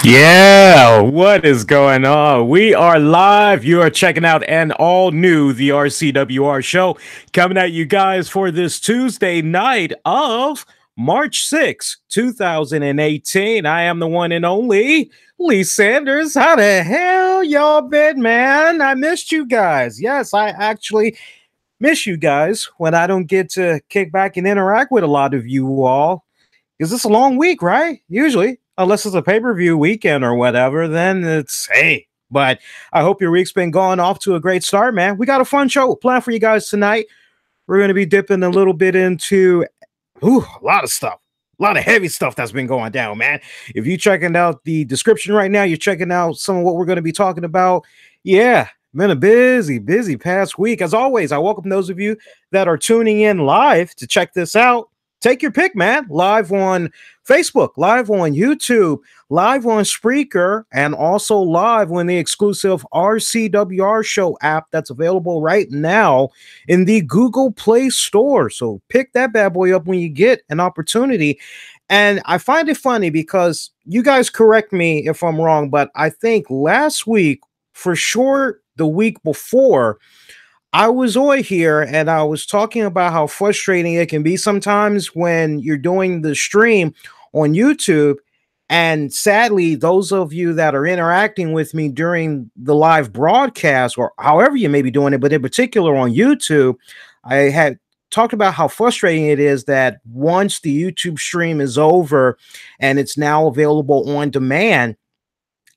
Yeah, what is going on? We are live. You are checking out an all new The RCWR Show coming at you guys for this Tuesday night of March 2018. I am the one and only Lee Sanders. How the hell y'all been, man? I missed you guys. Yes, I actually miss you guys when I don't get to kick back and interact with a lot of you all. Because it's a long week, right? Usually, unless it's a pay-per-view weekend or whatever, then it's hey. But I hope your week's been going off to a great start, man. We got a fun show planned for you guys tonight. We're going to be dipping a little bit into a lot of stuff. A lot of heavy stuff that's been going down, man. If you're checking out the description right now, you're checking out some of what we're going to be talking about. Yeah, been a busy past week. As always, I welcome those of you that are tuning in live to check this out. Take your pick, man. Live on Facebook, live on YouTube, live on Spreaker, and also live on the exclusive RCWR Show app that's available right now in the Google Play Store. So pick that bad boy up when you get an opportunity. And I find it funny because you guys correct me if I'm wrong, but I think last week, for sure, the week before, I was on here and I was talking about how frustrating it can be sometimes when you're doing the stream on YouTube. And sadly, those of you that are interacting with me during the live broadcast or however you may be doing it, but in particular on YouTube, I had talked about how frustrating it is that once the YouTube stream is over and it's now available on demand,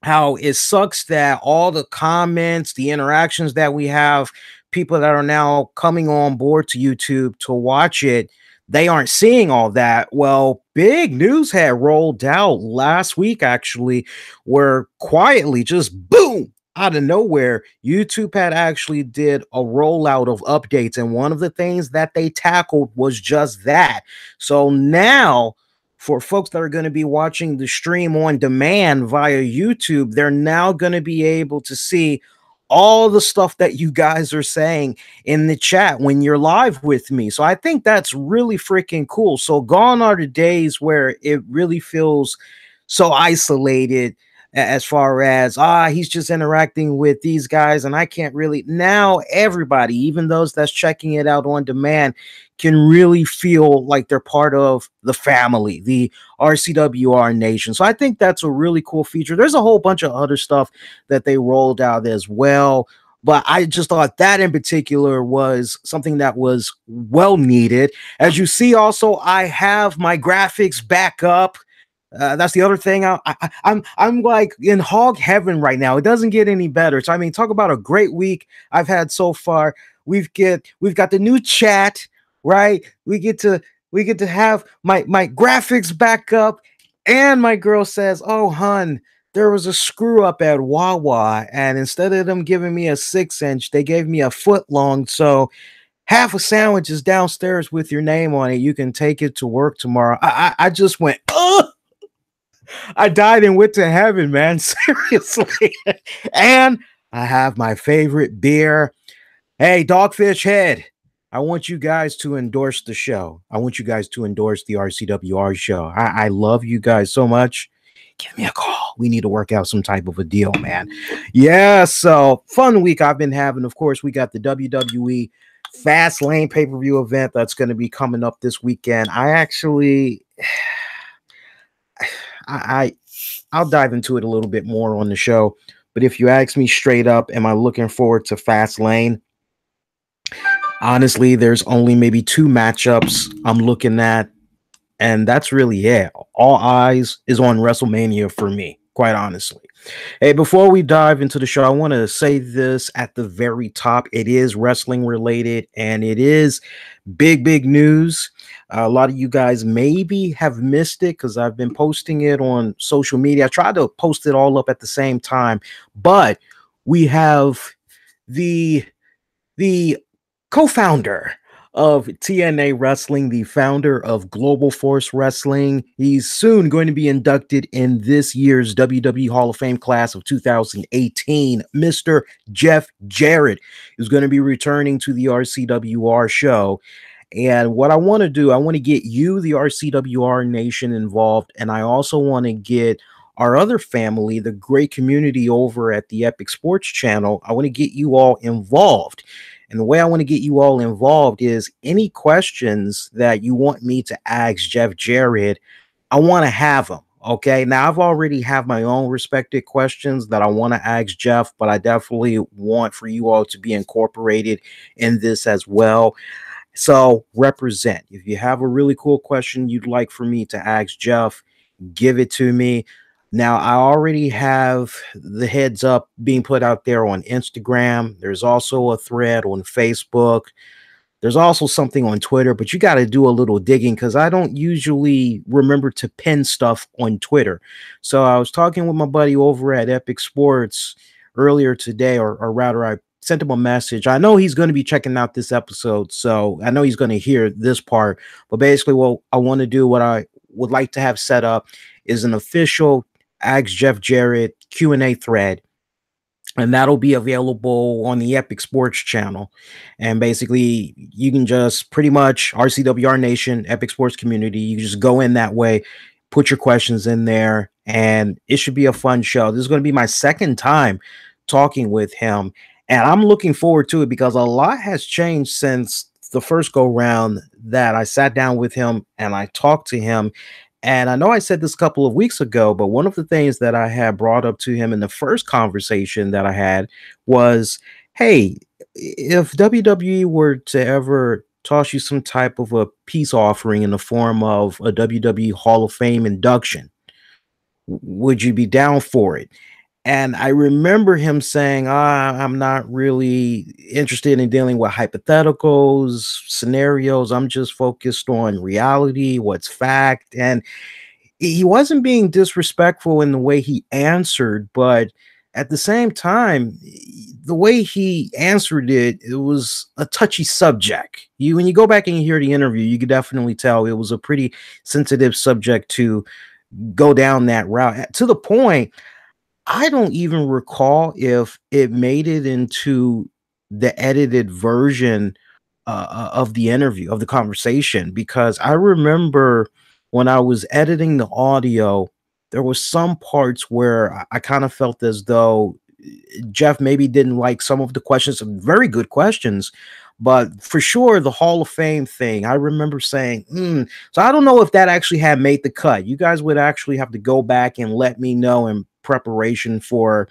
how it sucks that all the comments, the interactions that we have, people that are now coming on board to YouTube to watch it, they aren't seeing all that. Well, big news had rolled out last week, actually, where quietly, just boom, out of nowhere, YouTube had actually did a rollout of updates. And one of the things that they tackled was just that. So now, for folks that are going to be watching the stream on demand via YouTube, they're now going to be able to see all the stuff that you guys are saying in the chat when you're live with me. So I think that's really freaking cool. So gone are the days where it really feels so isolated as far as, he's just interacting with these guys and I can't really. Now everybody, even those that's checking it out on demand, can really feel like they're part of the family, the RCWR Nation. So I think that's a really cool feature. There's a whole bunch of other stuff that they rolled out as well, but I just thought that in particular was something that was well needed. As you see, also, I have my graphics back up. That's the other thing. I'm like in hog heaven right now. It doesn't get any better. So I mean, talk about a great week I've had so far. We've got the new chat, right? We get to have my graphics back up, and my girl says, "Oh, hun, there was a screw up at Wawa, and instead of them giving me a 6-inch, they gave me a foot long. So half a sandwich is downstairs with your name on it. You can take it to work tomorrow." I just went, ugh. I died and went to heaven, man. Seriously. And I have my favorite beer. Hey, Dogfish Head, I want you guys to endorse the show. I want you guys to endorse the RCWR show. I love you guys so much. Give me a call. We need to work out some type of a deal, man. Yeah, so fun week I've been having. Of course, we got the WWE Fastlane pay-per-view event that's going to be coming up this weekend. I'll dive into it a little bit more on the show, but if you ask me straight up, am I looking forward to Fastlane? Honestly, there's only maybe 2 matchups I'm looking at, and that's really it. All eyes is on Wrestlemania for me, quite honestly. Hey, before we dive into the show, I want to say this at the very top. It is wrestling related, and it is big news. A lot of you guys maybe have missed it because I've been posting it on social media. I tried to post it all up at the same time, but we have the co-founder of TNA Wrestling, the founder of Global Force Wrestling. He's soon going to be inducted in this year's WWE Hall of Fame class of 2018. Mr. Jeff Jarrett is going to be returning to the RCWR show. And what I want to do, I want to get you, the RCWR Nation, involved. And I also want to get our other family, the great community over at the Epic Sports channel. I want to get you all involved. And the way I want to get you all involved is any questions that you want me to ask Jeff Jarrett, I want to have them. Okay. Now I've already have my own respected questions that I want to ask Jeff, but I definitely want for you all to be incorporated in this as well. So represent. If you have a really cool question you'd like for me to ask Jeff, give it to me. Now, I already have the heads up being put out there on Instagram. There's also a thread on Facebook. There's also something on Twitter, but you got to do a little digging because I don't usually remember to pin stuff on Twitter. So I was talking with my buddy over at Epic Sports earlier today, or rather I sent him a message. I know he's going to be checking out this episode, so I know he's going to hear this part. But basically what I want to do, what I would like to have set up is an official Ask Jeff Jarrett Q&A thread. And that'll be available on the Epic Sports channel. And basically, you can just pretty much RCWR Nation, Epic Sports community. You just go in that way, put your questions in there, and it should be a fun show. This is going to be my second time talking with him. And I'm looking forward to it because a lot has changed since the first go round that I sat down with him and I talked to him. And I know I said this a couple of weeks ago, but one of the things that I had brought up to him in the first conversation that I had was, hey, if WWE were to ever toss you some type of a peace offering in the form of a WWE Hall of Fame induction, would you be down for it? And I remember him saying, I'm not really interested in dealing with hypotheticals, scenarios. I'm just focused on reality, what's fact. And he wasn't being disrespectful in the way he answered, but at the same time, the way he answered it, it was a touchy subject. When you go back and you hear the interview, you could definitely tell it was a pretty sensitive subject to go down that route, to the point I don't even recall if it made it into the edited version of the interview, of the conversation, because I remember when I was editing the audio, there was some parts where I kind of felt as though Jeff maybe didn't like some of the questions, very good questions, but for sure the Hall of Fame thing, I remember saying, so I don't know if that actually had made the cut. You guys would actually have to go back and let me know in preparation for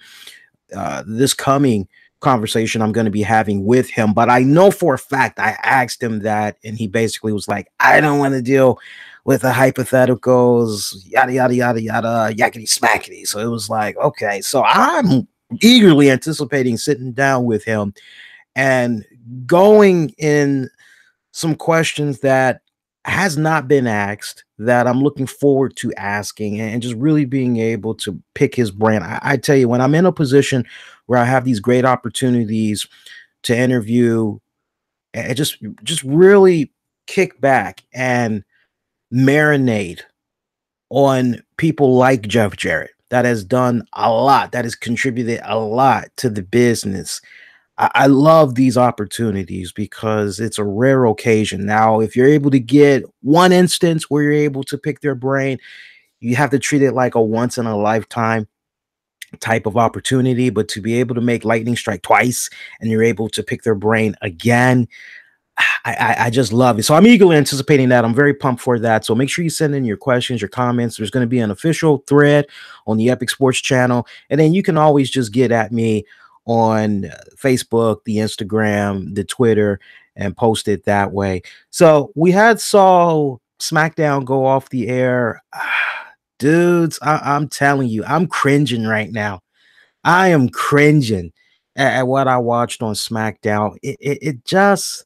this coming conversation I'm going to be having with him. But I know for a fact I asked him that, and he basically was like, I don't want to deal with the hypotheticals, yada, yada, yada, yada, yakety smackety. So it was like, okay, so I'm eagerly anticipating sitting down with him and going in some questions that has not been asked that I'm looking forward to asking, and just really being able to pick his brain. I tell you, when I'm in a position where I have these great opportunities to interview and just really kick back and marinate on people like Jeff Jarrett, that has done a lot, that has contributed a lot to the business. I love these opportunities because it's a rare occasion. Now, if you're able to get one instance where you're able to pick their brain, you have to treat it like a once in a lifetime type of opportunity. But to be able to make lightning strike twice and you're able to pick their brain again, I just love it. So I'm eagerly anticipating that. I'm very pumped for that. So make sure you send in your questions, your comments. There's going to be an official thread on the Epic Sports channel. And then you can always just get at me on Facebook, the Instagram, the Twitter, and post it that way. So we saw Smackdown go off the air. Dudes, I'm telling you, I'm cringing right now. I am cringing at what I watched on Smackdown. It just...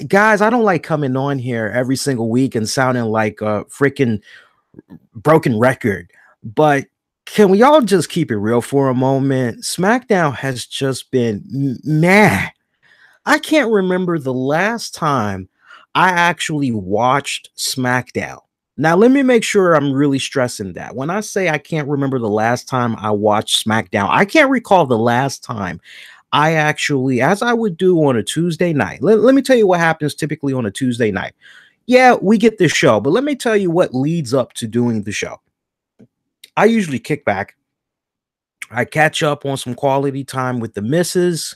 guys, I don't like coming on here every single week and sounding like a freaking broken record, but can we all just keep it real for a moment? SmackDown has just been meh. I can't remember the last time I actually watched SmackDown. Now, let me make sure I'm really stressing that. When I say I can't remember the last time I watched SmackDown, I can't recall the last time I actually, as I would do on a Tuesday night. Let me tell you what happens typically on a Tuesday night. Yeah, we get this show, but let me tell you what leads up to doing the show. I usually kick back. I catch up on some quality time with the missus,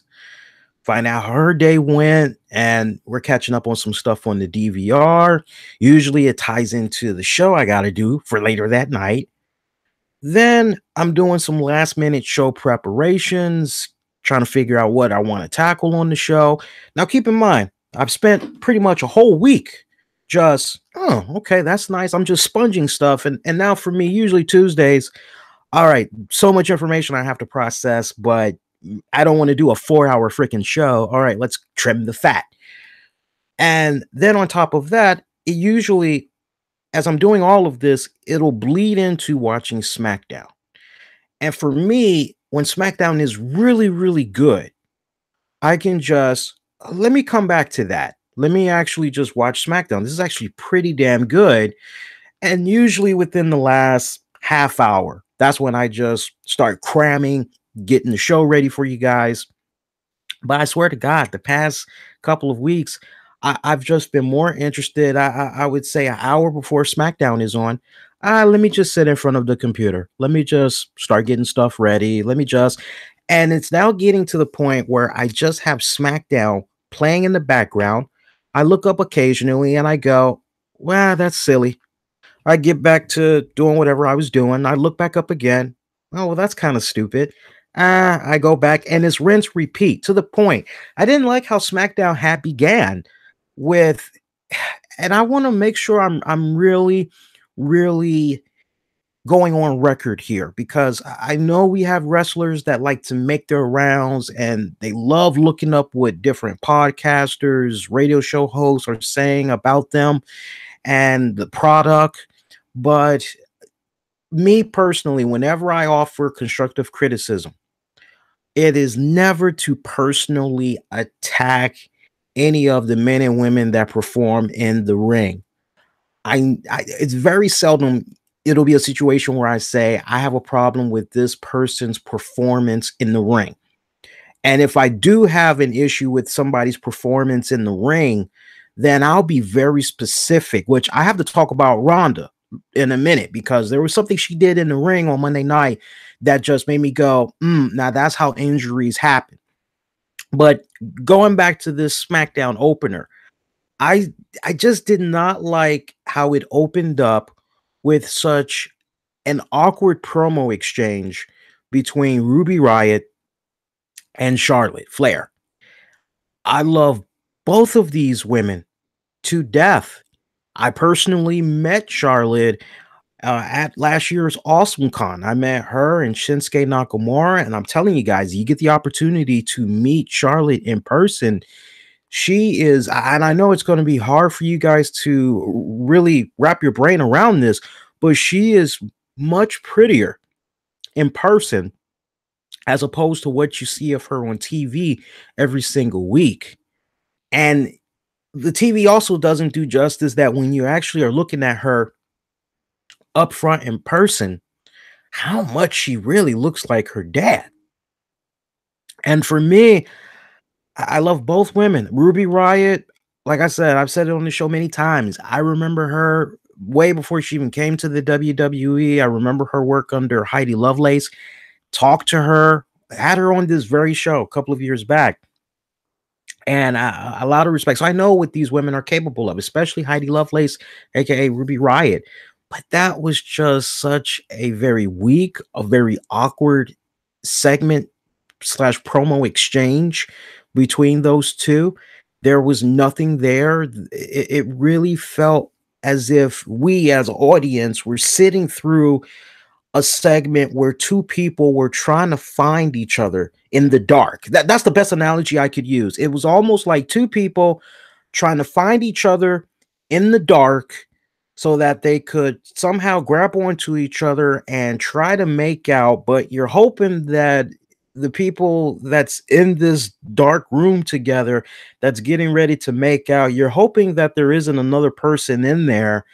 find out how her day went, and we're catching up on some stuff on the DVR. Usually it ties into the show I got to do for later that night. Then I'm doing some last minute show preparations, trying to figure out what I want to tackle on the show. Now, keep in mind, I've spent pretty much a whole week just, oh, okay, that's nice. I'm just sponging stuff. And now for me, usually Tuesdays, all right, so much information I have to process, but I don't want to do a 4-hour freaking show. All right, let's trim the fat. And then on top of that, it usually, as I'm doing all of this, it'll bleed into watching Smackdown. And for me, when Smackdown is really, really good, I can just, let me come back to that. Let me actually just watch Smackdown. This is actually pretty damn good. And usually within the last half hour, that's when I just start cramming, getting the show ready for you guys. But I swear to God, the past couple of weeks, I've just been more interested. I would say an hour before Smackdown is on. Let me just sit in front of the computer. Let me just start getting stuff ready. And it's now getting to the point where I just have Smackdown playing in the background. I look up occasionally and I go, well, that's silly. I get back to doing whatever I was doing. I look back up again. Oh, well, that's kind of stupid. I go back and it's rinse repeat to the point. I didn't like how SmackDown had began with, and I want to make sure I'm really, really going on record here, because I know we have wrestlers that like to make their rounds and they love looking up what different podcasters, radio show hosts are saying about them and the product. But me personally, whenever I offer constructive criticism, it is never to personally attack any of the men and women that perform in the ring. It's very seldom it'll be a situation where I say I have a problem with this person's performance in the ring. And if I do have an issue with somebody's performance in the ring, then I'll be very specific, which I have to talk about Rhonda in a minute, because there was something she did in the ring on Monday night that just made me go, now that's how injuries happen. But going back to this SmackDown opener, I just did not like how it opened up with such an awkward promo exchange between Ruby Riott and Charlotte Flair. I love both of these women to death. I personally met Charlotte at last year's Awesome Con. I met her and Shinsuke Nakamura, and I'm telling you guys, you get the opportunity to meet Charlotte in person. She is, and I know it's going to be hard for you guys to really wrap your brain around this, but she is much prettier in person as opposed to what you see of her on TV every single week. And the TV also doesn't do justice that when you actually are looking at her up front in person, how much she really looks like her dad. And for me, I love both women. Ruby Riott, like I said, I've said it on the show many times. I remember her way before she even came to the WWE. I remember her work under Heidi Lovelace. Talked to her, had her on this very show a couple of years back. And a lot of respect. So I know what these women are capable of, especially Heidi Lovelace, aka Ruby Riott. But that was just such a very weak, a very awkward segment / promo exchange between those two. There was nothing there. It really felt as if we as an audience were sitting through a segment where two people were trying to find each other in the dark. That's the best analogy I could use. It was almost like two people trying to find each other in the dark so that they could somehow grab onto each other and try to make out, but you're hoping that the people that's in this dark room together that's getting ready to make out, you're hoping that there isn't another person in there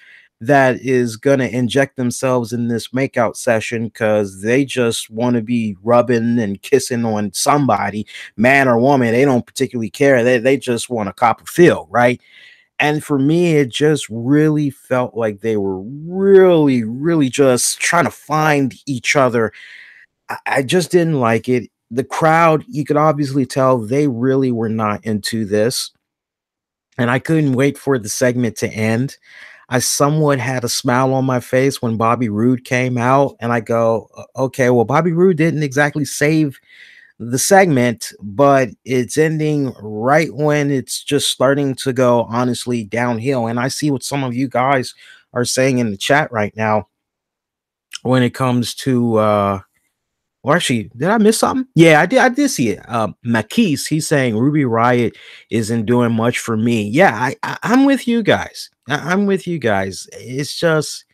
that is going to inject themselves in this makeout session because they just want to be rubbing and kissing on somebody, man or woman. They don't particularly care. They just want to cop a feel, right? And for me, it just really felt like they were really just trying to find each other. I just didn't like it. The crowd, you could obviously tell they really were not into this. And I couldn't wait for the segment to end. I somewhat had a smile on my face when Bobby Roode came out, and I go, okay, well, Bobby Roode didn't exactly save the segment, but it's ending right when it's just starting to go honestly downhill. And I see what some of you guys are saying in the chat right now when it comes to or actually, did I miss something? Yeah, I did see it. Makis, he's saying Ruby Riot isn't doing much for me. Yeah, I'm with you guys. I'm with you guys. It's just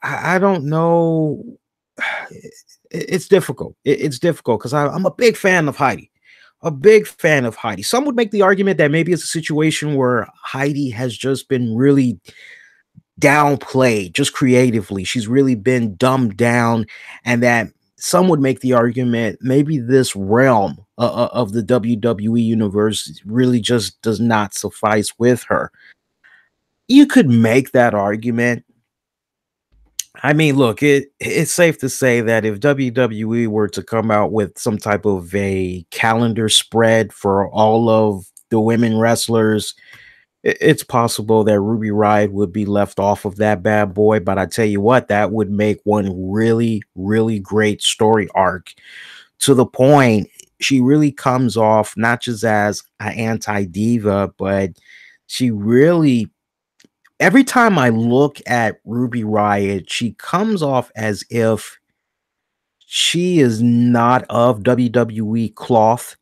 I don't know. It's difficult. It's difficult because I'm a big fan of Heidi. A big fan of Heidi. Some would make the argument that maybe it's a situation where Heidi has just been really downplayed, just creatively. She's really been dumbed down, and that some would make the argument maybe this realm of the WWE universe really just does not suffice with her. You could make that argument. I mean, look, it's safe to say that if WWE were to come out with some type of a calendar spread for all of the women wrestlers, it's possible that Ruby Riott would be left off of that bad boy. But I tell you what, that would make one really great story arc, to the point she really comes off not just as an anti-diva, but she really, every time I look at Ruby Riott, she comes off as if she is not of WWE cloth.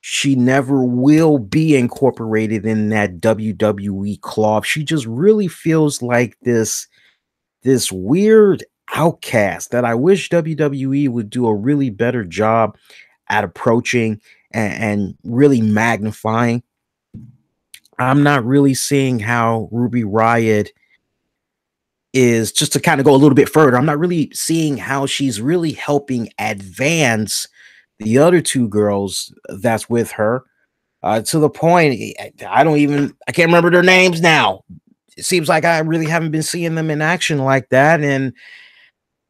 She never will be incorporated in that WWE cloth. She just really feels like this weird outcast that I wish WWE would do a really better job at approaching and really magnifying. I'm not really seeing how Ruby Riott is, just to kind of go a little bit further, I'm not really seeing how she's really helping advance the other two girls that's with her, to the point I can't remember their names now. It seems like I really haven't been seeing them in action like that, and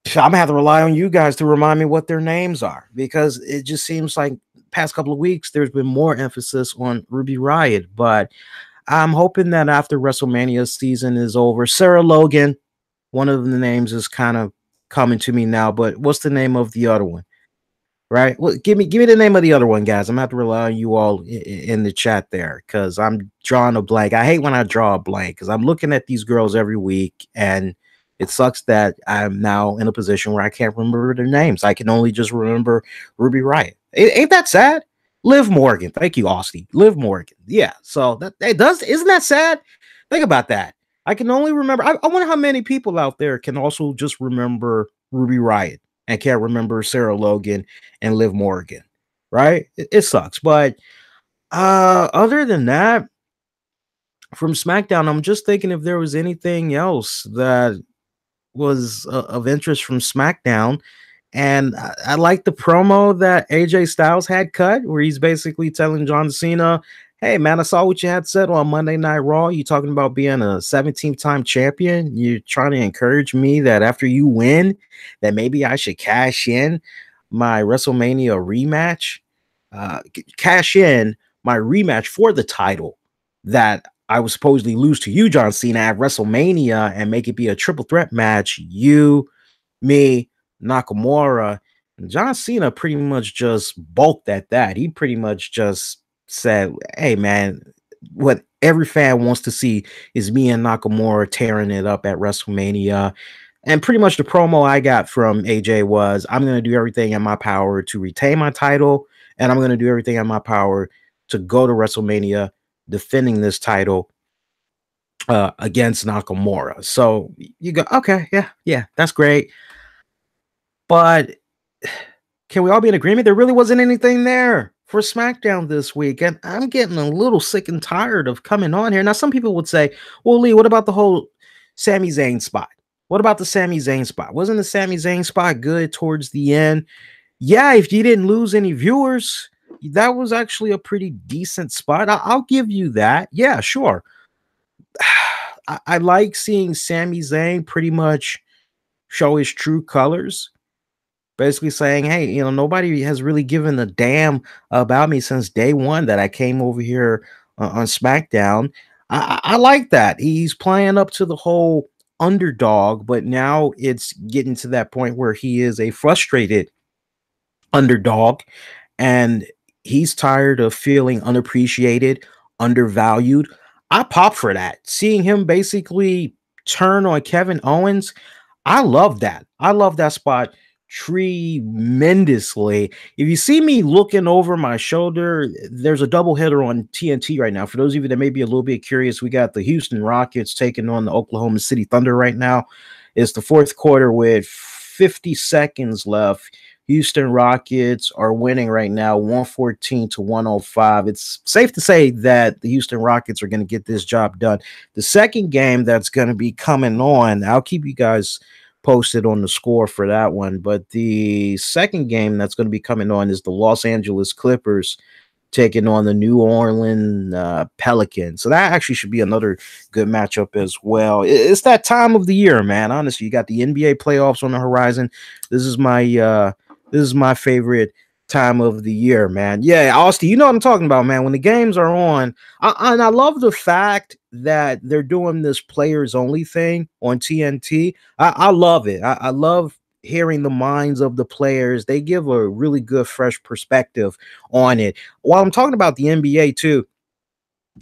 I'm gonna have to rely on you guys to remind me what their names are, because it just seems like past couple of weeks there's been more emphasis on Ruby Riott. But I'm hoping that after WrestleMania season is over, Sarah Logan, one of the names is kind of coming to me now, but what's the name of the other one? Right? Well, give me the name of the other one, guys. I'm gonna have to rely on you all in the chat there, because I'm drawing a blank. I hate when I draw a blank, because I'm looking at these girls every week, and it sucks that I'm now in a position where I can't remember their names. I can only just remember Ruby Riott. Ain't that sad? Liv Morgan. Thank you, Austin. Liv Morgan. Yeah. So isn't that sad? Think about that. I can only remember. I wonder how many people out there can also just remember Ruby Riott and can't remember Sarah Logan and Liv Morgan, right? It sucks. But other than that, from SmackDown, I'm just thinking if there was anything else that was of interest from SmackDown. And I like the promo that AJ Styles had cut, where he's basically telling John Cena, hey, man, I saw what you had said on Monday Night Raw. You talking about being a 17th time champion. You're trying to encourage me that after you win, that maybe I should cash in my WrestleMania rematch, cash in my rematch for the title that I was supposedly lose to you, John Cena, at WrestleMania, and make it be a triple threat match. You, me, Nakamura. And John Cena pretty much just bulked at that. He pretty much just said, hey, man, what every fan wants to see is me and Nakamura tearing it up at WrestleMania. And pretty much the promo I got from AJ was, I'm going to do everything in my power to retain my title, and I'm going to do everything in my power to go to WrestleMania defending this title against Nakamura. So you go, okay, yeah, that's great. But can we all be in agreement? There really wasn't anything there for SmackDown this week. And I'm getting a little sick and tired of coming on here. Now, some people would say, well, Lee, what about the whole Sami Zayn spot? What about the Sami Zayn spot? Wasn't the Sami Zayn spot good towards the end? Yeah, if you didn't lose any viewers, that was actually a pretty decent spot. I'll give you that. Yeah, sure. I like seeing Sami Zayn pretty much show his true colors, basically saying, hey, nobody has really given a damn about me since day one that I came over here on SmackDown. I like that. He's playing up to the whole underdog, but now it's getting to that point where he is a frustrated underdog, and he's tired of feeling unappreciated, undervalued. I pop for that. Seeing him basically turn on Kevin Owens, I love that. I love that spot tremendously. If you see me looking over my shoulder, there's a double hitter on TNT right now. For those of you that may be a little bit curious, we got the Houston Rockets taking on the Oklahoma City Thunder right now. It's the fourth quarter with 50 seconds left. Houston Rockets are winning right now 114 to 105. It's safe to say that the Houston Rockets are going to get this job done. The second game that's going to be coming on, I'll keep you guys posted on the score for that one, but the second game that's going to be coming on is the Los Angeles Clippers taking on the New Orleans Pelicans. So that actually should be another good matchup as well. It's that time of the year, man. Honestly, you got the NBA playoffs on the horizon. This is my favorite time of the year, man. Yeah, Austin, you know what I'm talking about, man. When the games are on, and I love the fact that they're doing this players only thing on TNT. I love it. I love hearing the minds of the players. They give a really good, fresh perspective on it. While I'm talking about the NBA too,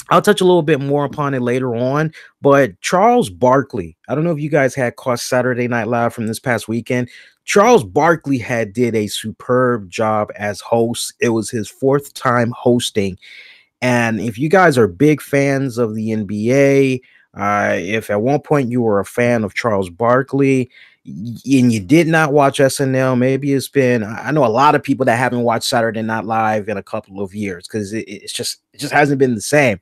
I'll touch a little bit more upon it later on, but Charles Barkley, I don't know if you guys had caught Saturday Night Live from this past weekend. Charles Barkley did a superb job as host. It was his fourth time hosting. And if you guys are big fans of the NBA, if at one point you were a fan of Charles Barkley and you did not watch SNL, maybe it's been, I know a lot of people that haven't watched Saturday Night Live in a couple of years because it just hasn't been the same.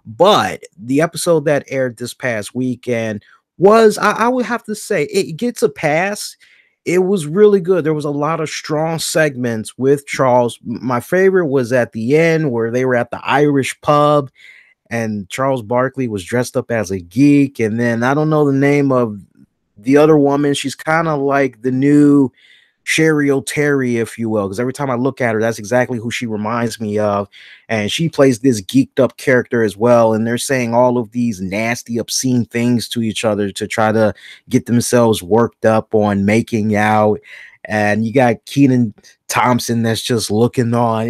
But the episode that aired this past weekend was, I would have to say, it gets a pass. It was really good. There was a lot of strong segments with Charles. My favorite was at the end where they were at the Irish pub and Charles Barkley was dressed up as a geek. And then I don't know the name of the other woman. She's kind of like the new Sherry O'Terry, if you will, because every time I look at her, that's exactly who she reminds me of. And she plays this geeked up character as well. And they're saying all of these nasty, obscene things to each other to try to get themselves worked up on making out. And you got Kenan Thompson that's just looking on.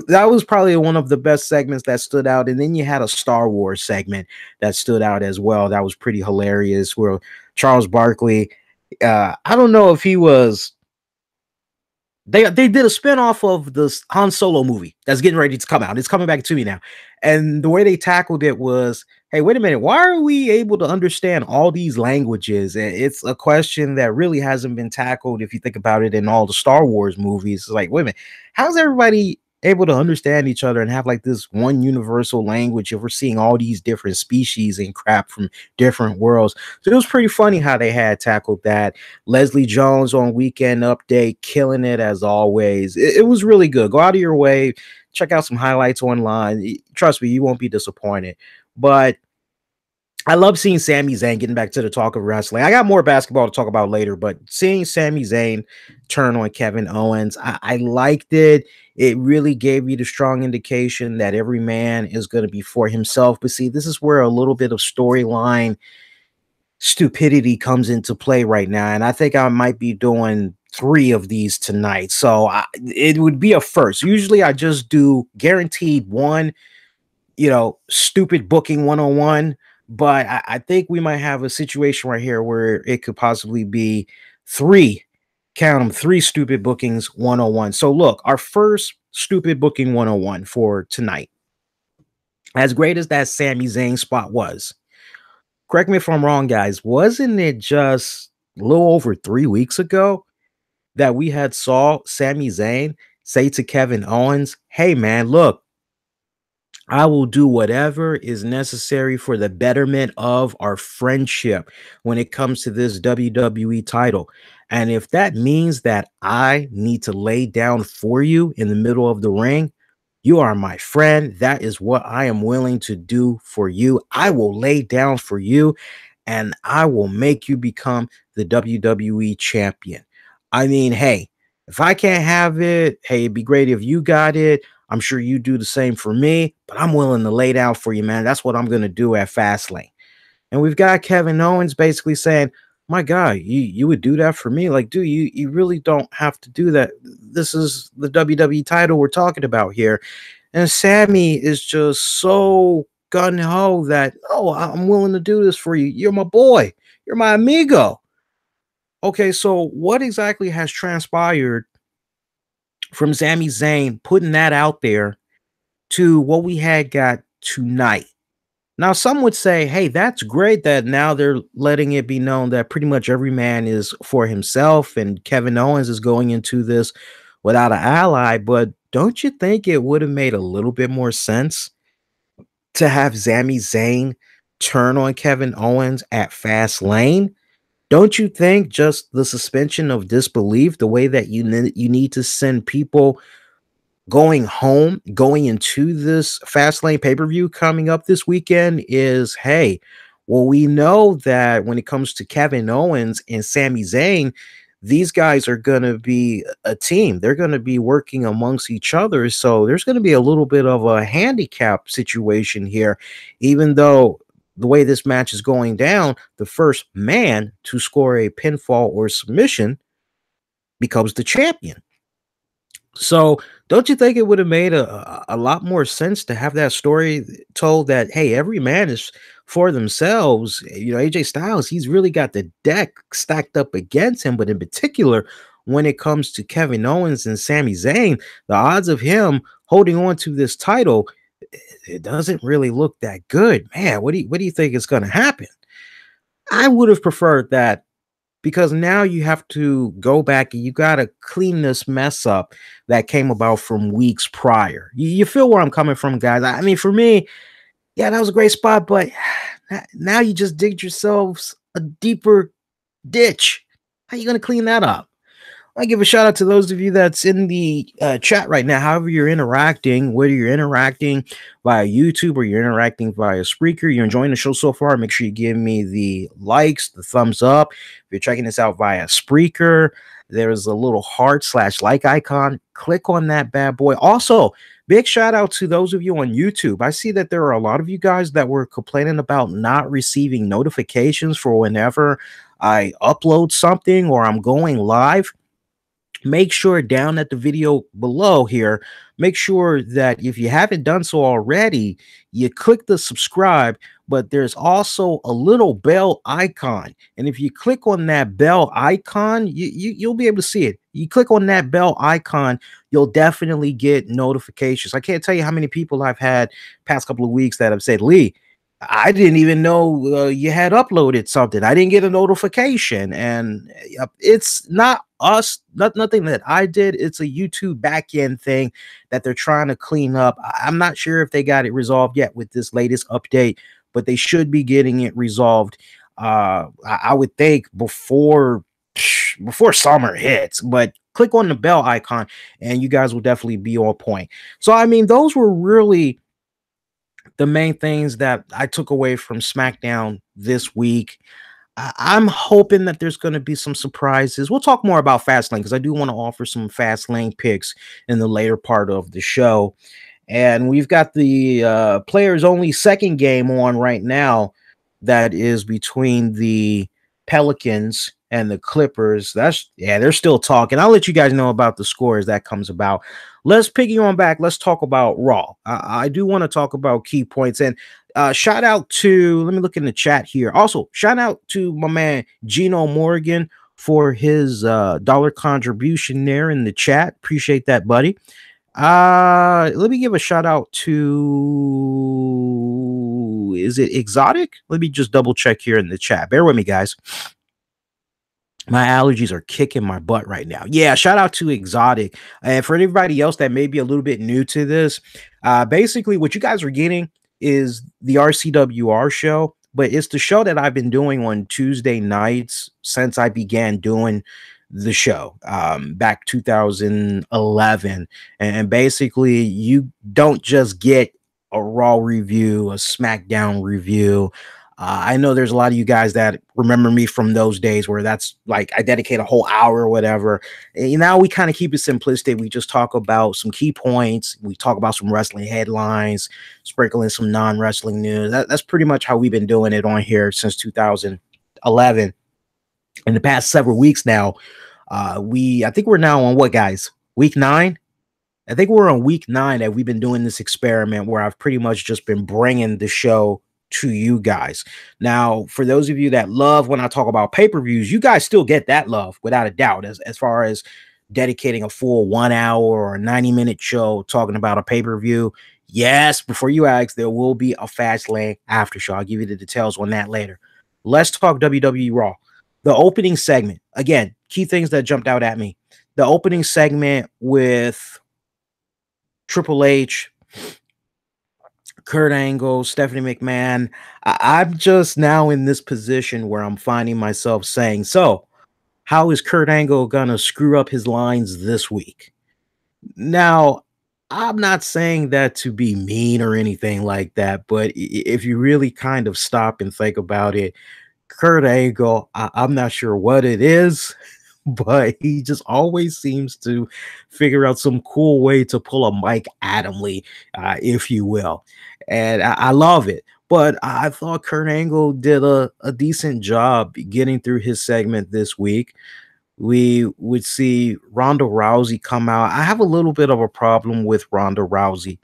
That was probably one of the best segments that stood out. And then you had a Star Wars segment that stood out as well. That was pretty hilarious. Where Charles Barkley, I don't know if he was. They did a spinoff of the Han Solo movie that's getting ready to come out. It's coming back to me now. And the way they tackled it was, hey, wait a minute, why are we able to understand all these languages? And it's a question that really hasn't been tackled if you think about it in all the Star Wars movies. It's like, wait a minute, how's everybody able to understand each other and have like this one universal language if we're seeing all these different species and crap from different worlds? So it was pretty funny how they had tackled that. Leslie Jones on Weekend Update, killing it as always. It was really good. Go out of your way, check out some highlights online. Trust me, you won't be disappointed. But I love seeing Sami Zayn, getting back to the talk of wrestling. I got more basketball to talk about later, but seeing Sami Zayn turn on Kevin Owens, I liked it. It really gave you the strong indication that every man is going to be for himself. But see, this is where a little bit of storyline stupidity comes into play right now. And I think I might be doing 3 of these tonight. So it would be a first. Usually I just do guaranteed 1, stupid booking 101. But I think we might have a situation right here where it could possibly be 3, count them, 3 stupid bookings 101. So look, our first stupid booking 101 for tonight. As great as that Sami Zayn spot was, correct me if I'm wrong, guys, wasn't it just a little over 3 weeks ago that we had saw Sami Zayn say to Kevin Owens, hey man, look, I will do whatever is necessary for the betterment of our friendship when it comes to this WWE title. And if that means that I need to lay down for you in the middle of the ring, You are my friend. That is what I am willing to do for you. I will lay down for you, and I will make you become the WWE champion. I mean, hey, if I can't have it, hey, it'd be great if you got it. I'm sure you do the same for me, but I'm willing to lay down for you, man. That's what I'm going to do at Fastlane. And we've got Kevin Owens basically saying, my God, you would do that for me? Like, dude, you really don't have to do that. This is the WWE title we're talking about here. And Sami is just so gung-ho that, oh, I'm willing to do this for you. You're my boy. You're my amigo. Okay, so what exactly has transpired from Sami Zayn putting that out there to what we had got tonight? Now, some would say, hey, that's great that now they're letting it be known that pretty much every man is for himself and Kevin Owens is going into this without an ally. But don't you think it would have made a little bit more sense to have Sami Zayn turn on Kevin Owens at Fastlane? Don't you think just the suspension of disbelief, the way that you need to send people going home, going into this Fastlane pay-per-view coming up this weekend is, hey, well, we know that when it comes to Kevin Owens and Sami Zayn, these guys are going to be a team. They're going to be working amongst each other. So there's going to be a little bit of a handicap situation here, even though the way this match is going down, the first man to score a pinfall or submission becomes the champion. So don't you think it would have made a lot more sense to have that story told that, hey, every man is for themselves? You know, AJ Styles, he's really got the deck stacked up against him. But in particular, when it comes to Kevin Owens and Sami Zayn, the odds of him holding on to this title, it doesn't really look that good. Man, what do you think is going to happen? I would have preferred that, because now you have to go back and you got to clean this mess up that came about from weeks prior. You feel where I'm coming from, guys? I mean, for me, yeah, that was a great spot, but now you just digged yourselves a deeper ditch. How you going to clean that up? I give a shout out to those of you that's in the chat right now. However you're interacting, whether you're interacting via YouTube or you're interacting via Spreaker, you're enjoying the show so far, make sure you give me the likes, the thumbs up. If you're checking this out via Spreaker, there's a little heart/like icon. Click on that bad boy. Also, big shout out to those of you on YouTube. I see that there are a lot of you guys that were complaining about not receiving notifications for whenever I upload something or I'm going live. Make sure down at the video below here, make sure that if you haven't done so already, you click the subscribe, but there's also a little bell icon. And if you click on that bell icon, you'll be able to see it. You click on that bell icon, you'll definitely get notifications. I can't tell you how many people I've had past couple of weeks that have said, Lee, I didn't even know you had uploaded something. I didn't get a notification. And it's not us, nothing that I did. It's a YouTube backend thing that they're trying to clean up. I'm not sure if they got it resolved yet with this latest update, but they should be getting it resolved. I would think before summer hits, but click on the bell icon and you guys will definitely be on point. So, I mean, those were really the main things that I took away from Smackdown this week. I'm hoping that there's going to be some surprises. We'll talk more about Fastlane because I do want to offer some Fastlane picks in the later part of the show. And we've got the players only second game on right now. That is between the Pelicans and the Clippers. They're still talking. I'll let you guys know about the score as that comes about. Let's piggy on back. Let's talk about Raw. I do want to talk about key points. And shout out to, let me look in the chat here. Also, shout out to my man Gino Morgan for his dollar contribution there in the chat. Appreciate that, buddy. Let me give a shout out to, is it Exotic? Let me just double check here in the chat. Bear with me, guys. My allergies are kicking my butt right now. Yeah, shout out to Exotic. And for anybody else that may be a little bit new to this, basically what you guys are getting is the RCWR show, but it's the show that I've been doing on Tuesday nights since I began doing the show back 2011. And basically, you don't just get a Raw review, a SmackDown review. I know there's a lot of you guys that remember me from those days where that's like I dedicate a whole hour or whatever. And now we kind of keep it simplistic. We just talk about some key points. We talk about some wrestling headlines, sprinkle in some non-wrestling news. That's pretty much how we've been doing it on here since 2011. In the past several weeks now, I think we're now on what, guys? Week 9? I think we're on week 9 that we've been doing this experiment where I've pretty much just been bringing the show to you guys. Now, for those of you that love when I talk about pay-per-views, you guys still get that love without a doubt, as far as dedicating a full 1 hour or a 90-minute show talking about a pay-per-view. Yes, before you ask, there will be a Fastlane after show. I'll give you the details on that later. Let's talk WWE Raw. The opening segment, again, key things that jumped out at me. The opening segment with Triple H, Kurt Angle, Stephanie McMahon. I'm just now in this position where I'm finding myself saying, so how is Kurt Angle gonna screw up his lines this week? Now, I'm not saying that to be mean or anything like that, but if you really kind of stop and think about it, Kurt Angle, I'm not sure what it is, but he just always seems to figure out some cool way to pull a Mike Adamle, if you will. And I love it. But I thought Kurt Angle did a decent job getting through his segment this week. We would see Ronda Rousey come out. I have a little bit of a problem with Ronda Rousey,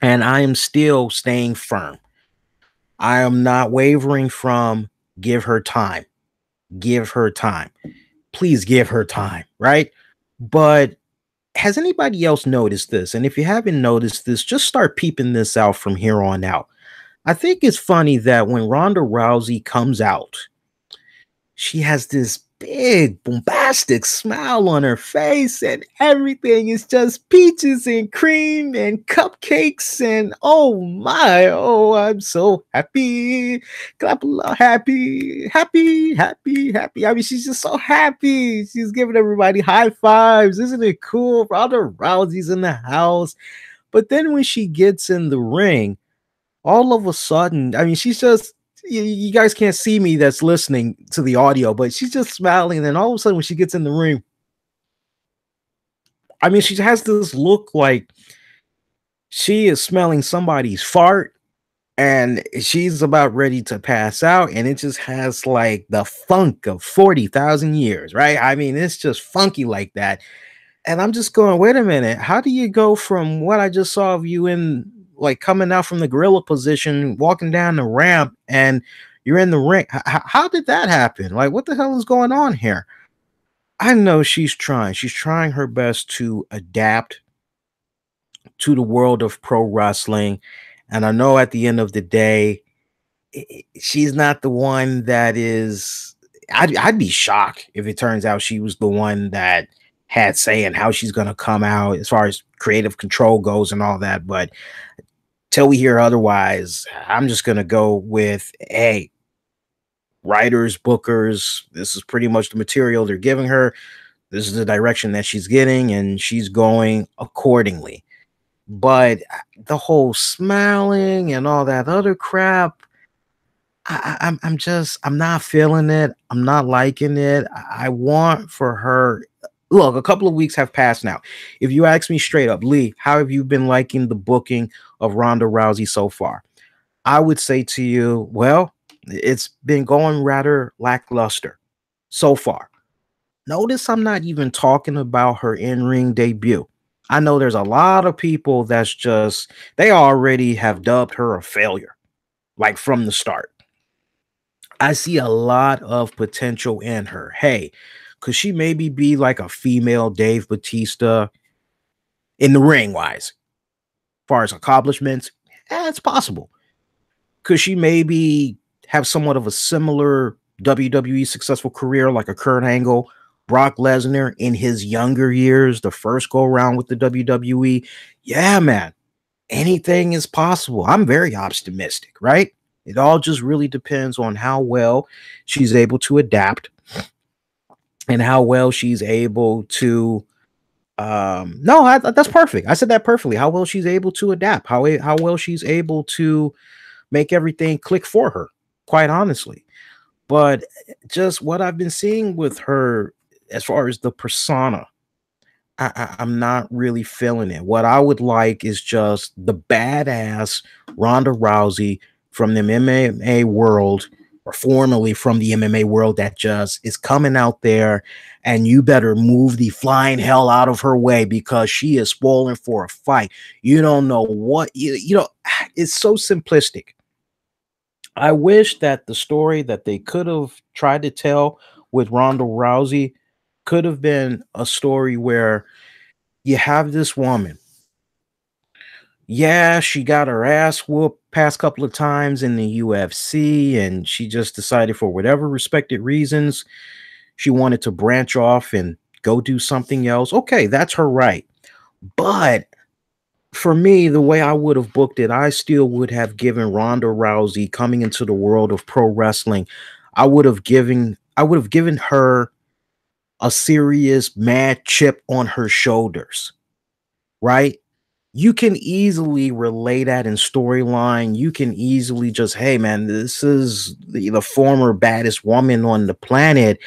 and I am still staying firm. I am not wavering from give her time. Give her time. Please give her time, right? But has anybody else noticed this? And if you haven't noticed this, just start peeping this out from here on out. I think it's funny that when Ronda Rousey comes out, she has this big bombastic smile on her face and everything is just peaches and cream and cupcakes and oh my, oh, I'm so happy, clap along, happy. I mean, she's just so happy. She's giving everybody high fives. Isn't it cool? Ronda Rousey's in the house. But then when she gets in the ring, all of a sudden, I mean, she's just, you guys can't see me that's listening to the audio, but she's just smiling. And then all of a sudden, when she gets in the ring, I mean, she has this look like she is smelling somebody's fart and she's about ready to pass out. And it just has like the funk of 40,000 years, right? I mean, it's just funky like that. And I'm just going, wait a minute. How do you go from what I just saw of you in, like coming out from the gorilla position, walking down the ramp, and you're in the ring? How did that happen? Like, what the hell is going on here? I know she's trying. She's trying her best to adapt to the world of pro wrestling. And I know at the end of the day, she's not the one that is. I'd be shocked if it turns out she was the one that had say in how she's going to come out as far as creative control goes and all that. But till we hear otherwise, I'm just going to go with, hey, writers, bookers, this is pretty much the material they're giving her. This is the direction that she's getting, and she's going accordingly. But the whole smiling and all that other crap, I'm not feeling it. I'm not liking it. I want for her. Look, a couple of weeks have passed now. If you ask me straight up, Lee, how have you been liking the booking of Ronda Rousey so far? I would say to you, well, it's been going rather lackluster so far. Notice I'm not even talking about her in-ring debut. I know there's a lot of people that's just, they already have dubbed her a failure, like from the start. I see a lot of potential in her. Hey, could she maybe be like a female Dave Bautista in the ring wise? As far as accomplishments, it's possible. Could she maybe have somewhat of a similar WWE successful career like a Kurt Angle, Brock Lesnar in his younger years, the first go around with the WWE? Yeah, man, anything is possible. I'm very optimistic, right? It all just really depends on how well she's able to adapt and how well she's able to no, that's perfect. I said that perfectly. How well she's able to adapt, how well she's able to make everything click for her, quite honestly. But just what I've been seeing with her as far as the persona, I'm not really feeling it. What I would like is just the badass Ronda Rousey from the MMA world, or formerly from the MMA world, that just is coming out there, and you better move the flying hell out of her way because she is spoiling for a fight. You don't know what you know. It's so simplistic. I wish that the story that they could have tried to tell with Ronda Rousey could have been a story where you have this woman. Yeah, she got her ass whooped past couple of times in the UFC, and she just decided, for whatever respected reasons, she wanted to branch off and go do something else. Okay, that's her right. But for me, the way I would have booked it, I still would have given Ronda Rousey, coming into the world of pro wrestling, I would have given her a serious mad chip on her shoulders, right? You can easily relay that in storyline. You can easily just, hey man, this is the former baddest woman on the planet.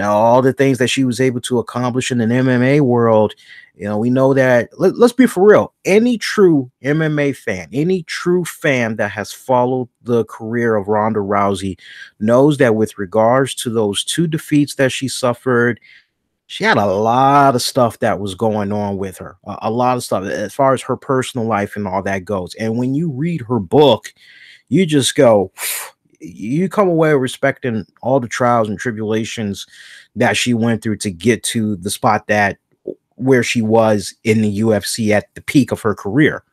All the things that she was able to accomplish in an MMA world. We know that. Let's be for real. Any true MMA fan, any true fan that has followed the career of Ronda Rousey knows that with regards to those two defeats that she suffered, she had a lot of stuff that was going on with her, a lot of stuff as far as her personal life and all that goes. And when you read her book, you just go, you come away respecting all the trials and tribulations that she went through to get to the spot that where she was in the UFC at the peak of her career.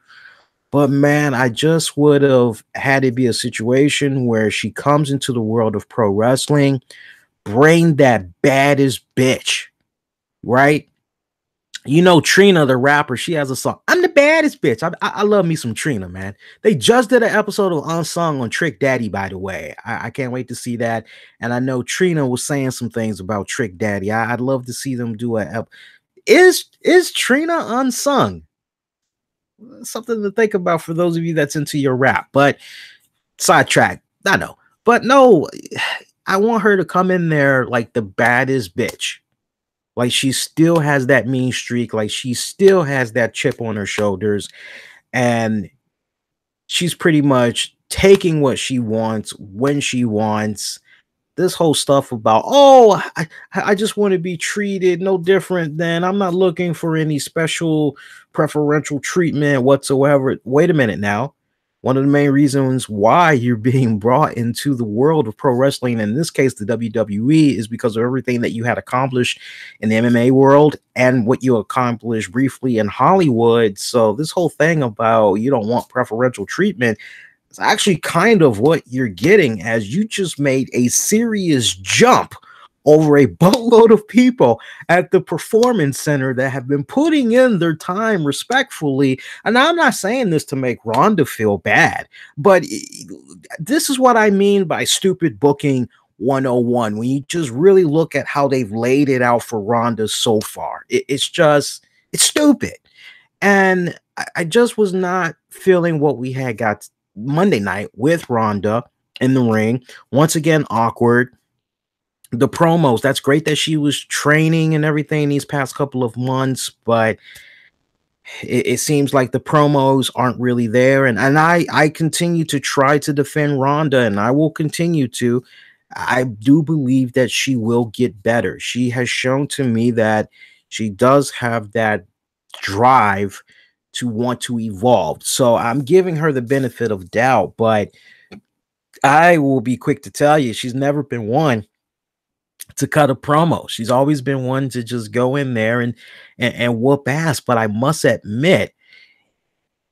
But man, I just would have had it be a situation where she comes into the world of pro wrestling, bring that baddest bitch. Right? Trina, the rapper, she has a song. I'm the baddest bitch. I love me some Trina, man. They just did an episode of Unsung on Trick Daddy, by the way. I can't wait to see that. And I know Trina was saying some things about Trick Daddy. I'd love to see them do a. Is Trina unsung? Something to think about for those of you that's into your rap. But sidetrack, I know. But no, I want her to come in there like the baddest bitch. Like she still has that mean streak. Like she still has that chip on her shoulders. And she's pretty much taking what she wants when she wants. This whole stuff about, I just want to be treated no different than, I'm not looking for any special preferential treatment whatsoever. Wait a minute now. One of the main reasons why you're being brought into the world of pro wrestling, in this case, the WWE, is because of everything that you had accomplished in the MMA world and what you accomplished briefly in Hollywood. So this whole thing about you don't want preferential treatment is actually kind of what you're getting, as you just made a serious jump over a boatload of people at the performance center that have been putting in their time respectfully. And I'm not saying this to make Ronda feel bad, but this is what I mean by stupid booking 101. When you just really look at how they've laid it out for Ronda so far, it's stupid. And I just was not feeling what we had got Monday night with Ronda in the ring. Once again, awkward. The promos, that's great that she was training and everything these past couple of months, but it seems like the promos aren't really there. And I continue to try to defend Ronda, and I will continue to. I do believe that she will get better. She has shown to me that she does have that drive to want to evolve. So I'm giving her the benefit of doubt, but I will be quick to tell you, she's never been one to cut a promo. She's always been one to just go in there and whoop ass. But I must admit,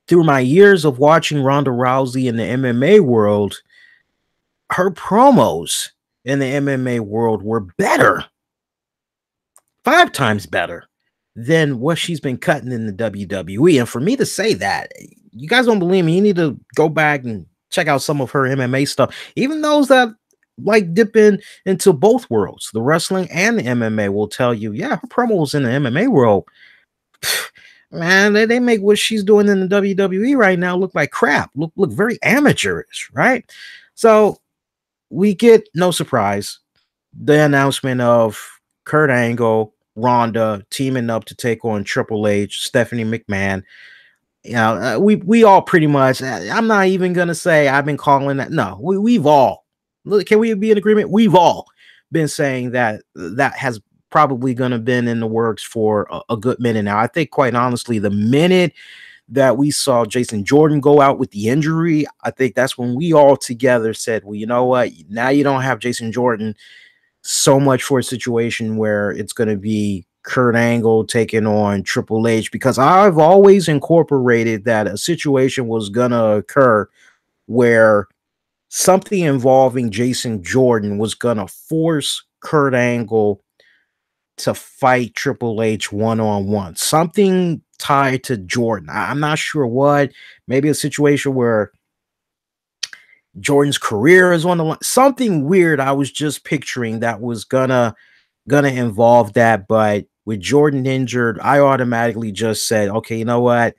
through my years of watching Ronda Rousey in the MMA world, her promos in the MMA world were better, 5 times better than what she's been cutting in the WWE. And for me to say that, you guys don't believe me, you need to go back and check out some of her MMA stuff. Even those that like dipping into both worlds, the wrestling and the MMA, will tell you, yeah, her promos in the MMA world, man, they make what she's doing in the WWE right now look like crap, look very amateurish, right? So we get, no surprise, the announcement of Kurt Angle, Ronda teaming up to take on Triple H, Stephanie McMahon. You know, we all pretty much, I'm not even gonna say I've been calling that. No, we've all, can we be in agreement? We've all been saying that has probably gonna been in the works for a good minute now. I think, quite honestly, the minute that we saw Jason Jordan go out with the injury, I think that's when we all together said, well, you know what, now you don't have Jason Jordan, so much for a situation where it's going to be Kurt Angle taking on Triple H, because I've always incorporated that a situation was going to occur where something involving Jason Jordan was going to force Kurt Angle to fight Triple H one-on-one, something tied to Jordan. I'm not sure what, maybe a situation where Jordan's career is on the line, something weird. I was just picturing that was gonna involve that, but with Jordan injured, I automatically just said, okay, you know what,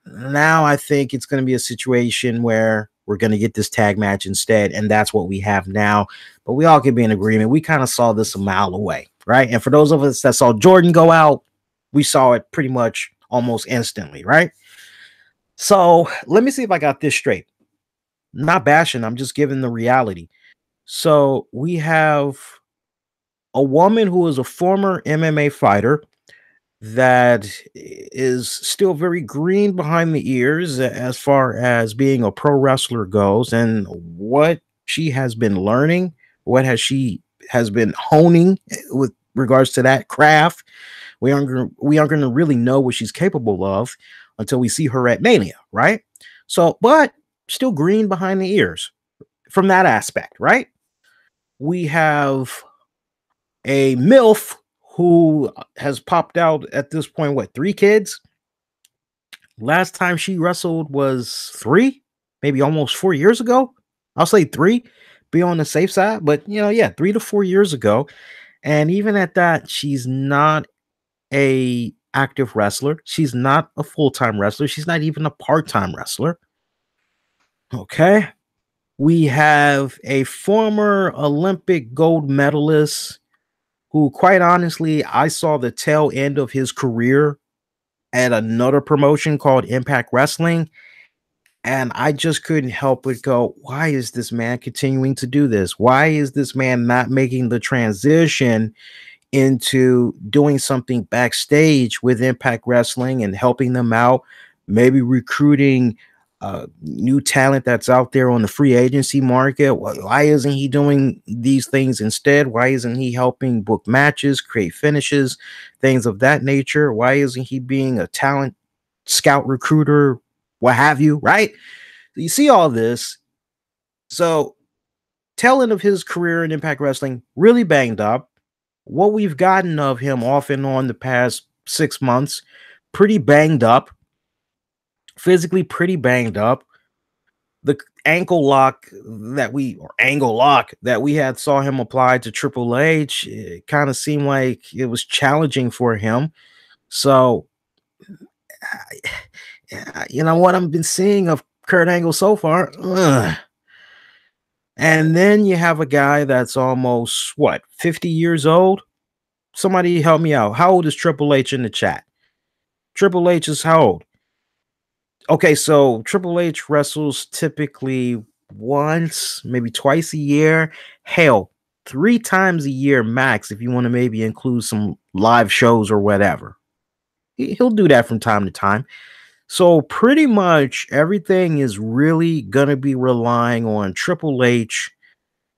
now I think it's going to be a situation where we're going to get this tag match instead, and that's what we have now. But we all can be in agreement, we kind of saw this a mile away, right? And for those of us that saw Jordan go out, we saw it pretty much almost instantly, right? So let me see if I got this straight. Not bashing, I'm just giving the reality. So we have a woman who is a former MMA fighter that is still very green behind the ears as far as being a pro wrestler goes, and what she has been learning, what she has been honing with regards to that craft. We aren't going to really know what she's capable of until we see her at Mania, right? So, but still green behind the ears from that aspect, right? We have a MILF who has popped out at this point, what, 3 kids? Last time she wrestled was 3, maybe almost 4 years ago. I'll say 3, be on the safe side, but you know, yeah, 3 to 4 years ago. And even at that, she's not a active wrestler. She's not a full-time wrestler. She's not even a part-time wrestler. Okay. We have a former Olympic gold medalist who, quite honestly, I saw the tail end of his career at another promotion called Impact Wrestling, and I just couldn't help but go, why is this man continuing to do this? Why is this man not making the transition into doing something backstage with Impact Wrestling and helping them out, maybe recruiting new talent that's out there on the free agency market? Why isn't he doing these things instead? Why isn't he helping book matches, create finishes, things of that nature? Why isn't he being a talent scout, recruiter, what have you, right? You see all this. So, tail end of his career in Impact Wrestling, really banged up. What we've gotten of him off and on the past 6 months, pretty banged up. Physically pretty banged up. The angle lock that we had saw him apply to Triple H, it kind of seemed like it was challenging for him. So, you know what I've been seeing of Kurt Angle so far. And then you have a guy that's almost, what, 50 years old? Somebody help me out. How old is Triple H in the chat? Triple H is how old? Okay, so Triple H wrestles typically once, maybe twice a year. Hell, 3 times a year max if you want to maybe include some live shows or whatever. He'll do that from time to time. So pretty much everything is really going to be relying on Triple H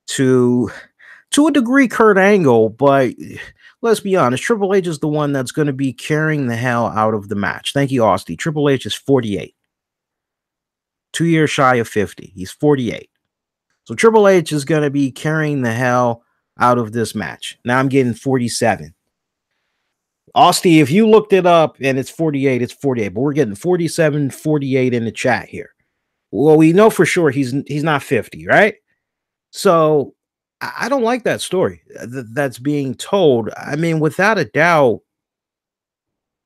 to a degree, Kurt Angle, but let's be honest, Triple H is the one that's going to be carrying the hell out of the match. Thank you, Austin. Triple H is 48. 2 years shy of 50. He's 48. So Triple H is going to be carrying the hell out of this match. Now I'm getting 47. Austin, if you looked it up and it's 48, it's 48. But we're getting 47, 48 in the chat here. Well, we know for sure he's not 50, right? So I don't like that story that's being told. I mean, without a doubt,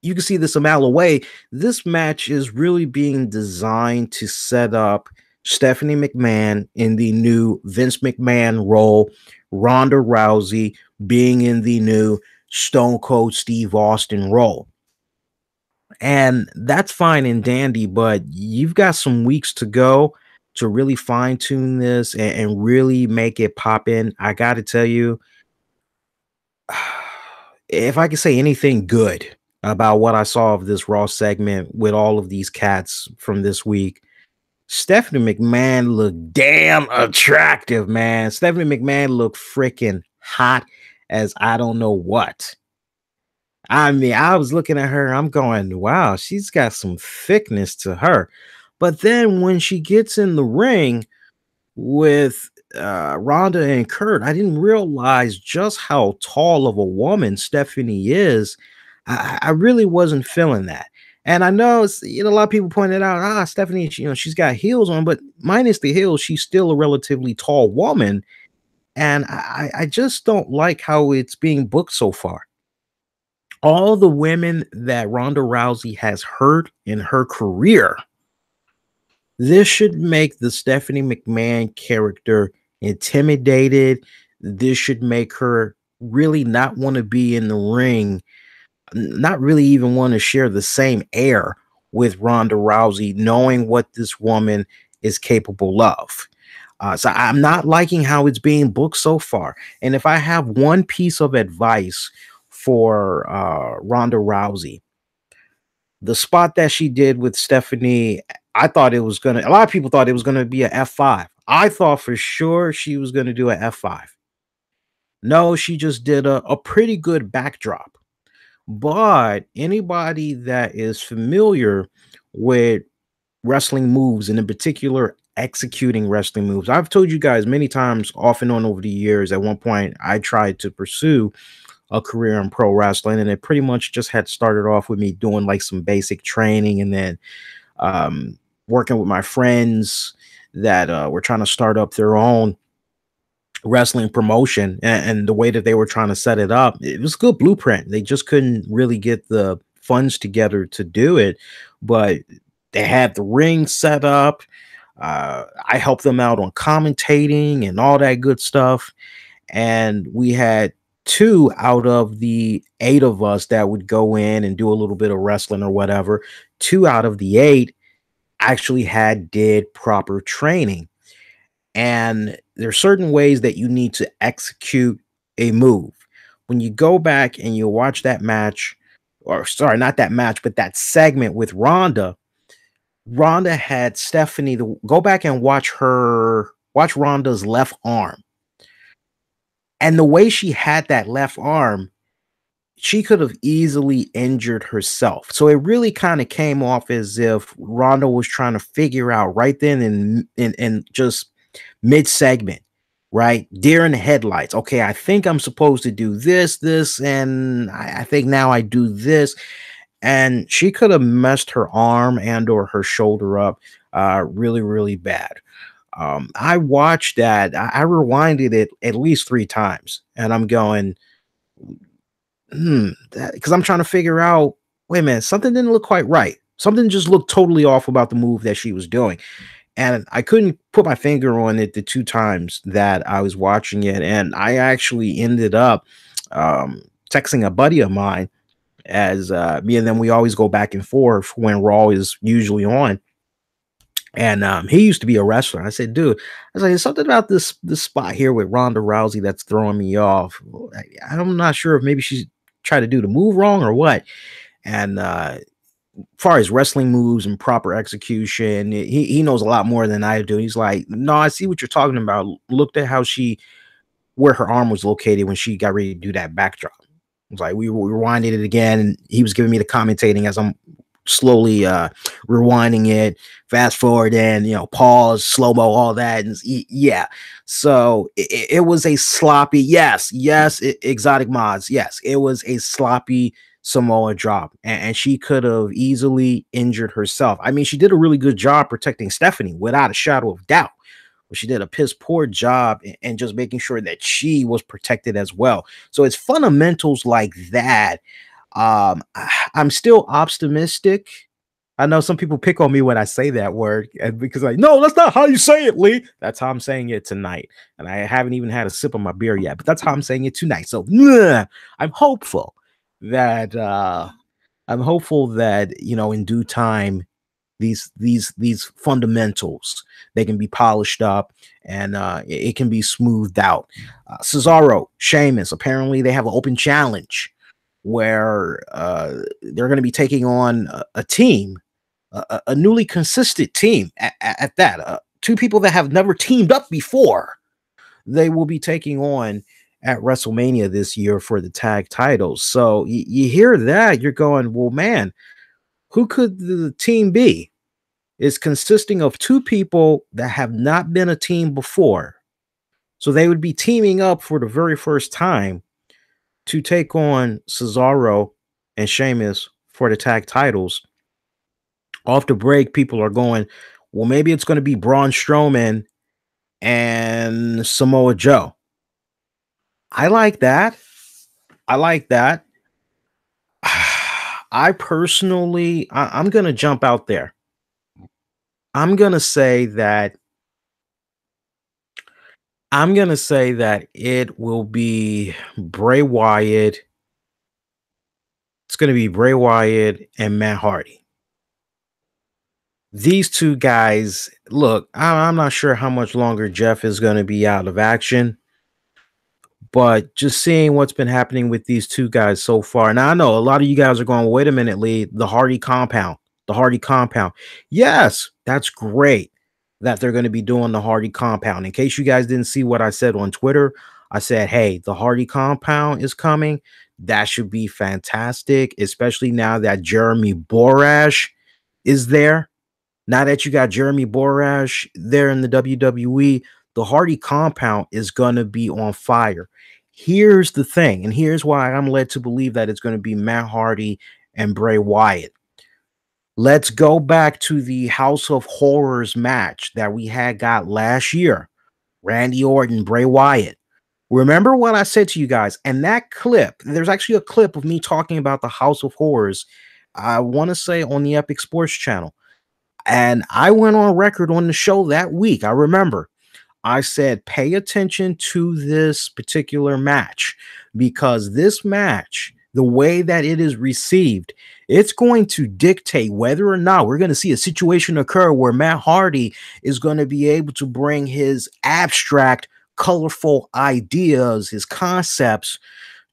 you can see this a mile away. This match is really being designed to set up Stephanie McMahon in the new Vince McMahon role, Ronda Rousey being in the new Stone Cold Steve Austin role. And that's fine and dandy, but you've got some weeks to go to really fine tune this and really make it pop in. I got to tell you, if I could say anything good about what I saw of this Raw segment with all of these cats from this week, Stephanie McMahon looked damn attractive, man. Stephanie McMahon looked freaking hot as I don't know what. I mean, I was looking at her, I'm going, wow, she's got some thickness to her. But then when she gets in the ring with Ronda and Kurt, I didn't realize just how tall of a woman Stephanie is. I really wasn't feeling that. And I know, a lot of people pointed out, Stephanie, she's got heels on, but minus the heels, she's still a relatively tall woman. And I just don't like how it's being booked so far. All the women that Ronda Rousey has hurt in her career, this should make the Stephanie McMahon character intimidated. This should make her really not want to be in the ring, not really even want to share the same air with Ronda Rousey, knowing what this woman is capable of. So I'm not liking how it's being booked so far. And if I have one piece of advice for Ronda Rousey, the spot that she did with Stephanie, I thought it was a lot of people thought it was gonna be a F5. I thought for sure she was gonna do a F5. No, she just did a pretty good backdrop. But anybody that is familiar with wrestling moves, and in particular executing wrestling moves, I've told you guys many times off and on over the years, at one point I tried to pursue a career in pro wrestling, and it pretty much just had started off with me doing like some basic training, and then working with my friends that were trying to start up their own wrestling promotion, and the way that they were trying to set it up, it was a good blueprint. They just couldn't really get the funds together to do it, but they had the ring set up. I helped them out on commentating and all that good stuff, and we had 2 out of the 8 of us that would go in and do a little bit of wrestling or whatever. 2 out of the 8 actually did proper training. And there are certain ways that you need to execute a move. When you go back and you watch that match, or sorry, not that match, but that segment with Ronda had Stephanie go back and watch Ronda's left arm. And the way she had that left arm, she could have easily injured herself. So it really kind of came off as if Ronda was trying to figure out right then and just mid-segment, right? Deer in the headlights. Okay, I think I'm supposed to do this, and I think now I do this. And she could have messed her arm and or her shoulder up really, really bad. I watched that. I rewinded it at least 3 times, and I'm going, because I'm trying to figure out, wait a minute, something didn't look quite right. Something just looked totally off about the move that she was doing. And I couldn't put my finger on it the 2 times that I was watching it. And I actually ended up texting a buddy of mine, as me and them, we always go back and forth when Raw is usually on. And he used to be a wrestler. I said, dude, there's something about this spot here with Ronda Rousey that's throwing me off. I'm not sure if maybe she's trying to do the move wrong or what. And far as wrestling moves and proper execution, he knows a lot more than I do. He's like, no, I see what you're talking about. Looked at how where her arm was located when she got ready to do that backdrop. It was like we rewinded it again, and he was giving me the commentating as I'm slowly rewinding it, fast forward, and pause, slow-mo, all that. And yeah, so it was a sloppy, yes, exotic mods, yes, it was a sloppy Samoa drop, and she could have easily injured herself. I mean, she did a really good job protecting Stephanie without a shadow of doubt, but she did a piss poor job and just making sure that she was protected as well. So it's fundamentals like that. I'm still optimistic. I know some people pick on me when I say that word because like, no, that's not how you say it, Lee. That's how I'm saying it tonight. And I haven't even had a sip of my beer yet, but that's how I'm saying it tonight. So I'm hopeful that in due time, these fundamentals, they can be polished up and it can be smoothed out. Cesaro, Sheamus, apparently they have an open challenge where they're going to be taking on a team, a newly consistent team at that. Two people that have never teamed up before. They will be taking on at WrestleMania this year for the tag titles. So you hear that, you're going, well, man, who could the team be? It's consisting of two people that have not been a team before. So they would be teaming up for the very first time to take on Cesaro and Sheamus for the tag titles. Off the break, people are going, well, maybe it's going to be Braun Strowman and Samoa Joe. I like that. I personally, I'm going to jump out there. I'm going to say that it will be Bray Wyatt. It's going to be Bray Wyatt and Matt Hardy. These two guys, look, I'm not sure how much longer Jeff is going to be out of action, but just seeing what's been happening with these two guys so far. Now, I know a lot of you guys are going, wait a minute, Lee, the Hardy compound. Yes, that's great that they're going to be doing the Hardy compound. In case you guys didn't see what I said on Twitter, I said, hey, the Hardy compound is coming. That should be fantastic, especially now that Jeremy Borash is there. Now that you got Jeremy Borash there in the WWE, the Hardy compound is going to be on fire. Here's the thing, and here's why I'm led to believe that it's going to be Matt Hardy and Bray Wyatt. Let's go back to the House of Horrors match that we got last year. Randy Orton, Bray Wyatt. Remember what I said to you guys? And that clip, there's actually a clip of me talking about the House of Horrors, I want to say on the Epic Sports channel. And I went on record on the show that week. I remember I said, pay attention to this particular match, because this match, the way that it is received, it's going to dictate whether or not we're going to see a situation occur where Matt Hardy is going to be able to bring his abstract, colorful ideas, his concepts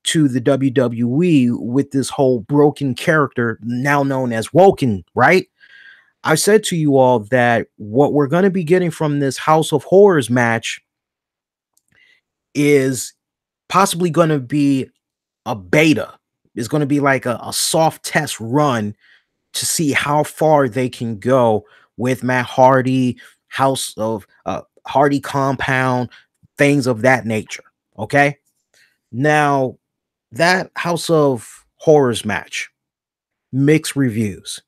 to the WWE with this whole broken character now known as Woken, right? I said to you all that what we're going to be getting from this House of Horrors match is possibly going to be a beta. It's going to be like a soft test run to see how far they can go with Matt Hardy, House of Hardy compound, things of that nature. Okay. Now, that House of Horrors match, mixed reviews.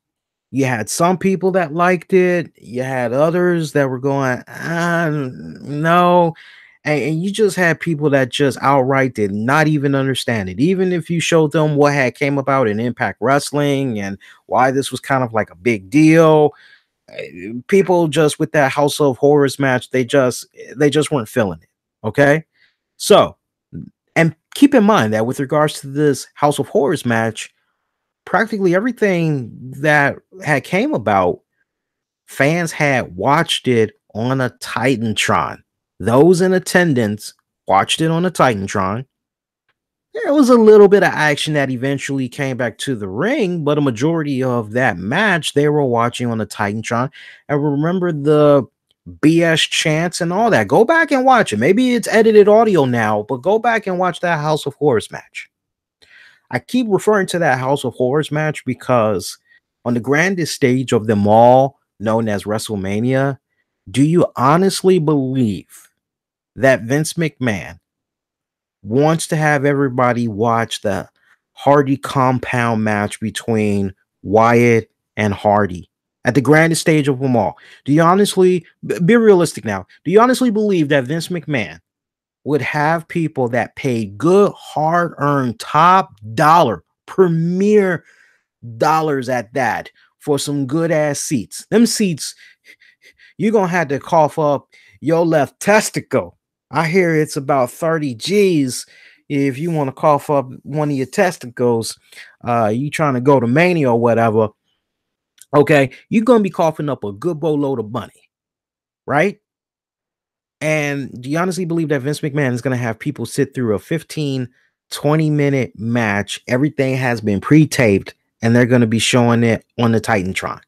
You had some people that liked it. You had others that were going, no. And you just had people that just outright did not even understand it. Even if you showed them what had came about in Impact Wrestling and why this was kind of like a big deal, people just with that House of Horrors match, they just weren't feeling it. Okay. So, and keep in mind that with regards to this House of Horrors match, practically everything that had came about, fans had watched it on a Titantron. Those in attendance watched it on a Titantron. There was a little bit of action that eventually came back to the ring, but a majority of that match they were watching on the Titantron. And remember the BS chants and all that. Go back and watch it. Maybe it's edited audio now, but go back and watch that House of Horrors match. I keep referring to that House of Horrors match because on the grandest stage of them all, known as WrestleMania, do you honestly believe that Vince McMahon wants to have everybody watch the Hardy compound match between Wyatt and Hardy at the grandest stage of them all. Do you honestly, be realistic now, do you honestly believe that Vince McMahon would have people that pay good, hard-earned, top dollar, premier dollars at that for some good-ass seats? Them seats, you're going to have to cough up your left testicle. I hear it's about 30 G's if you want to cough up one of your testicles. You trying to go to Mania or whatever. Okay, you're going to be coughing up a good boatload of money, right? And do you honestly believe that Vince McMahon is going to have people sit through a 15, 20-minute match? Everything has been pre-taped, and they're going to be showing it on the Titantron.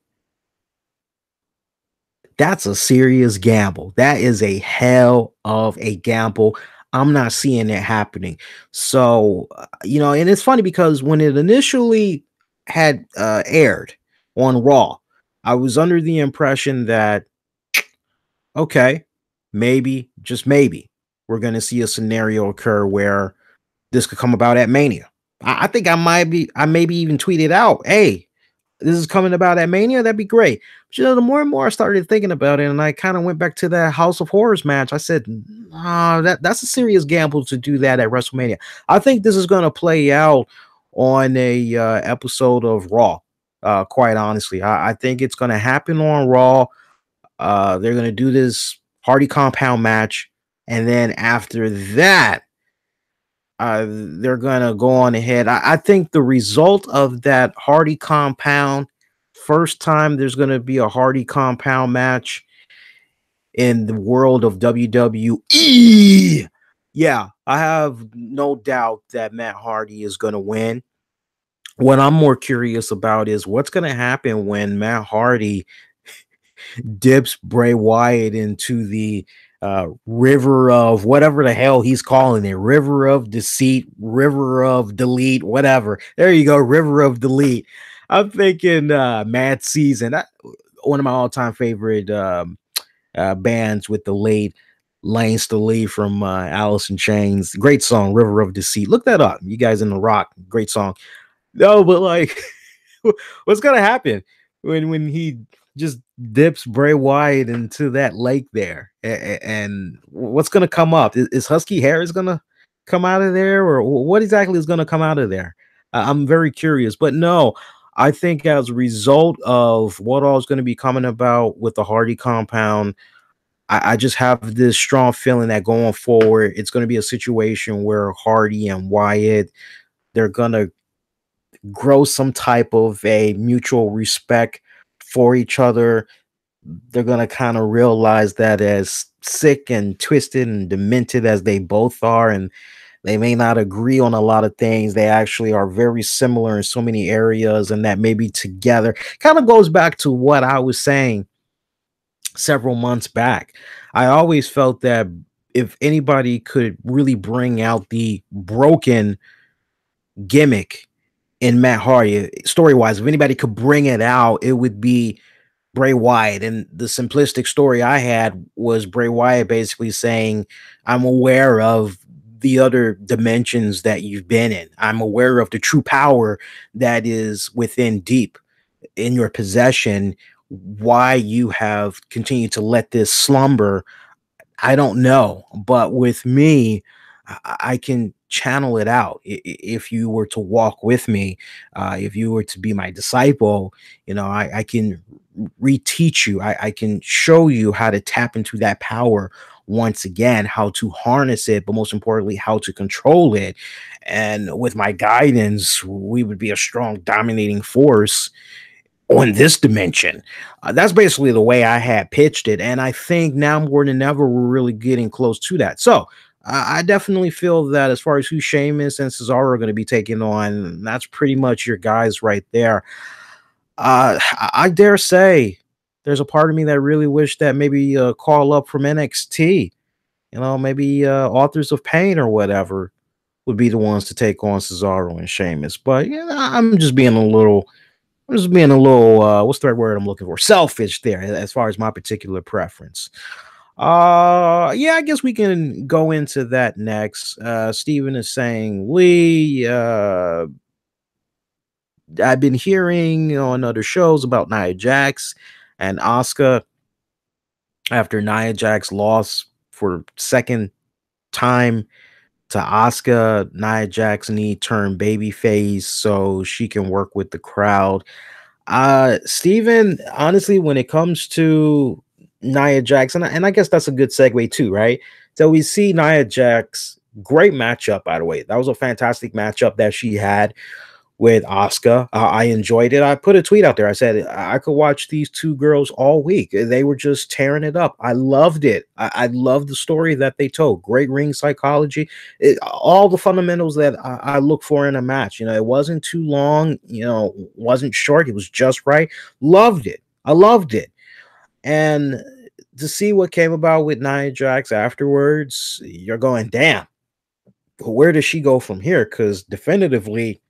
That's a serious gamble. That is a hell of a gamble. I'm not seeing it happening. So, and it's funny because when it initially had aired on Raw, I was under the impression that, okay, maybe, just maybe, we're going to see a scenario occur where this could come about at Mania. I think I maybe even tweeted out, hey, this is coming about at Mania. That'd be great. But, the more and more I started thinking about it, and I kind of went back to that House of Horrors match, I said, that's a serious gamble to do that at WrestleMania. I think this is going to play out on a episode of Raw. Quite honestly, I think it's going to happen on Raw. They're going to do this Hardy Compound match, and then after that, they're going to go on ahead. I think the result of that Hardy Compound, first time there's going to be a Hardy Compound match in the world of WWE. Yeah, I have no doubt that Matt Hardy is going to win. What I'm more curious about is what's going to happen when Matt Hardy dips Bray Wyatt into the river of whatever the hell he's calling it, river of deceit, river of delete, whatever. There you go, river of delete. I'm thinking Mad Season, one of my all-time favorite bands with the late Lane Staley from Alice in Chains. Great song, River of Deceit. Look that up. You guys in the Rock, great song. No, but like, what's gonna happen when he just dips Bray Wyatt into that lake there, and what's going to come up? Is Husky Harris going to come out of there, or what exactly is going to come out of there? I'm very curious, but no, I think as a result of what all is going to be coming about with the Hardy Compound, I just have this strong feeling that going forward, it's going to be a situation where Hardy and Wyatt, they're going to grow some type of a mutual respect for each other. They're going to kind of realize that as sick and twisted and demented as they both are, and they may not agree on a lot of things, they actually are very similar in so many areas, and that maybe together kind of goes back to what I was saying several months back. I always felt that if anybody could really bring out the broken gimmick in Matt Hardy, story-wise, if anybody could bring it out, it would be Bray Wyatt. And the simplistic story I had was Bray Wyatt basically saying, I'm aware of the other dimensions that you've been in. I'm aware of the true power that is within deep in your possession. Why you have continued to let this slumber, I don't know. But with me, I can channel it out. If you were to walk with me, if you were to be my disciple, I can reteach you. I can show you how to tap into that power once again, how to harness it, but most importantly, how to control it. And with my guidance, we would be a strong, dominating force on this dimension. That's basically the way I had pitched it. And I think now more than ever, we're really getting close to that. So I definitely feel that as far as who Sheamus and Cesaro are going to be taking on, that's pretty much your guys right there. I dare say there's a part of me that really wish that maybe call up from NXT, maybe Authors of Pain or whatever would be the ones to take on Cesaro and Sheamus. But I'm just being a little, what's the right word I'm looking for? Selfish there as far as my particular preference. I guess we can go into that next. Steven is saying, Lee, I've been hearing on other shows about Nia Jax and Asuka after Nia Jax lost for second time to Asuka. Nia Jax need turn babyface so she can work with the crowd. Steven, honestly, when it comes to Nia Jax, and I guess that's a good segue too, right? So we see Nia Jax, great matchup, by the way. That was a fantastic matchup that she had with Asuka. I enjoyed it. I put a tweet out there. I said I could watch these two girls all week. They were just tearing it up. I loved it. I loved the story that they told. Great ring psychology. All the fundamentals that I look for in a match. You know, it wasn't too long. You know, wasn't short. It was just right. Loved it. I loved it. And to see what came about with Nia Jax afterwards, you're going, damn. Where does she go from here? Because definitively,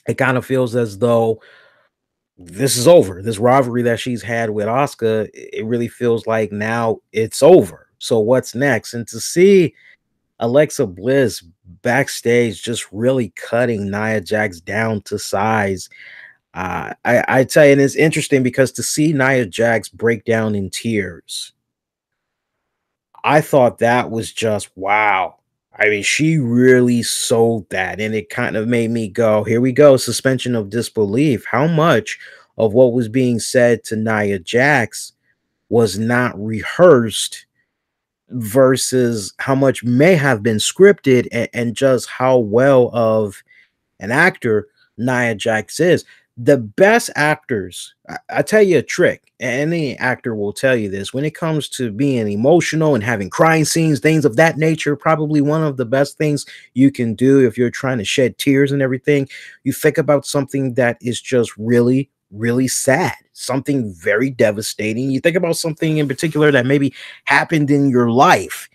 it kind of feels as though this is over. This rivalry that she's had with Asuka, it really feels like now it's over. So what's next? And to see Alexa Bliss backstage just really cutting Nia Jax down to size, I tell you, and it's interesting because to see Nia Jax break down in tears, I thought that was just wow. I mean, she really sold that, and it kind of made me go, here we go, suspension of disbelief. How much of what was being said to Nia Jax was not rehearsed versus how much may have been scripted, and just how well of an actor Nia Jax is. The best actors, I tell you a trick, any actor will tell you this. When it comes to being emotional and having crying scenes, things of that nature, probably one of the best things you can do if you're trying to shed tears and everything, you think about something that is just really, really sad, something very devastating. You think about something in particular that maybe happened in your life,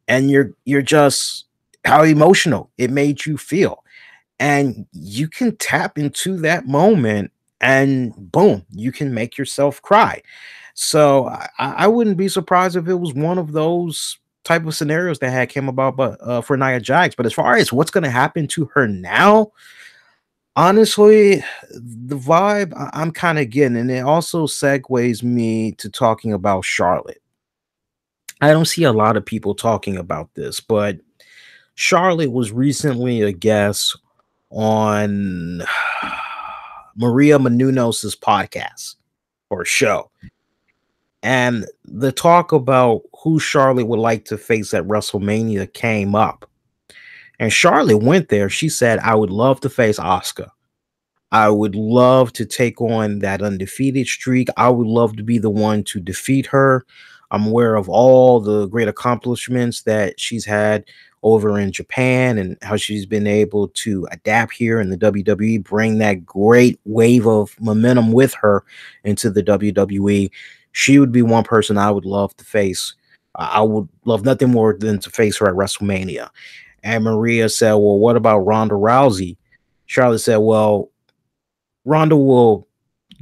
and you're just how emotional it made you feel, and you can tap into that moment and boom, you can make yourself cry. So I wouldn't be surprised if it was one of those type of scenarios that had came about, but for Nia Jax. But as far as what's going to happen to her now, honestly, the vibe I'm kind of getting, and it also segues me to talking about Charlotte. I don't see a lot of people talking about this, but Charlotte was recently a guest on Maria Menounos' podcast or show. And the talk about who Charlotte would like to face at WrestleMania came up. And Charlotte went there. She said, I would love to face Asuka. I would love to take on that undefeated streak. I would love to be the one to defeat her. I'm aware of all the great accomplishments that she's had over in Japan and how she's been able to adapt here in the WWE, bring that great wave of momentum with her into the WWE. She would be one person I would love to face. I would love nothing more than to face her at WrestleMania. And Maria said, well, what about Ronda Rousey? Charlotte said, well, Ronda will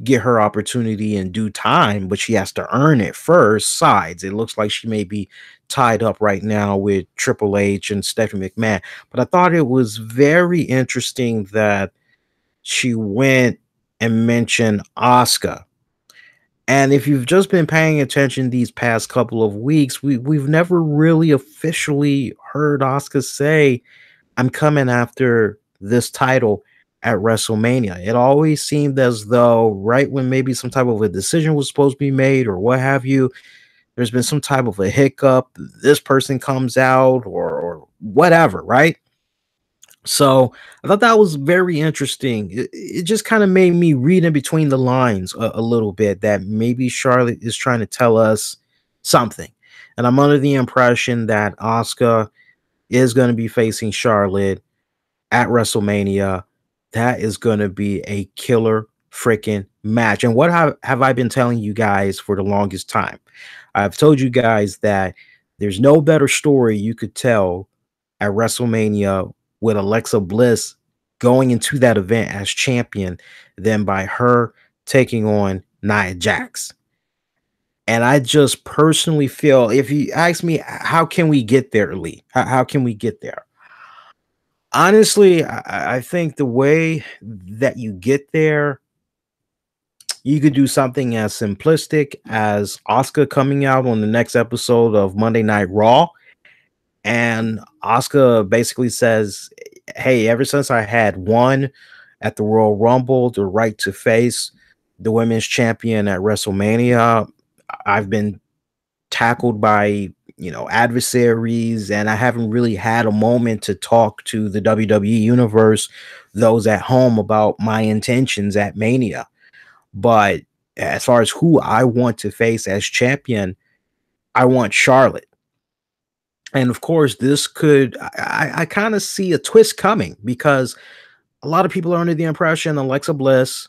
get her opportunity in due time, but she has to earn it first. Sides, it looks like she may be tied up right now with Triple H and Stephanie McMahon. But I thought it was very interesting that she went and mentioned Asuka. And if you've just been paying attention these past couple of weeks, we've never really officially heard Asuka say, I'm coming after this title at WrestleMania. It always seemed as though right when maybe some type of a decision was supposed to be made or what have you, there's been some type of a hiccup. This person comes out or whatever, right? So I thought that was very interesting. It just kind of made me read in between the lines a little bit that maybe Charlotte is trying to tell us something. And I'm under the impression that Asuka is going to be facing Charlotte at WrestleMania. That is going to be a killer freaking match. And what have I been telling you guys for the longest time? I've told you guys that there's no better story you could tell at WrestleMania with Alexa Bliss going into that event as champion than by her taking on Nia Jax. And I just personally feel, if you ask me, how can we get there, Lee? How can we get there? Honestly, I think the way that you get there, you could do something as simplistic as Asuka coming out on the next episode of Monday Night Raw. And Asuka basically says, hey, ever since I had won at the Royal Rumble, the right to face the women's champion at WrestleMania, I've been tackled by, adversaries, and I haven't really had a moment to talk to the WWE universe, those at home, about my intentions at Mania. But as far as who I want to face as champion, I want Charlotte. And of course, this could, I kind of see a twist coming, because a lot of people are under the impression Alexa Bliss,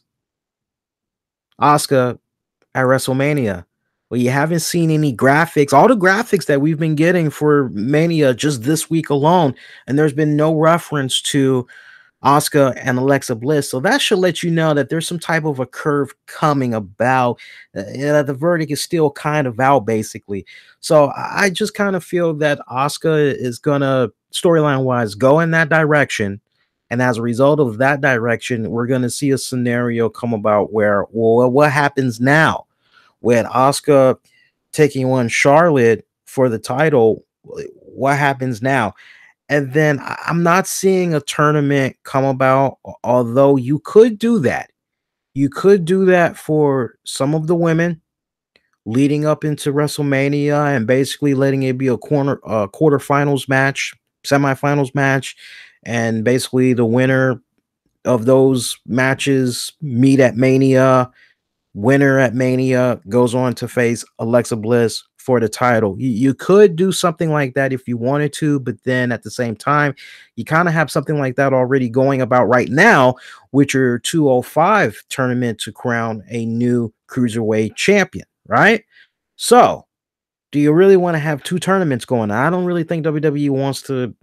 Asuka at WrestleMania. Well, you haven't seen any graphics, all the graphics that we've been getting for Mania just this week alone, and there's been no reference to Asuka and Alexa Bliss. So that should let you know that there's some type of a curve coming about. The verdict is still kind of out, basically. So I just kind of feel that Asuka is gonna, storyline wise, go in that direction. And as a result of that direction, we're gonna see a scenario come about where, well, what happens now with Asuka taking on Charlotte for the title? What happens now? And then I'm not seeing a tournament come about, although you could do that. You could do that for some of the women leading up into WrestleMania, and basically letting it be a quarterfinals match, semifinals match, and basically the winner of those matches meet at Mania. Winner at Mania goes on to face Alexa Bliss for the title. You could do something like that if you wanted to, but then at the same time, you kind of have something like that already going about right now, with your 205 tournament to crown a new cruiserweight champion, right? So, do you really want to have two tournaments going on? I don't really think WWE wants to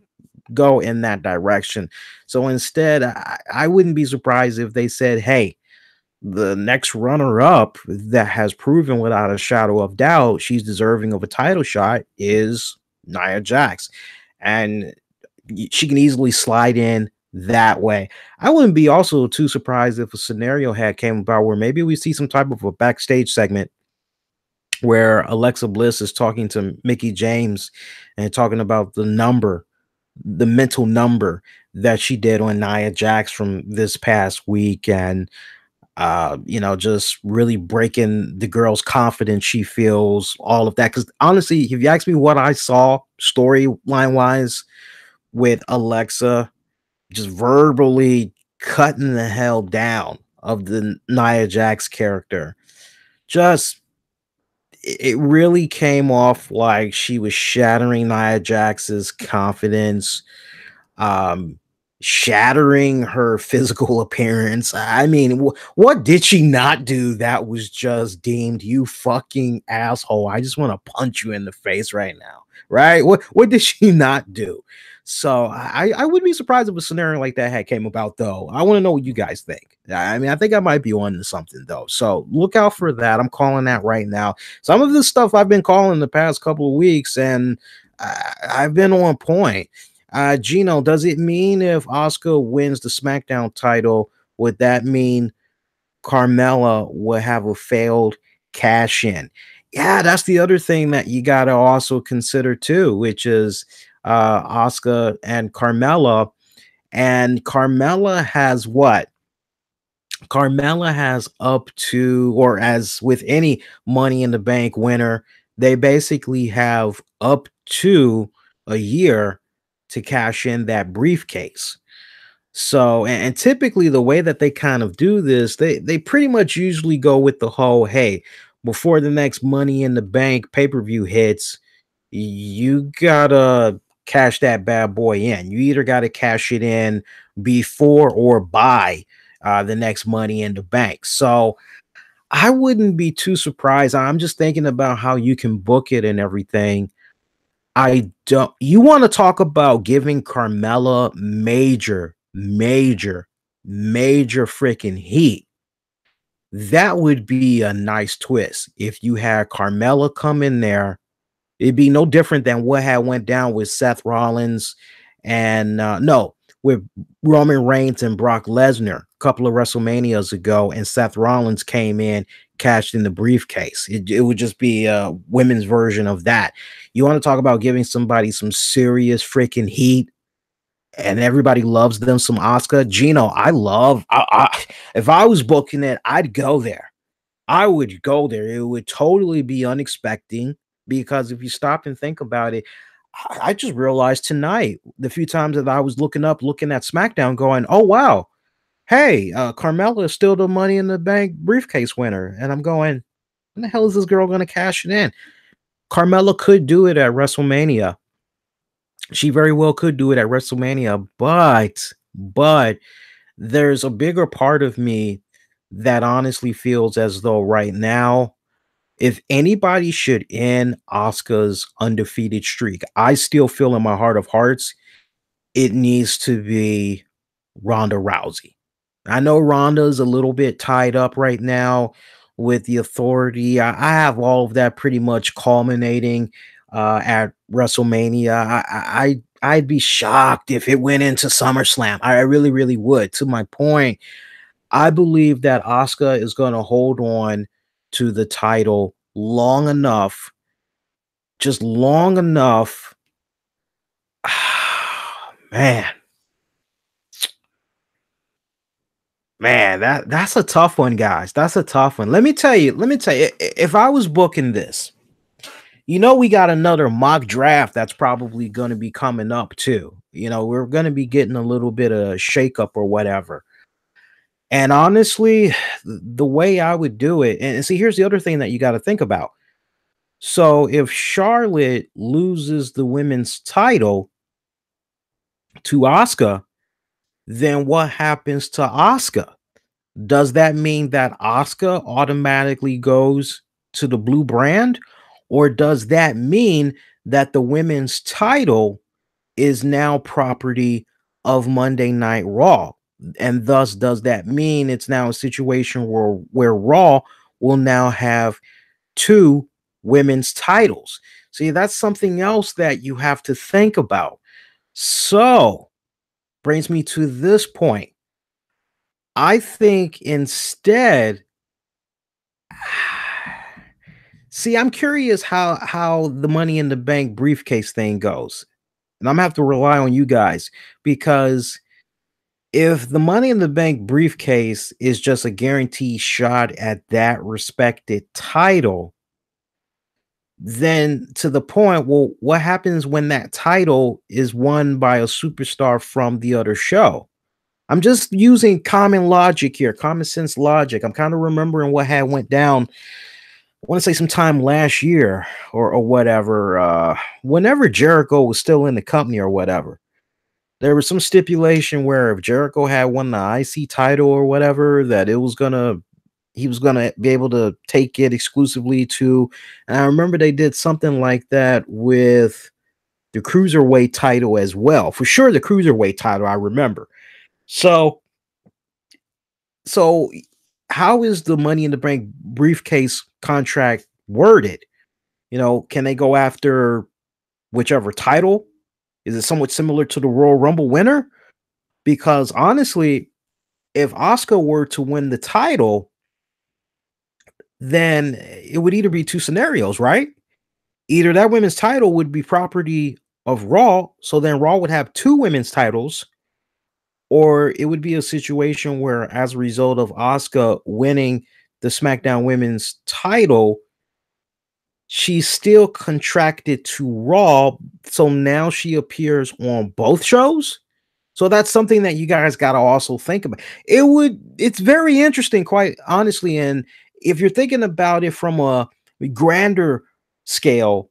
go in that direction. So instead, I wouldn't be surprised if they said, hey, the next runner-up that has proven without a shadow of doubt she's deserving of a title shot is Nia Jax, and she can easily slide in that way. I wouldn't be also too surprised if a scenario had came about where maybe we see some type of a backstage segment where Alexa Bliss is talking to Mickey James and talking about the mental number that she did on Nia Jax from this past week, and just really breaking the girl's confidence she feels, all of that. Because honestly, if you ask me what I saw storyline wise with Alexa just verbally cutting the hell down of the Nia Jax character, just it really came off like she was shattering Nia Jax's confidence, shattering her physical appearance. I mean, what did she not do that was just deemed, you fucking asshole, I just want to punch you in the face right now, right? What did she not do? So I wouldn't be surprised if a scenario like that had came about, though. I want to know what you guys think. I mean, I think I might be on to something, though. So look out for that. I'm calling that right now. Some of this stuff I've been calling the past couple of weeks, and I've been on point. Gino, does it mean if Asuka wins the SmackDown title, would that mean Carmella will have a failed cash in? Yeah, that's the other thing that you got to also consider too, which is Asuka and Carmella. And Carmella has what? Carmella has up to, or as with any Money in the Bank winner, they basically have up to a year to cash in that briefcase. So, and typically the way that they kind of do this, they pretty much usually go with the whole, hey, before the next Money in the Bank pay-per-view hits, you gotta cash that bad boy in. You either gotta cash it in before or by the next Money in the Bank. So I wouldn't be too surprised. I'm just thinking about how you can book it and everything. I don't. You want to talk about giving Carmella major freaking heat? That would be a nice twist if you had Carmella come in there. It'd be no different than what had went down with Seth Rollins and no, with Roman Reigns and Brock Lesnar a couple of WrestleManias ago, and Seth Rollins came in, cashed in the briefcase. It would just be a women's version of that. You want to talk about giving somebody some serious freaking heat, and everybody loves them some Asuka. Gino, if I was booking it, I'd go there. I would go there. It would totally be unexpected, because if you stop and think about it, I just realized tonight, the few times that I was looking at SmackDown going, oh, wow, hey, Carmella is still the Money in the Bank briefcase winner. And I'm going, when the hell is this girl going to cash it in? Carmella could do it at WrestleMania. She very well could do it at WrestleMania, but there's a bigger part of me that honestly feels as though right now, if anybody should end Asuka's undefeated streak, I still feel in my heart of hearts, it needs to be Ronda Rousey. I know Ronda's a little bit tied up right now with the Authority. I have all of that pretty much culminating at WrestleMania. I'd be shocked if it went into SummerSlam. I really, really would. To my point, I believe that Asuka is going to hold on to the title long enough, just long enough. Man, that's a tough one, guys. That's a tough one. Let me tell you, if I was booking this, we got another mock draft that's probably going to be coming up too. We're going to be getting a little bit of shakeup or whatever. And honestly, the way I would do it, and see, here's the other thing that you got to think about. So if Charlotte loses the women's title to Asuka, then what happens to Asuka? Does that mean that Asuka automatically goes to the blue brand? Or does that mean that the women's title is now property of Monday Night Raw? And thus, does that mean it's now a situation where Raw will now have two women's titles? See, that's something else that you have to think about. So, brings me to this point. I think instead, see, I'm curious how the Money in the Bank briefcase thing goes. And I'm gonna have to rely on you guys, because if the Money in the Bank briefcase is just a guaranteed shot at that respected title, then to the point, well, what happens when that title is won by a superstar from the other show? I'm just using common logic here, common sense logic. I'm kind of remembering what had went down, I want to say sometime last year or whatever, whenever Jericho was still in the company or whatever. There was some stipulation where if Jericho had won the IC title or whatever, that he was gonna be able to take it exclusively to. And I remember they did something like that with the Cruiserweight title as well. For sure, the Cruiserweight title, I remember. So how is the Money in the Bank briefcase contract worded? Can they go after whichever title? Is it somewhat similar to the Royal Rumble winner? Because honestly, if Asuka were to win the title, then it would either be two scenarios, right? Either that women's title would be property of Raw, so then Raw would have two women's titles, or it would be a situation where, as a result of Asuka winning the SmackDown women's title, she's still contracted to Raw, so now she appears on both shows. So that's something that you guys got to also think about. It's very interesting, quite honestly. And if you're thinking about it from a grander scale,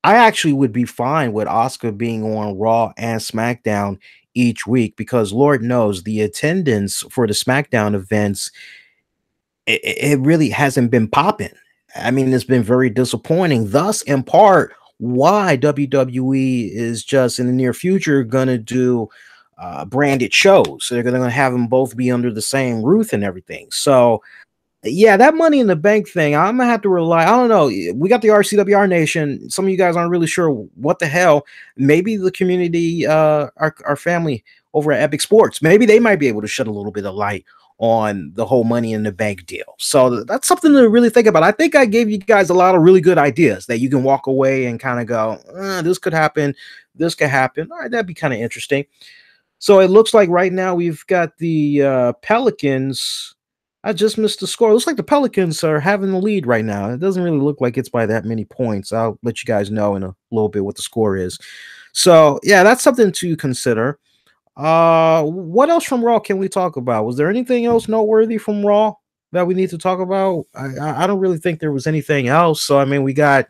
I actually would be fine with Asuka being on Raw and SmackDown each week, because Lord knows the attendance for the SmackDown events, it really hasn't been popping. I mean, it's been very disappointing. Thus, in part, why WWE is just in the near future going to do branded shows. So they're going to have them both be under the same roof and everything. So Yeah, that Money in the Bank thing, I'm gonna have to rely. I don't know. We got the RCWR Nation. Some of you guys aren't really sure what the hell. Maybe the community, our family over at Epic Sports, maybe they might be able to shed a little bit of light on the whole Money in the Bank deal. So that's something to really think about. I think I gave you guys a lot of really good ideas that you can walk away and kind of go, this could happen, this could happen. All right, that'd be kind of interesting. So it looks like right now we've got the Pelicans. I just missed the score. It looks like the Pelicans are having the lead right now. It doesn't really look like it's by that many points. I'll let you guys know in a little bit what the score is. So yeah, that's something to consider. What else from Raw can we talk about? Was there anything else noteworthy from Raw that we need to talk about? I don't really think there was anything else. So I mean, we got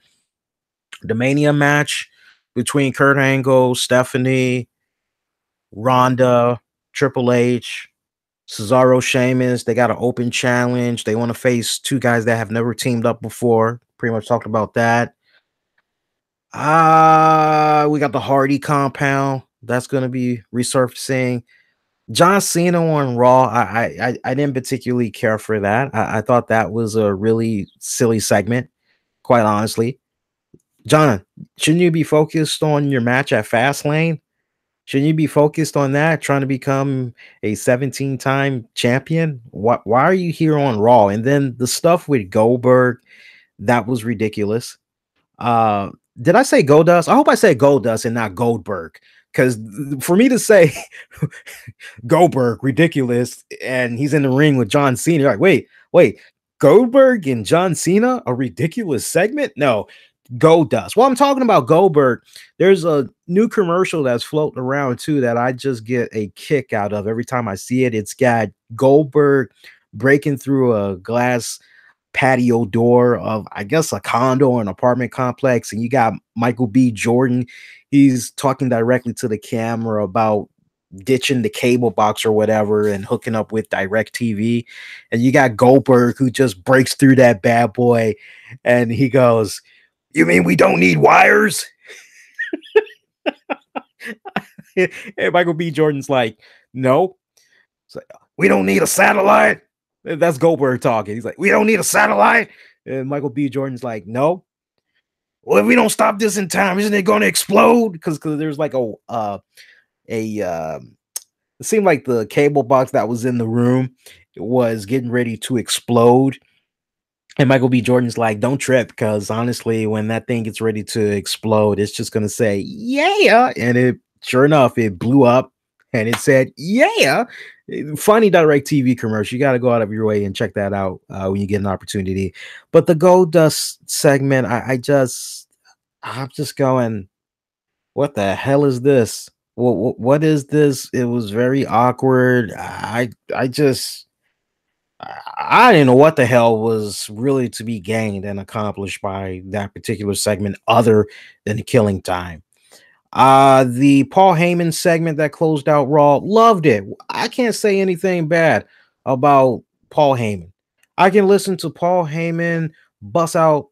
the Mania match between Kurt Angle, Stephanie, Ronda, Triple H, Cesaro, Sheamus. They got an open challenge. They want to face two guys that have never teamed up before. Pretty much talked about that. We got the Hardy compound that's going to be resurfacing. John Cena on Raw. I didn't particularly care for that. I thought that was a really silly segment, quite honestly. John, shouldn't you be focused on your match at Fastlane? Shouldn't you be focused on that, trying to become a 17-time champion? Why are you here on Raw? And then the stuff with Goldberg, that was ridiculous. Did I say Goldust? I hope I said Goldust and not Goldberg. Because for me to say Goldberg, ridiculous, and he's in the ring with John Cena, you're like, wait, Goldberg and John Cena, a ridiculous segment? No, Goldust. Well, I'm talking about Goldberg. There's a new commercial that's floating around too that I just get a kick out of every time I see it. It's got Goldberg breaking through a glass patio door of, I guess, a condo or an apartment complex, and you got Michael B. Jordan. He's talking directly to the camera about ditching the cable box or whatever and hooking up with DirecTV. And you got Goldberg who just breaks through that bad boy, and he goes, "You mean we don't need wires?" And Michael B. Jordan's like, "No." It's like, "We don't need a satellite." That's Goldberg talking. He's like, "We don't need a satellite." And Michael B. Jordan's like, "No." "Well, if we don't stop this in time, isn't it going to explode?" Because there's like it seemed like the cable box that was in the room was getting ready to explode. And Michael B. Jordan's like, "Don't trip, because honestly, when that thing gets ready to explode, it's just going to say, yeah." And it, sure enough, it blew up and it said, yeah. Funny DirecTV commercial. You got to go out of your way and check that out when you get an opportunity. But the Goldust segment, I'm just going, what the hell is this? What is this? It was very awkward. I didn't know what the hell was really to be gained and accomplished by that particular segment other than killing time. The Paul Heyman segment that closed out Raw, loved it. I can't say anything bad about Paul Heyman. I can listen to Paul Heyman bust out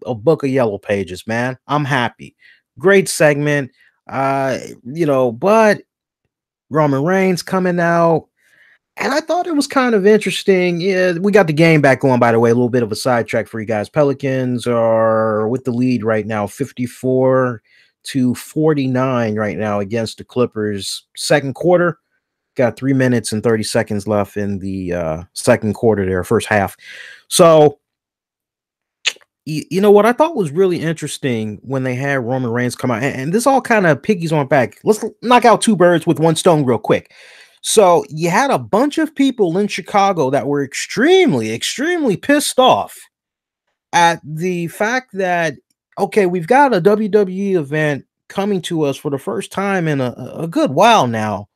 a book of yellow pages, man. I'm happy. Great segment. But Roman Reigns coming out, and I thought it was kind of interesting. Yeah, we got the game back on, by the way. A little bit of a sidetrack for you guys. Pelicans are with the lead right now, 54-49 right now against the Clippers. Second quarter, got 3 minutes and 30 seconds left in the second quarter there, first half. So, you know what I thought was really interesting when they had Roman Reigns come out, and this all kind of piggies on back. Let's knock out two birds with one stone real quick. So you had a bunch of people in Chicago that were extremely, extremely pissed off at the fact that, okay, we've got a WWE event coming to us for the first time in a good while now.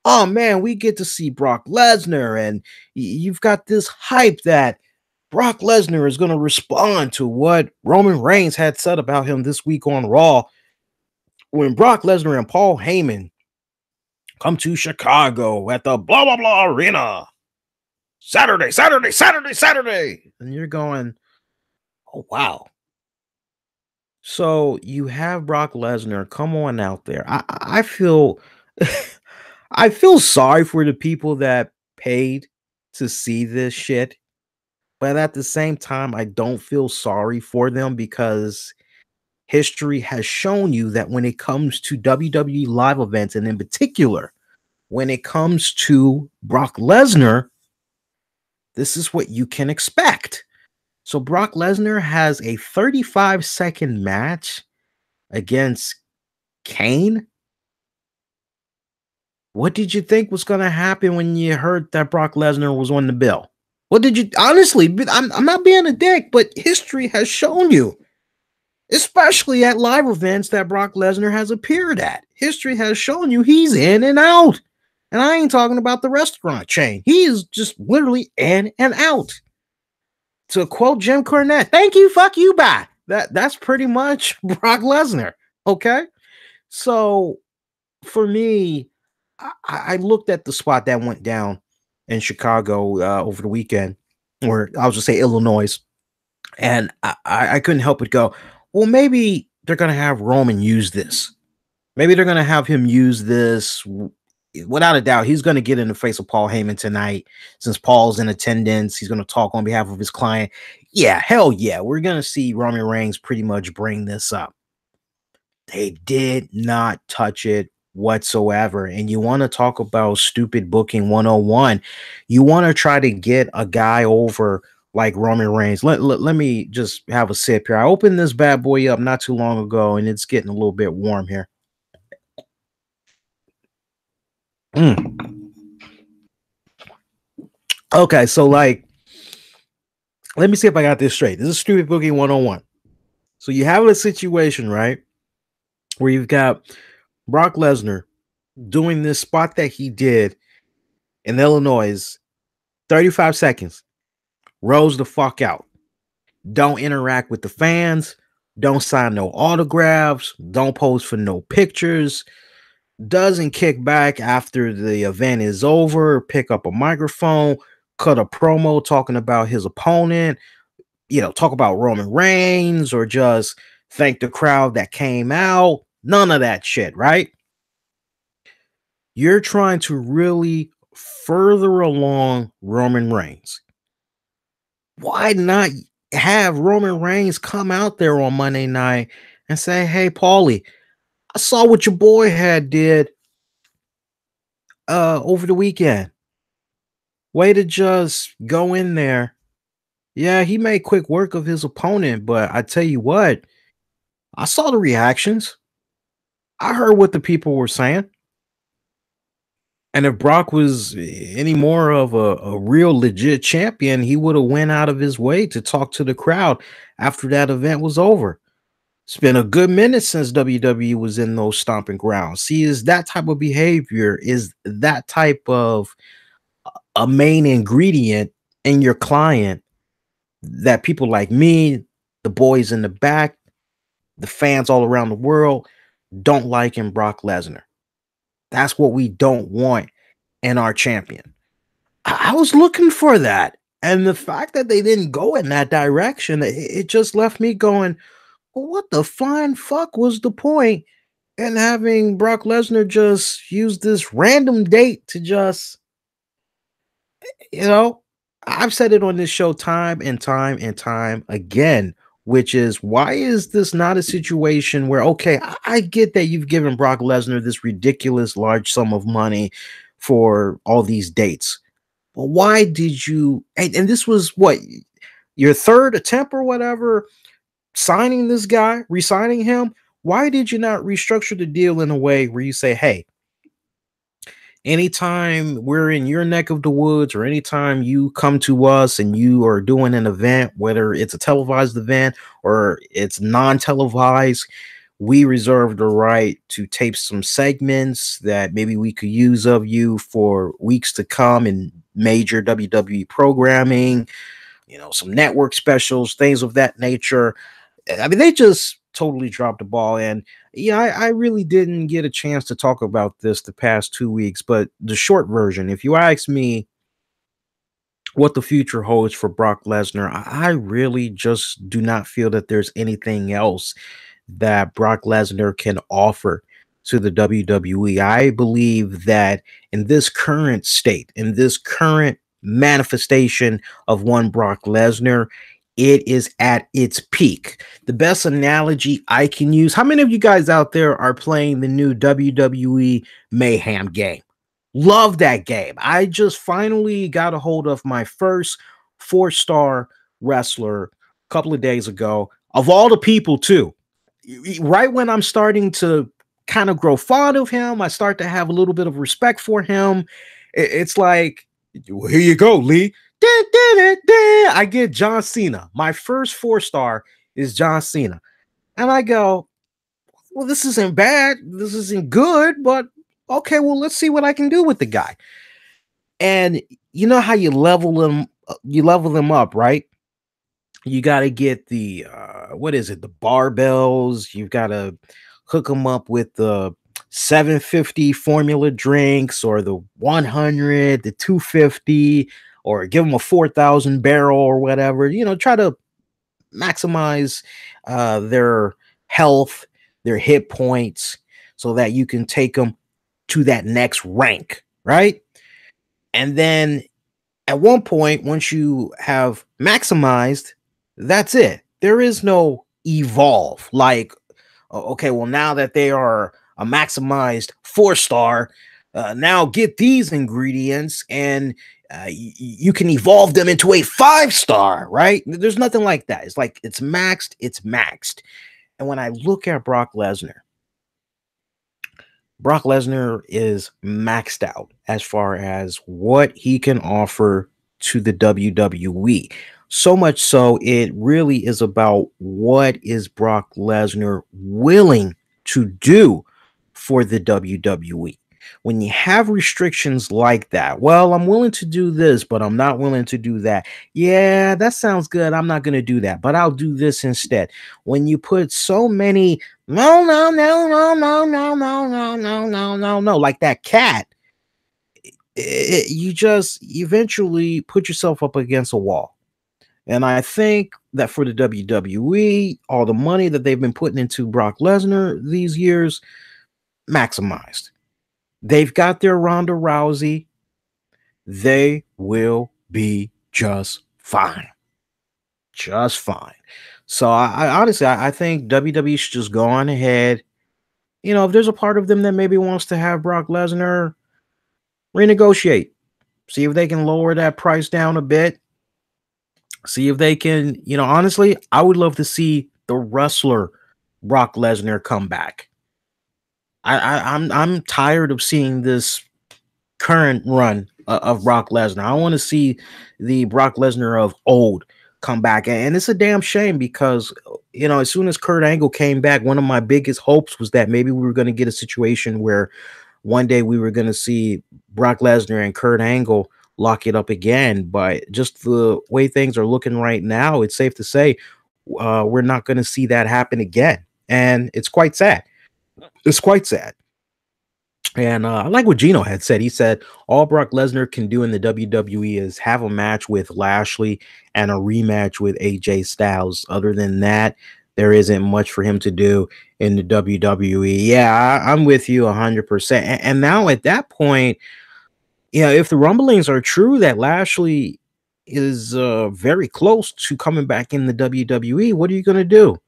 Oh man, we get to see Brock Lesnar, and you've got this hype that Brock Lesnar is going to respond to what Roman Reigns had said about him this week on Raw, when Brock Lesnar and Paul Heyman come to Chicago at the blah, blah, blah arena. Saturday. And you're going, oh, wow. So you have Brock Lesnar come on out there. I feel I feel sorry for the people that paid to see this shit. But at the same time, I don't feel sorry for them because history has shown you that when it comes to WWE live events, and in particular, when it comes to Brock Lesnar, this is what you can expect. So Brock Lesnar has a 35-second match against Kane. What did you think was going to happen when you heard that Brock Lesnar was on the bill? What did you, honestly, I'm not being a dick, but history has shown you, especially at live events that Brock Lesnar has appeared at. History has shown you he's in and out. And I ain't talking about the restaurant chain. He is just literally in and out. To quote Jim Cornette, thank you, fuck you, bye. That's pretty much Brock Lesnar. Okay. So for me, I looked at the spot that went down in Chicago over the weekend, or I'll just say Illinois, and I couldn't help but go, well, maybe they're going to have Roman use this. Maybe they're going to have him use this. Without a doubt, he's going to get in the face of Paul Heyman tonight. Since Paul's in attendance, he's going to talk on behalf of his client. Yeah, hell yeah. We're going to see Roman Reigns pretty much bring this up. They did not touch it whatsoever. And you want to talk about stupid booking 101. You want to try to get a guy over like Roman Reigns. Let me just have a sip here. I opened this bad boy up not too long ago, and it's getting a little bit warm here. Okay, so like, let me see if I got this straight. This is stupid booking 101. So you have a situation, right, where you've got Brock Lesnar doing this spot that he did in Illinois, 35 seconds, rolls the fuck out. Don't interact with the fans. Don't sign no autographs. Don't pose for no pictures. Doesn't kick back after the event is over, pick up a microphone, cut a promo talking about his opponent, talk about Roman Reigns, or just thank the crowd that came out. None of that shit, right? You're trying to really further along Roman Reigns. Why not have Roman Reigns come out there on Monday night and say, hey, Paulie, I saw what your boy had did over the weekend. Way to just go in there. Yeah, he made quick work of his opponent, but I tell you what, I saw the reactions. I heard what the people were saying. And if Brock was any more of a real legit champion, he would have went out of his way to talk to the crowd after that event was over. It's been a good minute since WWE was in those stomping grounds. See, is that type of behavior, is that type of a main ingredient in your client that people like me, the boys in the back, the fans all around the world don't like in Brock Lesnar. That's what we don't want in our champion. I was looking for that. And the fact that they didn't go in that direction, it just left me going, well, what the flying fuck was the point in having Brock Lesnar just use this random date to just, I've said it on this show time and time and time again, which is, why is this not a situation where, okay, I get that you've given Brock Lesnar this ridiculous large sum of money for all these dates, but why did you, and this was what, your third attempt or whatever, signing this guy, re-signing him? Why did you not restructure the deal in a way where you say, hey, anytime we're in your neck of the woods, or anytime you come to us and you are doing an event, whether it's a televised event or it's non-televised, we reserve the right to tape some segments that maybe we could use of you for weeks to come in major WWE programming, some network specials, things of that nature. I mean, they just totally dropped the ball. And I really didn't get a chance to talk about this the past 2 weeks, but the short version, if you ask me what the future holds for Brock Lesnar, I really just do not feel that there's anything else that Brock Lesnar can offer to the WWE. I believe that in this current state, in this current manifestation of one Brock Lesnar. It is at its peak. The best analogy I can use, how many of you guys out there are playing the new WWE Mayhem game? Love that game. I just finally got a hold of my first 4-star wrestler a couple of days ago. Of all the people, too. Right when I'm starting to kind of grow fond of him, I start to have a little bit of respect for him. It's like, well, here you go, Lee. I get John Cena. My first 4-star is John Cena. And I go, well, this isn't bad. This isn't good, but okay, well, let's see what I can do with the guy. And you know how you level them up, right? You got to get the the barbells. You've got to hook them up with the 750 formula drinks, or the 100, the 250, or give them a 4,000 barrel or whatever. Try to maximize their health, their hit points, so that you can take them to that next rank, right? And then at one point, once you have maximized, that's it. There is no evolve. Like, okay, well, now that they are a maximized 4-star, now get these ingredients and you can evolve them into a 5-star, right? There's nothing like that. It's like it's maxed. And when I look at Brock Lesnar is maxed out as far as what he can offer to the WWE. So much so, it really is about what is Brock Lesnar willing to do for the WWE. When you have restrictions like that, well, I'm willing to do this, but I'm not willing to do that. Yeah, that sounds good. I'm not going to do that, but I'll do this instead. When you put so many no, like that cat, you just eventually put yourself up against a wall. And I think that for the WWE, all the money that they've been putting into Brock Lesnar these years, maximized. They've got their Ronda Rousey. They will be just fine. Just fine. So I honestly, I think WWE should just go on ahead. If there's a part of them that maybe wants to have Brock Lesnar, renegotiate. See if they can lower that price down a bit. See if they can, honestly, I would love to see the wrestler Brock Lesnar come back. I'm tired of seeing this current run of Brock Lesnar. I want to see the Brock Lesnar of old come back. And it's a damn shame because, as soon as Kurt Angle came back, one of my biggest hopes was that maybe we were going to get a situation where one day we were going to see Brock Lesnar and Kurt Angle lock it up again. But just the way things are looking right now, it's safe to say we're not going to see that happen again. And it's quite sad. It's quite sad. And I like what Gino had said. He said all Brock Lesnar can do in the WWE is have a match with Lashley and a rematch with AJ Styles. Other than that, there isn't much for him to do in the WWE. Yeah, I'm with you 100%. And now at that point, if the rumblings are true that Lashley is very close to coming back in the WWE, what are you going to do?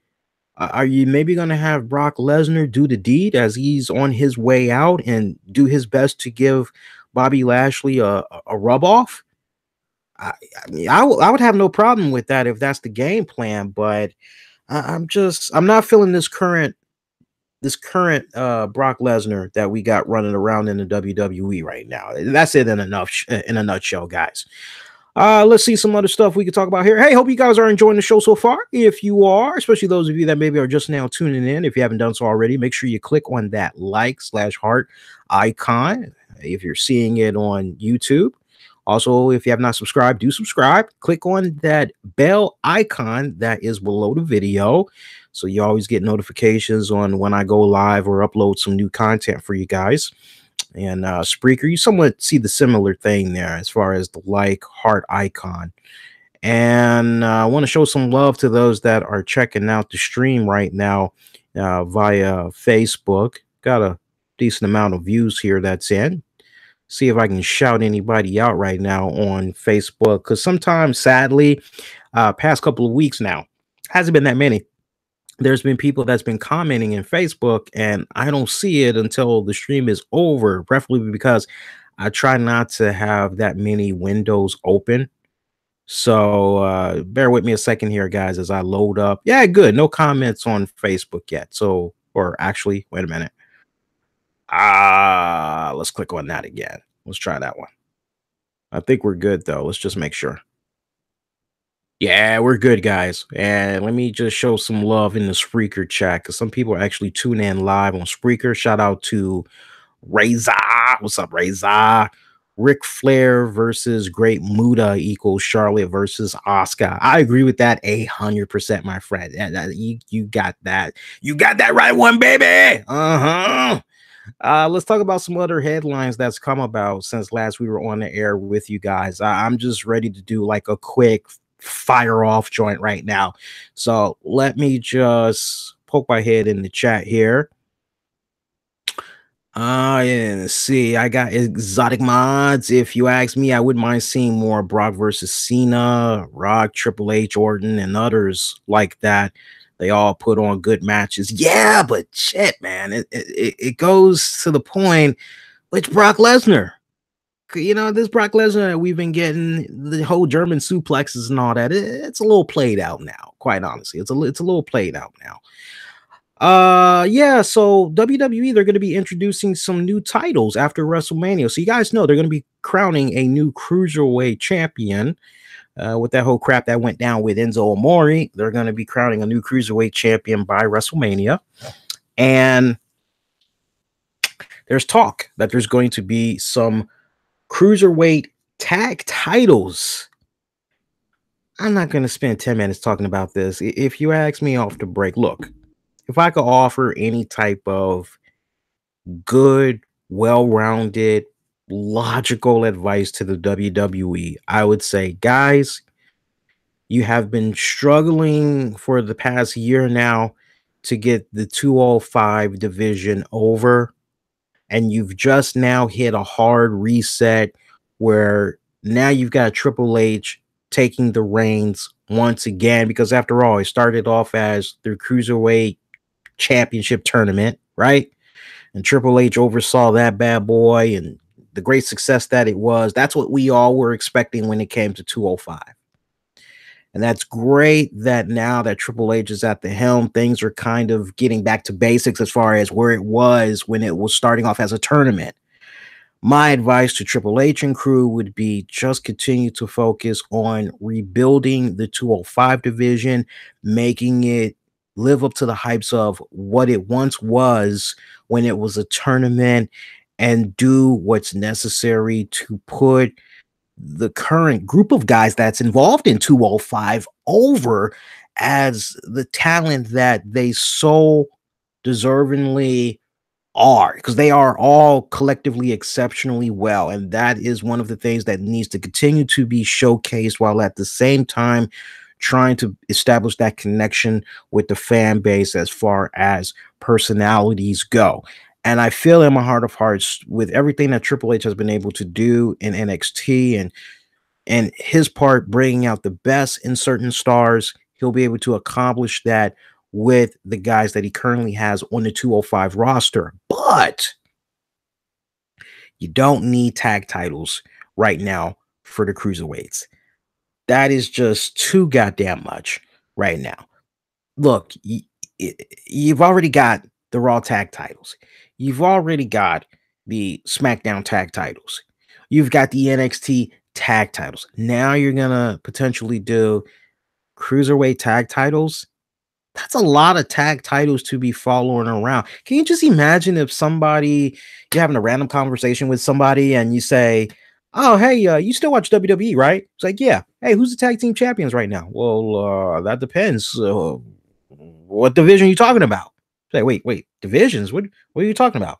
Are you maybe going to have Brock Lesnar do the deed as he's on his way out and do his best to give Bobby Lashley a rub off? I would have no problem with that if that's the game plan, but I'm not feeling this current Brock Lesnar that we got running around in the WWE right now. That's it in a nutshell, guys. Let's see some other stuff we can talk about here. Hey, hope you guys are enjoying the show so far. If you are, especially those of you that maybe are just now tuning in, if you haven't done so already, make sure you click on that like/heart icon if you're seeing it on YouTube. Also, if you have not subscribed, do subscribe. Click on that bell icon that is below the video, so you always get notifications on when I go live or upload some new content for you guys. And Spreaker, you somewhat see the similar thing there as far as the like heart icon. And I want to show some love to those that are checking out the stream right now via Facebook. Got a decent amount of views here that's in. see if I can shout anybody out right now on Facebook, because sometimes, sadly, past couple of weeks now, hasn't been that many. There's been people that's been commenting in Facebook, and I don't see it until the stream is over, preferably because I try not to have that many windows open. So bear with me a second here, guys, as I load up. Yeah, good. No comments on Facebook yet. So, or actually, wait a minute. Let's click on that again. Let's try that one. I think we're good though. Let's just make sure. Yeah, we're good, guys. And let me just show some love in the Spreaker chat, because some people are actually tuning in live on Spreaker. Shout out to Reza. What's up, Reza? Ric Flair versus Great Muta equals Charlotte versus Asuka. I agree with that 100%, my friend. You got that. You got that right one, baby. Let's talk about some other headlines that's come about since last we were on the air with you guys. I'm just ready to do like a quick fire off joint right now. So let me just poke my head in the chat here. Yeah, let's see. I got exotic mods. If you ask me, I wouldn't mind seeing more Brock versus Cena, Rock, Triple H, Orton, and others like that. They all put on good matches. Yeah, but shit, man, it goes to the point. Which Brock Lesnar? You know, this Brock Lesnar that we've been getting, the whole German suplexes and all that, it's a little played out now. Quite honestly, it's a little played out now. Yeah, so WWE, they're going to be introducing some new titles after WrestleMania. So you guys know they're going to be crowning a new cruiserweight champion. With that whole crap that went down with Enzo Amore, they're going to be crowning a new cruiserweight champion by WrestleMania. And there's talk that there's going to be some cruiserweight tag titles. I'm not going to spend 10 minutes talking about this. If you ask me off the break, look, if I could offer any type of good, well-rounded, logical advice to the WWE, I would say, guys, you have been struggling for the past year now to get the 205 division over, and you've just now hit a hard reset where now you've got Triple H taking the reins once again, because after all, it started off as the Cruiserweight Championship tournament, right? And Triple H oversaw that bad boy and the great success that it was. That's what we all were expecting when it came to 205. And that's great that now that Triple H is at the helm, things are kind of getting back to basics as far as where it was when it was starting off as a tournament. My advice to Triple H and crew would be just continue to focus on rebuilding the 205 division, making it live up to the hypes of what it once was when it was a tournament, and do what's necessary to put the current group of guys that's involved in 205 over as the talent that they so deservingly are, because they are all collectively exceptionally well. And that is one of the things that needs to continue to be showcased, while at the same time trying to establish that connection with the fan base as far as personalities go. And I feel in my heart of hearts, with everything that Triple H has been able to do in NXT and his part bringing out the best in certain stars, he'll be able to accomplish that with the guys that he currently has on the 205 roster. But you don't need tag titles right now for the cruiserweights. That is just too goddamn much right now. Look, you've already got the Raw tag titles. You've already got the SmackDown tag titles. You've got the NXT tag titles. Now you're going to potentially do cruiserweight tag titles. That's a lot of tag titles to be following around. Can you just imagine if you're having a random conversation with somebody and you say, oh, hey, you still watch WWE, right? It's like, yeah. Hey, who's the tag team champions right now? Well, that depends. What division are you talking about? Say, wait, divisions? What are you talking about?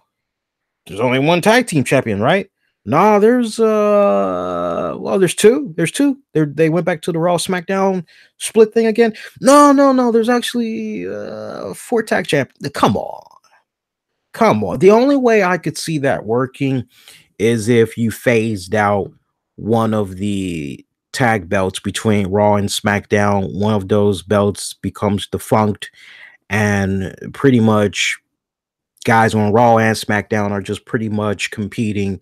There's only one tag team champion, right? No, there's two. There's two. They went back to the Raw SmackDown split thing again. No. There's actually 4 tag champions. Come on. The only way I could see that working is if you phased out one of the tag belts between Raw and SmackDown. One of those belts becomes defunct, and pretty much guys on Raw and SmackDown are just pretty much competing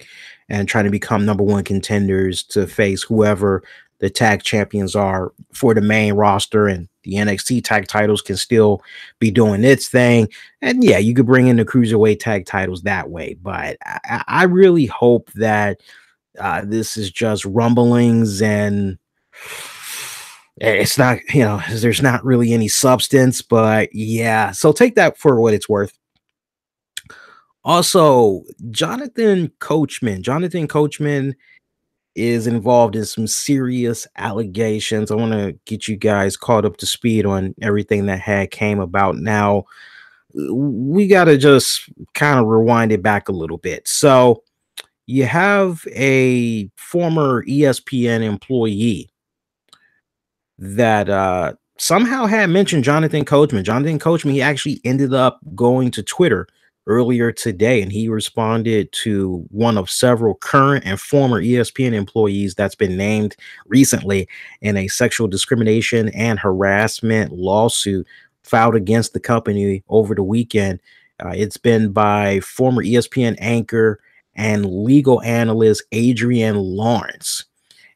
and trying to become number one contenders to face whoever the tag champions are for the main roster, and the NXT tag titles can still be doing its thing. And yeah, you could bring in the cruiserweight tag titles that way, but I really hope that this is just rumblings and it's not, there's not really any substance. But yeah, so take that for what it's worth. Also, Jonathon Coachman is involved in some serious allegations. I want to get you guys caught up to speed on everything that had came about. Now, we got to just kind of rewind it back a little bit. So you have a former ESPN employee that somehow had mentioned Jonathon Coachman. Jonathon Coachman, he actually ended up going to Twitter earlier today, and he responded to one of several current and former ESPN employees that's been named recently in a sexual discrimination and harassment lawsuit filed against the company over the weekend. It's been by former ESPN anchor and legal analyst Adrian Lawrence.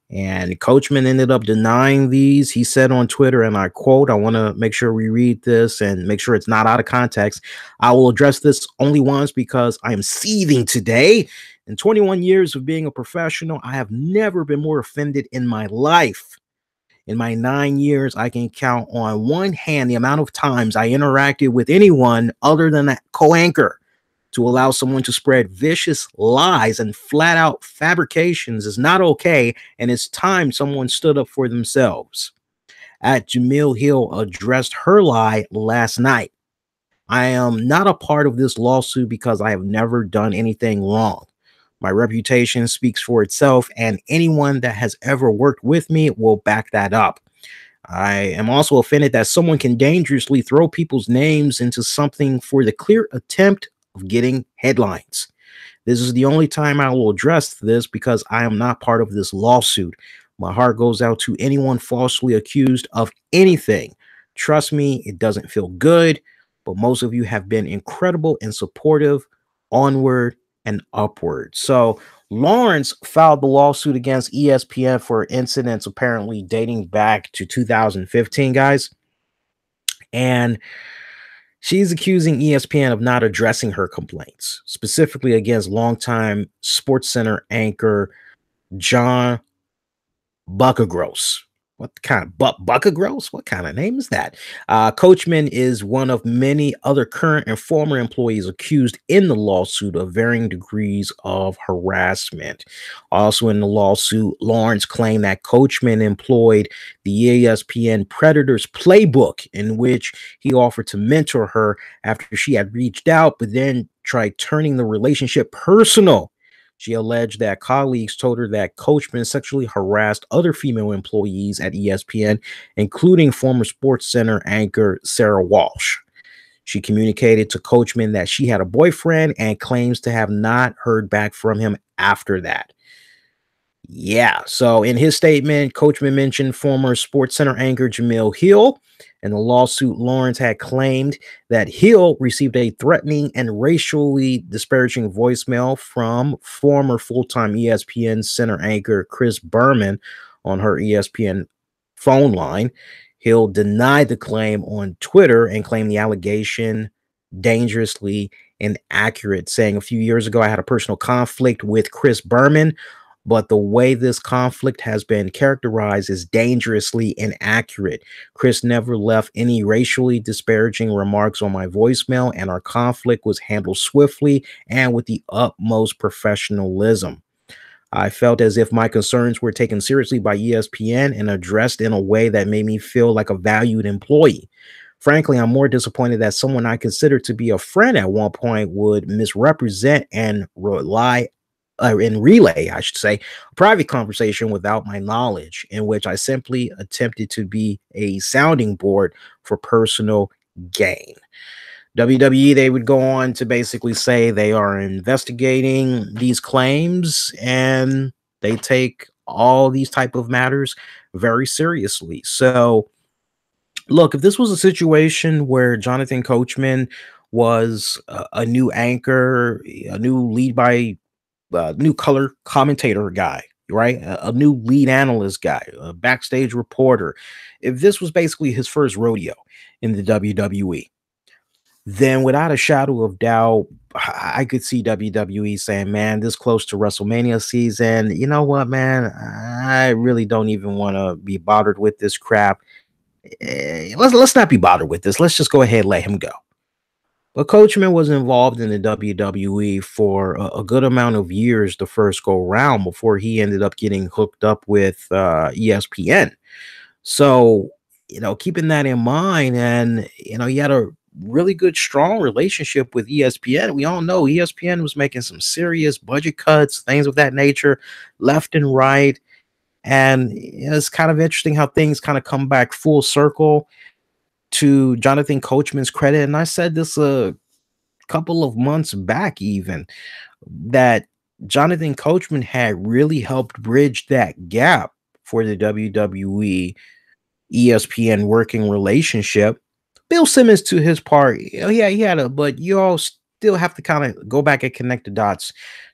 And Coachman ended up denying these. He said on Twitter, and I quote, I want to make sure we read this and make sure it's not out of context. I will address this only once because I am seething today. In 21 years of being a professional, I have never been more offended in my life. In my 9 years, I can count on one hand the amount of times I interacted with anyone other than a co-anchor. To allow someone to spread vicious lies and flat out fabrications is not okay, and it's time someone stood up for themselves. At Jamil Hill addressed her lie last night. I am not a part of this lawsuit because I have never done anything wrong. My reputation speaks for itself, and anyone that has ever worked with me will back that up. I am also offended that someone can dangerously throw people's names into something for the clear attempt of getting headlines. This is the only time I will address this because I am not part of this lawsuit. My heart goes out to anyone falsely accused of anything. Trust me, it doesn't feel good, but most of you have been incredible and supportive, onward and upward. So Lawrence filed the lawsuit against ESPN for incidents apparently dating back to 2015, guys. And she's accusing ESPN of not addressing her complaints, specifically against longtime SportsCenter anchor John Buckagross. What kind of Buckagross? What kind of name is that? Coachman is one of many other current and former employees accused in the lawsuit of varying degrees of harassment. Also in the lawsuit, Lawrence claimed that Coachman employed the ESPN Predators playbook, in which he offered to mentor her after she had reached out, but then tried turning the relationship personal. She alleged that colleagues told her that Coachman sexually harassed other female employees at ESPN, including former SportsCenter anchor Sarah Walsh. She communicated to Coachman that she had a boyfriend and claims to have not heard back from him after that. Yeah, so in his statement, Coachman mentioned former SportsCenter anchor Jamil Hill. In the lawsuit, Lawrence had claimed that Hill received a threatening and racially disparaging voicemail from former full-time ESPN center anchor Chris Berman on her ESPN phone line. Hill denied the claim on Twitter and claimed the allegation dangerously inaccurate, saying, "A few years ago, I had a personal conflict with Chris Berman, but the way this conflict has been characterized is dangerously inaccurate. Chris never left any racially disparaging remarks on my voicemail, and our conflict was handled swiftly and with the utmost professionalism. I felt as if my concerns were taken seriously by ESPN and addressed in a way that made me feel like a valued employee. Frankly, I'm more disappointed that someone I considered to be a friend at one point would misrepresent and relay, I should say, a private conversation without my knowledge, in which I simply attempted to be a sounding board for personal gain." WWE, they would go on to basically say they are investigating these claims and they take all these type of matters very seriously. So look, if this was a situation where Jonathon Coachman was a new anchor, a new lead by new color commentator guy, right? A new lead analyst guy, a backstage reporter. If this was basically his first rodeo in the WWE, then without a shadow of doubt, I could see WWE saying, man, this close to WrestleMania season, you know what, man? I really don't even want to be bothered with this crap. Let's not be bothered with this. Let's just go ahead and let him go. But Coachman was involved in the WWE for a good amount of years the first go round before he ended up getting hooked up with ESPN. So, keeping that in mind, and, he had a really good, strong relationship with ESPN. We all know ESPN was making some serious budget cuts, things of that nature, left and right. And it's kind of interesting how things kind of come back full circle to Jonathon Coachman's credit. And I said this a couple of months back, even, that Jonathon Coachman had really helped bridge that gap for the WWE ESPN working relationship. Bill Simmons, to his part, yeah, he had but you all still have to kind of go back and connect the dots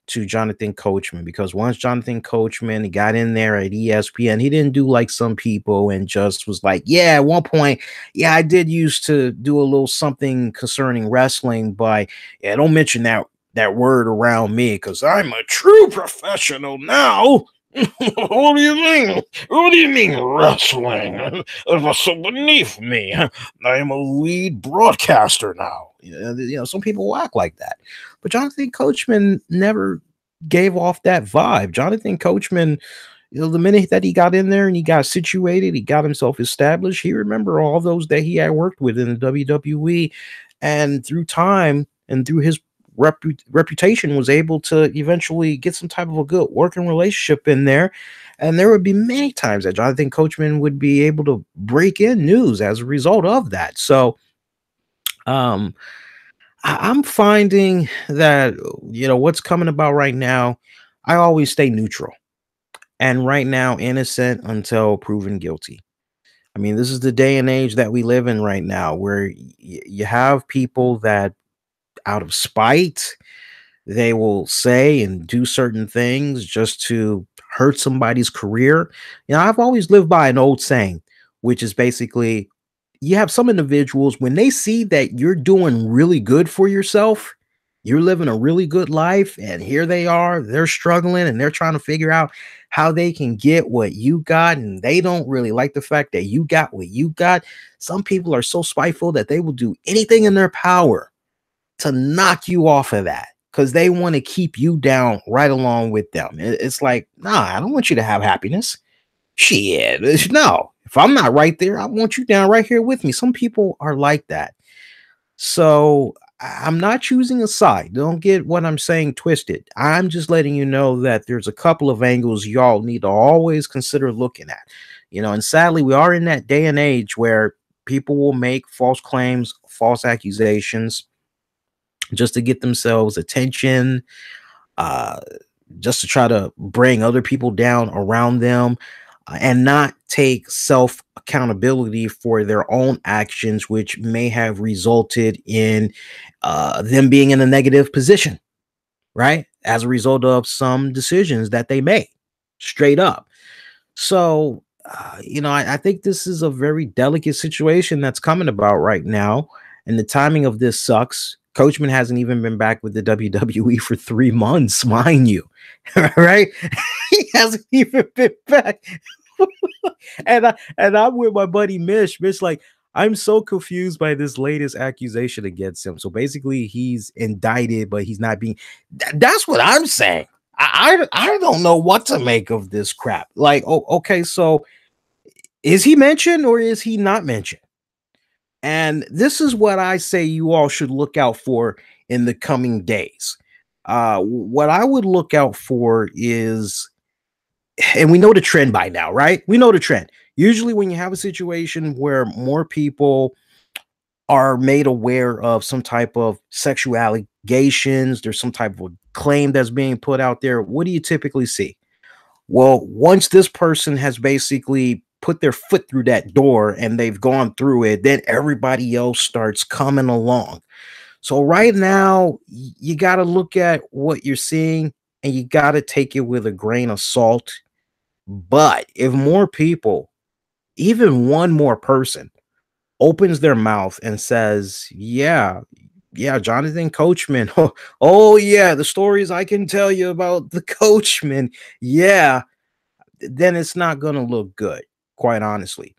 to Jonathon Coachman, because once Jonathon Coachman got in there at ESPN, he didn't do like some people and just was like, yeah, at one point, yeah, I did used to do a little something concerning wrestling, but yeah, don't mention that word around me because I'm a true professional now. What do you mean? What do you mean wrestling? It's so beneath me. I am a lead broadcaster now. Some people will act like that. But Jonathon Coachman never gave off that vibe. Jonathon Coachman, the minute that he got in there and he got situated, he got himself established, he remembered all those that he had worked with in the WWE. And through time and through his reputation, was able to eventually get some type of a good working relationship in there. And there would be many times that Jonathon Coachman would be able to break in news as a result of that. So I'm finding that, what's coming about right now, I always stay neutral. And right now, innocent until proven guilty. I mean, this is the day and age that we live in right now, where you have people that, out of spite, they will say and do certain things just to hurt somebody's career. I've always lived by an old saying, which is basically, you have some individuals, when they see that you're doing really good for yourself, you're living a really good life, and here they are, they're struggling and they're trying to figure out how they can get what you got, and they don't really like the fact that you got what you got. Some people are so spiteful that they will do anything in their power to knock you off of that, because they want to keep you down right along with them. It's like, nah, I don't want you to have happiness. Shit, no. If I'm not right there, I want you down right here with me. Some people are like that. So I'm not choosing a side. Don't get what I'm saying twisted. I'm just letting you know that there's a couple of angles y'all need to always consider looking at. And sadly, we are in that day and age where people will make false claims, false accusations, just to get themselves attention, just to try to bring other people down around them, and not take self accountability for their own actions, which may have resulted in them being in a negative position, right? As a result of some decisions that they made, straight up. So, I think this is a very delicate situation that's coming about right now. And the timing of this sucks. Coachman hasn't even been back with the WWE for 3 months, mind you, right? He hasn't even been back. and I'm with my buddy Mish. Like, I'm so confused by this latest accusation against him. So basically, he's indicted, but he's not being. That's what I'm saying. I don't know what to make of this crap. Like, oh, okay, so is he mentioned or is he not mentioned? And this is what I say you all should look out for in the coming days. What I would look out for is, and we know the trend by now, right? We know the trend. Usually when you have a situation where more people are made aware of some type of sexual allegations, there's some type of claim that's being put out there, what do you typically see? Well, once this person has basically put their foot through that door and they've gone through it, then everybody else starts coming along. So right now, you got to look at what you're seeing and you got to take it with a grain of salt. But if more people, even one more person, opens their mouth and says, yeah, Jonathon Coachman. Oh, yeah, the stories I can tell you about the Coachman. Yeah, then it's not going to look good, quite honestly.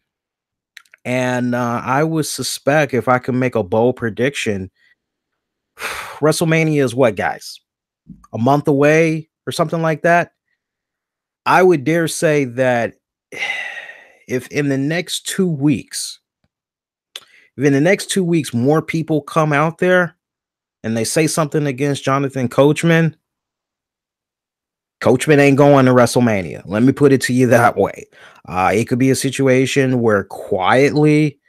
And I would suspect, if I can make a bold prediction, Wrestlemania is what, guys? A month away or something like that? I would dare say that if in the next 2 weeks, more people come out there and they say something against Jonathon Coachman, Coachman ain't going to WrestleMania. Let me put it to you that way. It could be a situation where quietly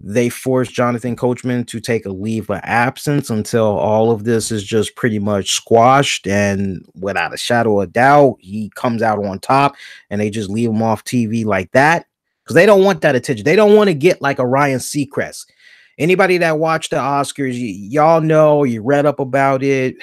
they force Jonathon Coachman to take a leave of absence until all of this is just pretty much squashed, and without a shadow of doubt, he comes out on top and they just leave him off TV like that because they don't want that attention. They don't want to get like a Ryan Seacrest. Anybody that watched the Oscars, y'all know, you read up about it.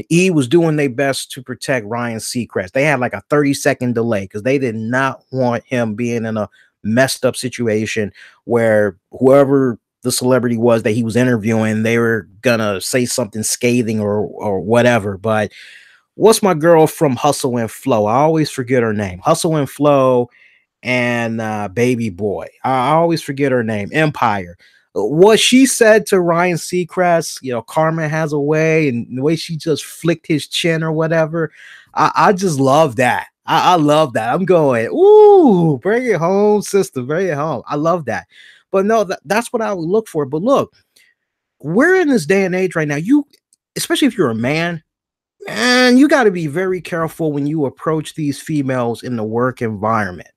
He was doing their best to protect Ryan Seacrest. They had like a 30-second delay because they did not want him being in a messed up situation where whoever the celebrity was that he was interviewing, they were gonna say something scathing or whatever. But what's my girl from Hustle and Flow? I always forget her name. Hustle and Flow and Baby Boy. I always forget her name. Empire. What she said to Ryan Seacrest, karma has a way, and the way she just flicked his chin or whatever, I just love that. I love that. I'm going, ooh, bring it home, sister, bring it home. I love that. But no, that's what I would look for. But look, we're in this day and age right now. Especially if you're a man, you got to be very careful when you approach these females in the work environment.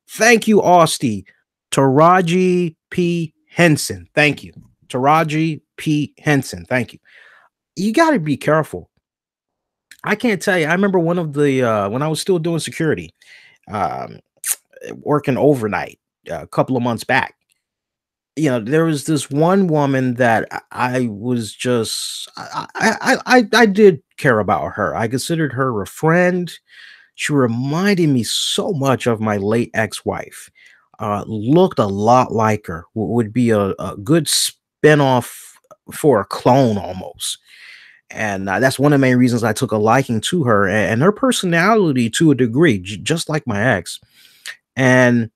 Thank you, Austin. Taraji P. Henson. Thank you. Taraji P. Henson. Thank you. You got to be careful. I can't tell you. I remember one of the, when I was still doing security, working overnight a couple of months back, there was this one woman that I was just, I did care about her. I considered her a friend. She reminded me so much of my late ex-wife. Looked a lot like her. Would be a good spinoff for a clone almost. And that's one of the main reasons I took a liking to her and her personality to a degree, just like my ex. And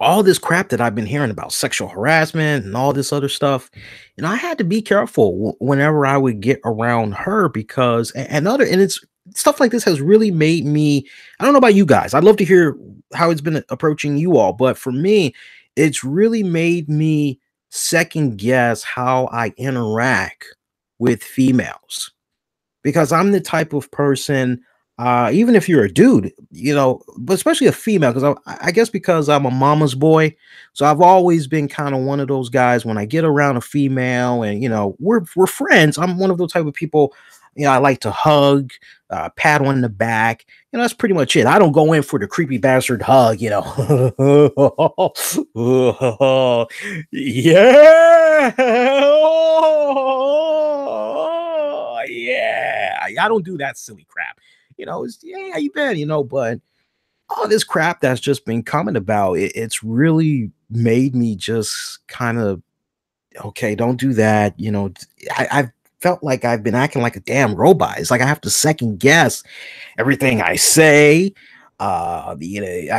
all this crap that I've been hearing about sexual harassment and all this other stuff, and I had to be careful whenever I would get around her because and it's stuff like this has really made me, I don't know about you guys, I'd love to hear how it's been approaching you all, but for me, it's really made me second guess how I interact with females, because I'm the type of person, even if you're a dude, but especially a female, because I guess because I'm a mama's boy, so I've always been kind of one of those guys when I get around a female and we're friends. I'm one of those type of people. I like to hug, pat on the back. That's pretty much it. I don't go in for the creepy bastard hug, yeah. Yeah. I don't do that silly crap. It's, yeah, how you been? But all this crap that's just been coming about, it's really made me just kind of, okay, don't do that. I've felt like I've been acting like a damn robot. It's like I have to second guess everything I say. I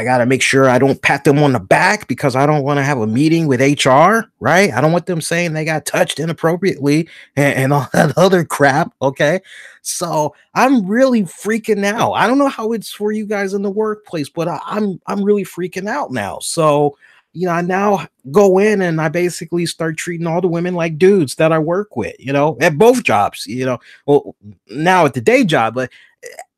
got to make sure I don't pat them on the back because I don't want to have a meeting with HR, right? I don't want them saying they got touched inappropriately and all that other crap. Okay. So I'm really freaking out. I don't know how it's for you guys in the workplace, but I'm really freaking out now. So, I now go in and I basically start treating all the women like dudes that I work with, at both jobs, well, now at the day job, but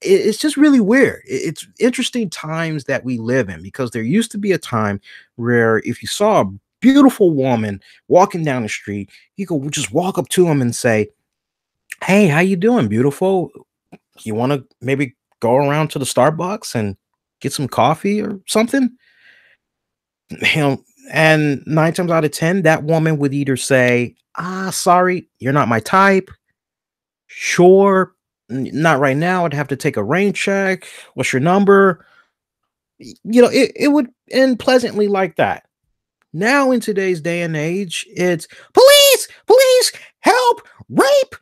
it's just really weird. It's interesting times that we live in, because there used to be a time where if you saw a beautiful woman walking down the street, you could just walk up to him and say, "Hey, how you doing, beautiful? You want to maybe go around to the Starbucks and get some coffee or something?" And 9 times out of 10, that woman would either say, sorry, you're not my type. Sure, not right now. I'd have to take a rain check. What's your number? It would end pleasantly like that. Now, in today's day and age, it's police, police, help, rape,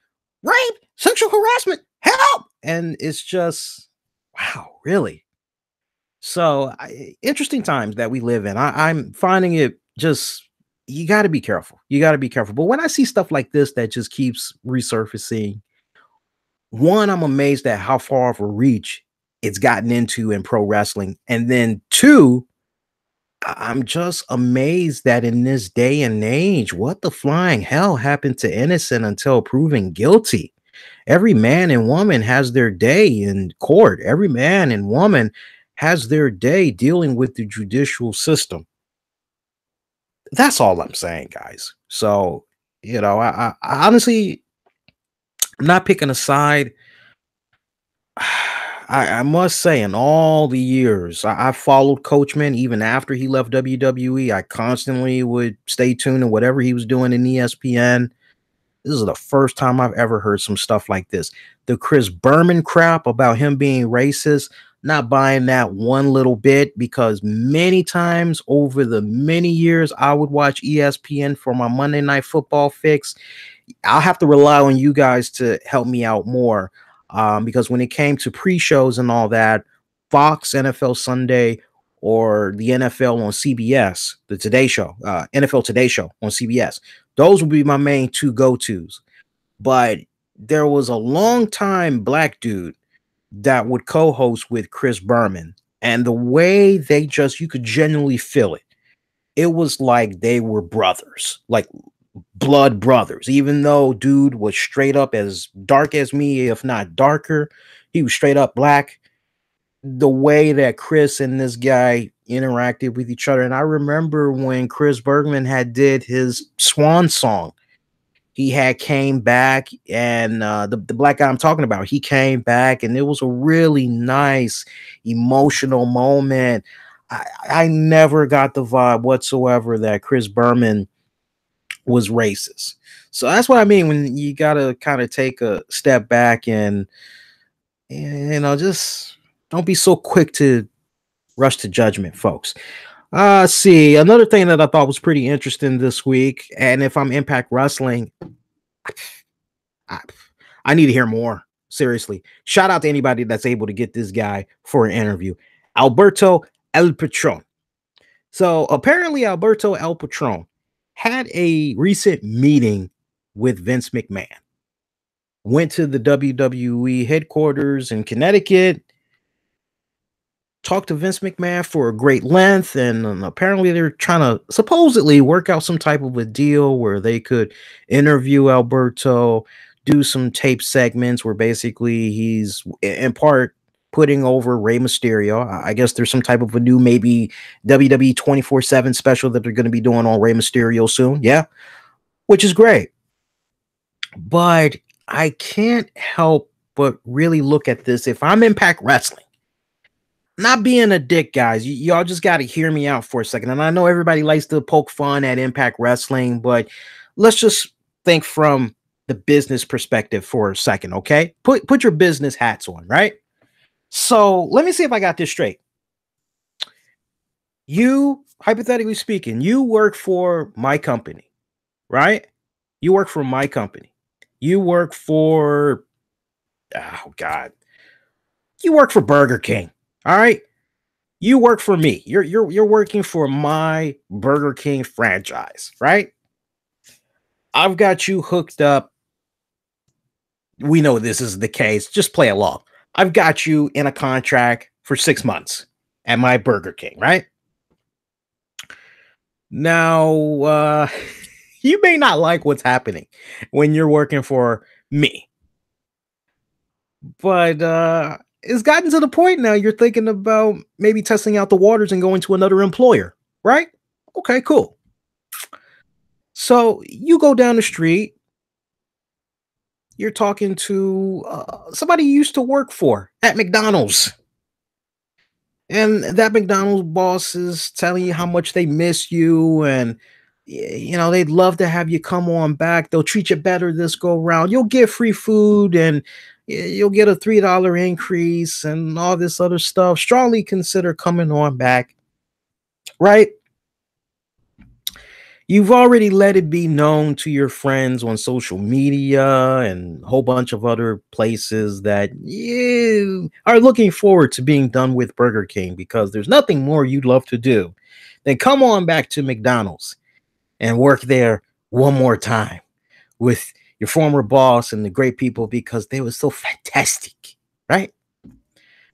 sexual harassment, help. And it's just, wow, really? So interesting times that we live in. I'm finding it just, you got to be careful. You got to be careful. But when I see stuff like this that just keeps resurfacing, one, I'm amazed at how far of a reach it's gotten into in pro wrestling. And then two, I'm just amazed that in this day and age, what the flying hell happened to innocent until proven guilty? Every man and woman has their day in court. Every man and woman has their day dealing with the judicial system. That's all I'm saying, guys. So, I honestly, I'm not picking a side. I must say, in all the years I followed Coachman, even after he left WWE, I constantly would stay tuned to whatever he was doing in ESPN. This is the first time I've ever heard some stuff like this. The Chris Berman crap about him being racist, not buying that one little bit, because many times over the many years I would watch ESPN for my Monday Night Football fix. I'll have to rely on you guys to help me out more. Because when it came to pre-shows and all that, Fox NFL Sunday or the NFL on CBS, the Today Show, NFL Today Show on CBS, those would be my main two go-tos. But there was a long-time black dude that would co-host with Chris Berman, and the way they just, you could genuinely feel it. It was like they were brothers, like blood brothers, even though dude was straight up as dark as me, if not darker. He was straight up black. The way that Chris and this guy interacted with each other. And I remember when Chris Bergman had did his swan song, he had came back, and the black guy I'm talking about, he came back, and it was a really nice emotional moment. I never got the vibe whatsoever that Chris Berman was racist. So that's what I mean when you gotta kind of take a step back and just don't be so quick to rush to judgment, folks. See, another thing that I thought was pretty interesting this week, and if I'm Impact Wrestling, I need to hear more. Seriously, shout out to anybody that's able to get this guy for an interview. Alberto El Patron. So apparently Alberto El Patron had a recent meeting with Vince McMahon. Went to the WWE headquarters in Connecticut, talked to Vince McMahon for a great length, and apparently they're trying to supposedly work out some type of a deal where they could interview Alberto, do some tape segments where basically he's in part putting over Rey Mysterio. I guess there's some type of a new maybe WWE 24/7 special that they're going to be doing on Rey Mysterio soon. Yeah, which is great. But I can't help but really look at this. If I'm Impact Wrestling, not being a dick, guys, y'all just got to hear me out for a second. And I know everybody likes to poke fun at Impact Wrestling, but let's just think from the business perspective for a second, okay? Put your business hats on, right? So let me see if I got this straight. You, hypothetically speaking, you work for my company, right? You work for my company. You work for, oh God, you work for Burger King, all right? You work for me. You're working for my Burger King franchise, right? I've got you hooked up. We know this is the case. Just play along. I've got you in a contract for 6 months at my Burger King, right? Now, you may not like what's happening when you're working for me, but it's gotten to the point now you're thinking about maybe testing out the waters and going to another employer, right? Okay, cool. So you go down the street, you're talking to somebody you used to work for at McDonald's. And that McDonald's boss is telling you how much they miss you and you know they'd love to have you come on back. They'll treat you better this go round. You'll get free food and you'll get a $3 increase and all this other stuff. Strongly consider coming on back, right? You've already let it be known to your friends on social media and a whole bunch of other places that you are looking forward to being done with Burger King because there's nothing more you'd love to do than come on back to McDonald's and work there one more time with your former boss and the great people because they were so fantastic, right?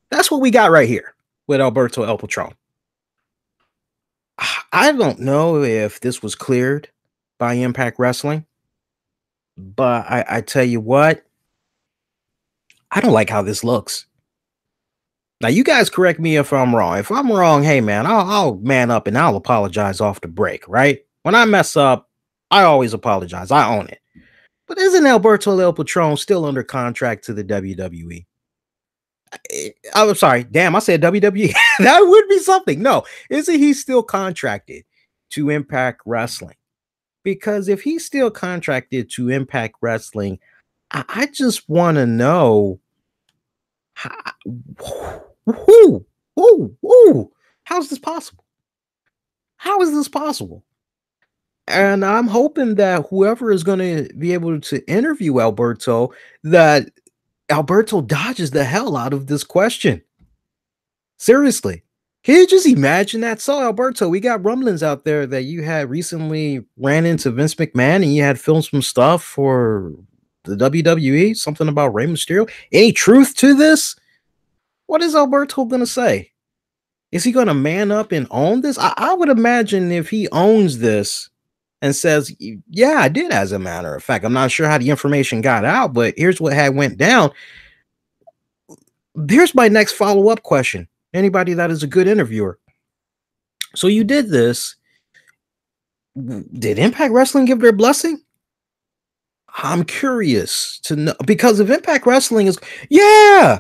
That's what we got right here with Alberto El Patron. I don't know if this was cleared by Impact Wrestling, but I tell you what, I don't like how this looks. Now, you guys correct me if I'm wrong. If I'm wrong, hey man, I'll man up and I'll apologize off the break, right? When I mess up, I always apologize. I own it. But isn't Alberto El Patron still under contract to the WWE? I'm sorry. Damn, I said WWE. That would be something. No, isn't he still contracted to Impact Wrestling? Because if he's still contracted to Impact Wrestling, I just want to know how's this possible? How is this possible? And I'm hoping that whoever is going to be able to interview Alberto, that Alberto dodges the hell out of this question. Seriously. Can you just imagine that? So, Alberto, we got rumblings out there that you had recently ran into Vince McMahon and you had filmed some stuff for the WWE, something about Rey Mysterio. Any truth to this? What is Alberto going to say? Is he going to man up and own this? I would imagine if he owns this and says, yeah, I did, as a matter of fact. I'm not sure how the information got out, but here's what had went down. Here's my next follow-up question. Anybody that is a good interviewer. So you did this. Did Impact Wrestling give their blessing? I'm curious to know, because if Impact Wrestling is, yeah,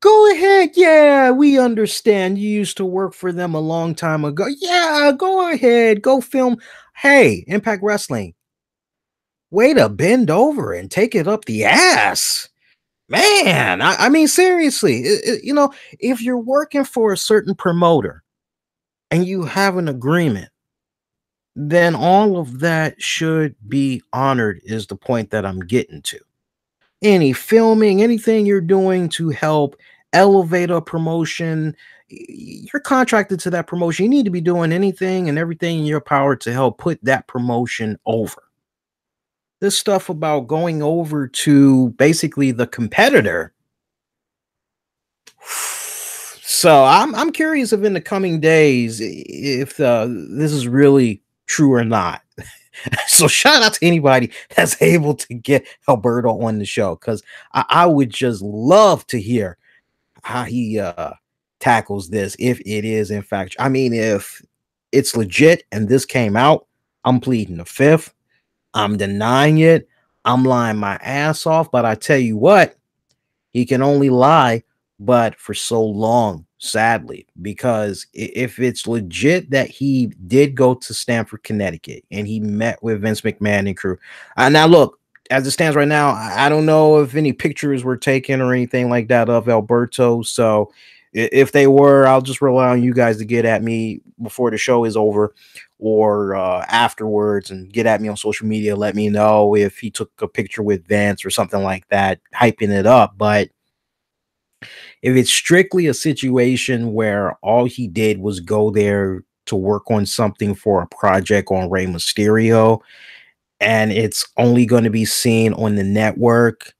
go ahead. Yeah, we understand. You used to work for them a long time ago. Yeah, go ahead. Go film. Hey, Impact Wrestling, way to bend over and take it up the ass. Man, I mean, seriously, you know, if you're working for a certain promoter and you have an agreement, then all of that should be honored, is the point that I'm getting to. Any filming, anything you're doing to help elevate a promotion, you're contracted to that promotion. You need to be doing anything and everything in your power to help put that promotion over. This stuff about going over to basically the competitor. So I'm curious if in the coming days, if this is really true or not. So shout out to anybody that's able to get Alberto on the show, because I would just love to hear how he tackles this, if it is in fact. I mean, if it's legit and this came out, I'm pleading the fifth. I'm denying it. I'm lying my ass off. But I tell you what, he can only lie, but for so long, sadly, because if it's legit that he did go to Stamford, Connecticut, and he met with Vince McMahon and crew. Now, look, as it stands right now, I don't know if any pictures were taken or anything like that of Alberto. So if they were, I'll just rely on you guys to get at me before the show is over or afterwards, and get at me on social media. Let me know if he took a picture with Vince or something like that, hyping it up. But if it's strictly a situation where all he did was go there to work on something for a project on Rey Mysterio, and it's only going to be seen on the network,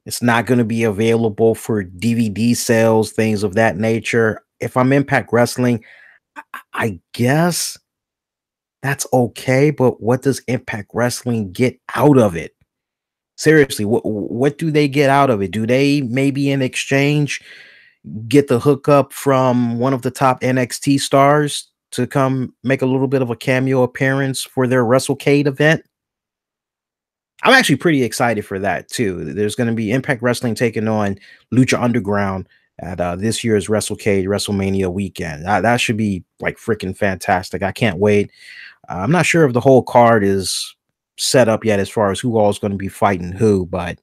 it's not going to be available for DVD sales, things of that nature. If I'm Impact Wrestling, I guess that's okay, but what does Impact Wrestling get out of it? Seriously, what do they get out of it? Do they maybe in exchange get the hookup from one of the top NXT stars to come make a little bit of a cameo appearance for their Wrestlecade event. I'm actually pretty excited for that too. There's going to be Impact Wrestling taking on Lucha Underground at this year's Wrestlecade Wrestlemania weekend. That should be like freaking fantastic. I can't wait. I'm not sure if the whole card is set up yet as far as who all is going to be fighting who, but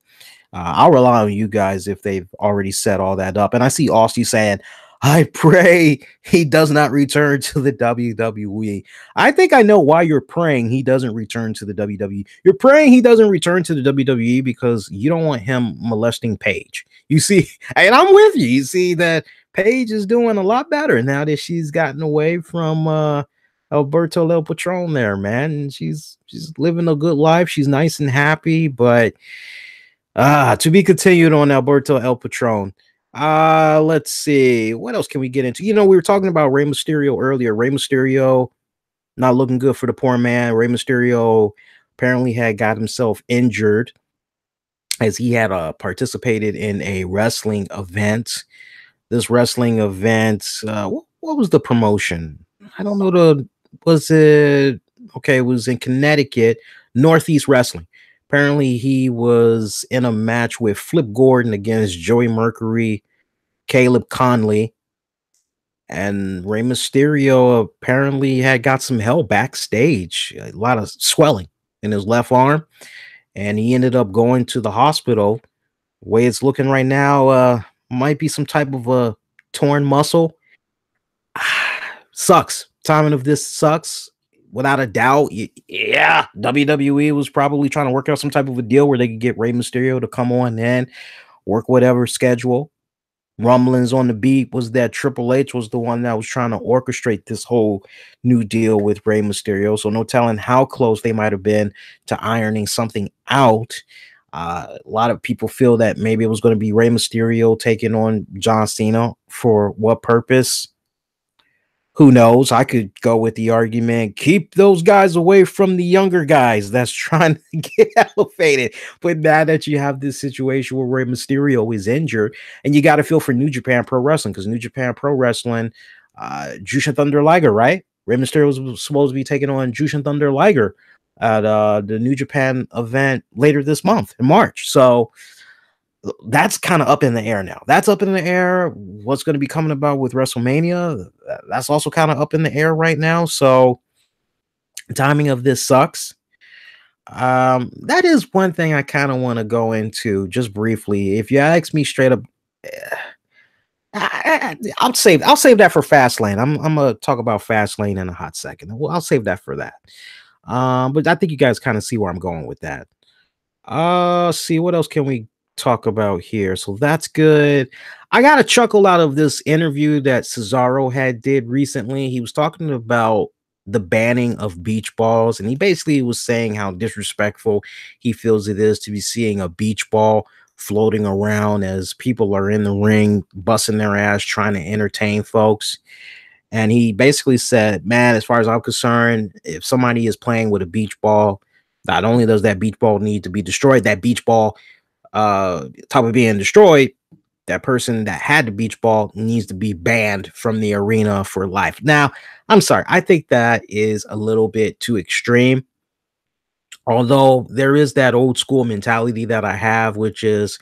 I'll rely on you guys if they've already set all that up. And I see Austin saying, I pray he does not return to the WWE. I think I know why you're praying he doesn't return to the WWE. You're praying he doesn't return to the WWE because you don't want him molesting Paige. You see, and I'm with you. You see that Paige is doing a lot better now that she's gotten away from Alberto El Patron there, man. And she's living a good life. She's nice and happy, but to be continued on Alberto El Patron. Let's see. What else can we get into? You know, we were talking about Rey Mysterio earlier. Rey Mysterio not looking good for the poor man. Rey Mysterio apparently had got himself injured as he had participated in a wrestling event. This wrestling event, what was the promotion? I don't know. Was it okay? It was in Connecticut, Northeast Wrestling. Apparently, he was in a match with Flip Gordon against Joey Mercury, Caleb Conley, and Rey Mysterio apparently had got some help backstage, a lot of swelling in his left arm, and he ended up going to the hospital. The way it's looking right now, might be some type of a torn muscle. Sucks. Timing of this sucks. Without a doubt, yeah, WWE was probably trying to work out some type of a deal where they could get Rey Mysterio to come on and work whatever schedule. Rumblings on the beat was that Triple H was the one that was trying to orchestrate this whole new deal with Rey Mysterio. So no telling how close they might have been to ironing something out. A lot of people feel that maybe it was going to be Rey Mysterio taking on John Cena. For what purpose? Who knows? I could go with the argument, keep those guys away from the younger guys that's trying to get elevated. But now that you have this situation where Rey Mysterio is injured, and you got to feel for New Japan Pro Wrestling, because New Japan Pro Wrestling, Jushin Thunder Liger, right? Rey Mysterio was supposed to be taking on Jushin Thunder Liger at the New Japan event later this month in March. So that's kind of up in the air now. That's up in the air. What's going to be coming about with WrestleMania? That's also kind of up in the air right now. So timing of this sucks. That is one thing I kind of want to go into just briefly. If you ask me straight up, I'll save that for Fastlane. I'm gonna talk about Fastlane in a hot second. I'll save that for that. But I think you guys kind of see where I'm going with that. See what else can we talk about here? So that's good. I got a chuckle out of this interview that Cesaro had did recently. He was talking about the banning of beach balls, and he basically was saying how disrespectful he feels it is to be seeing a beach ball floating around as people are in the ring busting their ass trying to entertain folks. And he basically said, man, as far as I'm concerned, if somebody is playing with a beach ball, not only does that beach ball need to be destroyed, that beach ball top of being destroyed, that person that had the beach ball needs to be banned from the arena for life. Now, I'm sorry, I think that is a little bit too extreme. Although there is that old school mentality that I have, which is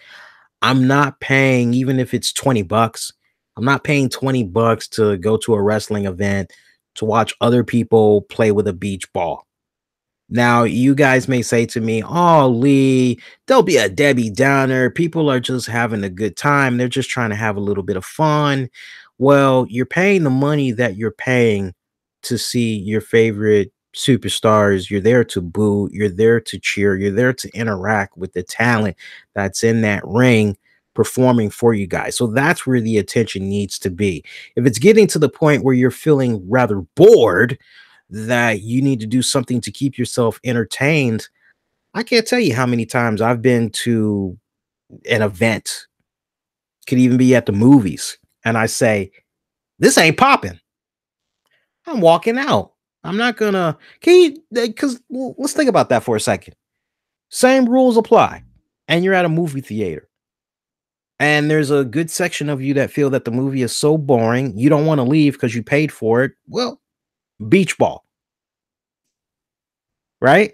I'm not paying, even if it's $20, I'm not paying $20 to go to a wrestling event to watch other people play with a beach ball. Now, you guys may say to me, oh, Lee, don't be a Debbie Downer. People are just having a good time. They're just trying to have a little bit of fun. Well, you're paying the money that you're paying to see your favorite superstars. You're there to boo. You're there to cheer. You're there to interact with the talent that's in that ring performing for you guys. So that's where the attention needs to be. If it's getting to the point where you're feeling rather bored, that you need to do something to keep yourself entertained, I can't tell you how many times I've been to an event, could even be at the movies, and I say, this ain't popping. I'm walking out. I'm not gonna, because let's think about that for a second. Same rules apply, and you're at a movie theater, and there's a good section of you that feel that the movie is so boring, you don't want to leave because you paid for it. Well, Beach ball, right?